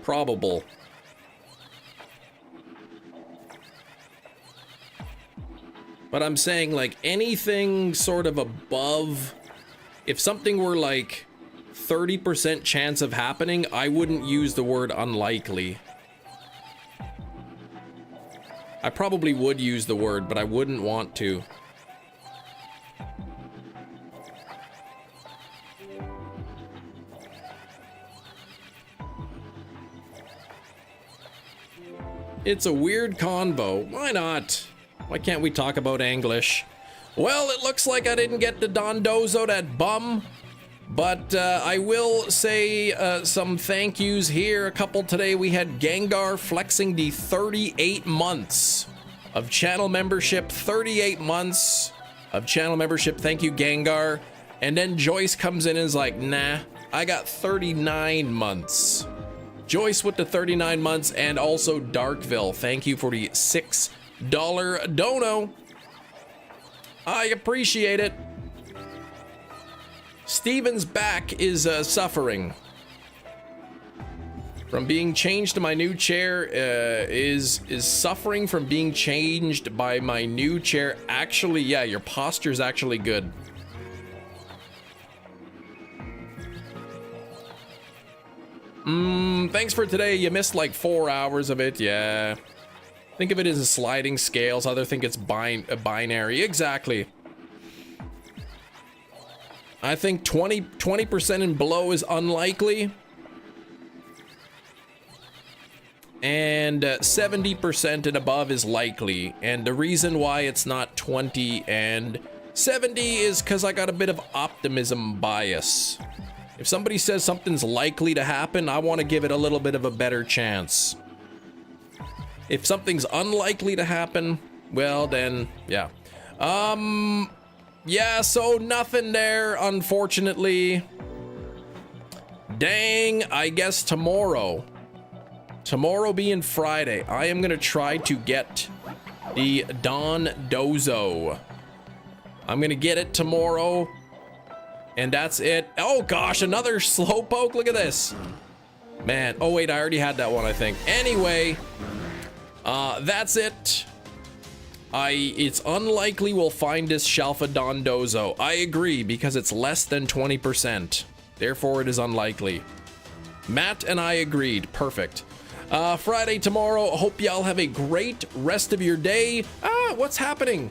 Probable. But I'm saying, like, anything sort of above, if something were like 30% chance of happening, I wouldn't use the word unlikely. I probably would use the word, but I wouldn't want to. It's a weird convo. Why not? Why can't we talk about English? Well, it looks like I didn't get the Dondozo, that bum. But I will say some thank yous here. A couple today. We had Gengar flexing the 38 months of channel membership. 38 months of channel membership. Thank you, Gengar. And then Joyce comes in and is like, nah, I got 39 months. Joyce with the 39 months, and also Darkville. Thank you for the $6 dono. I appreciate it. Steven's back is suffering from being changed to my new chair. Is suffering from being changed by my new chair. Actually, yeah, your posture's actually good. Thanks for today. You missed like 4 hours of it. Yeah. Think of it as a sliding scales. Other think it's binary. Exactly. I think 20% and below is unlikely. And 70% and above is likely. And the reason why it's not 20 and 70 is because I got a bit of optimism bias. If somebody says something's likely to happen, I want to give it a little bit of a better chance. If something's unlikely to happen, well then, yeah. Yeah, so nothing there, unfortunately. Dang, I guess tomorrow. Tomorrow being Friday, I am gonna try to get the Dondozo. I'm gonna get it tomorrow. And that's it. Oh gosh, another Slowpoke. Look at this. Man, oh wait, I already had that one, I think. Anyway, that's it. It's unlikely we'll find this Shalfa Dondozo. I agree, because it's less than 20%. Therefore, it is unlikely. Matt and I agreed. Perfect. Friday tomorrow. Hope y'all have a great rest of your day. What's happening?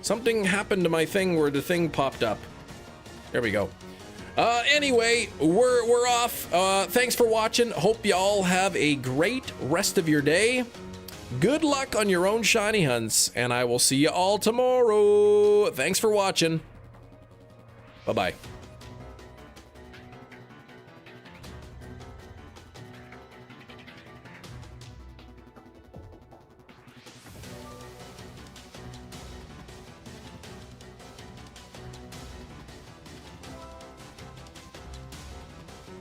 Something happened to my thing where the thing popped up. There we go. Anyway, we're off. Thanks for watching. Hope y'all have a great rest of your day. Good luck on your own shiny hunts, and I will see you all tomorrow. Thanks for watching. Bye-bye.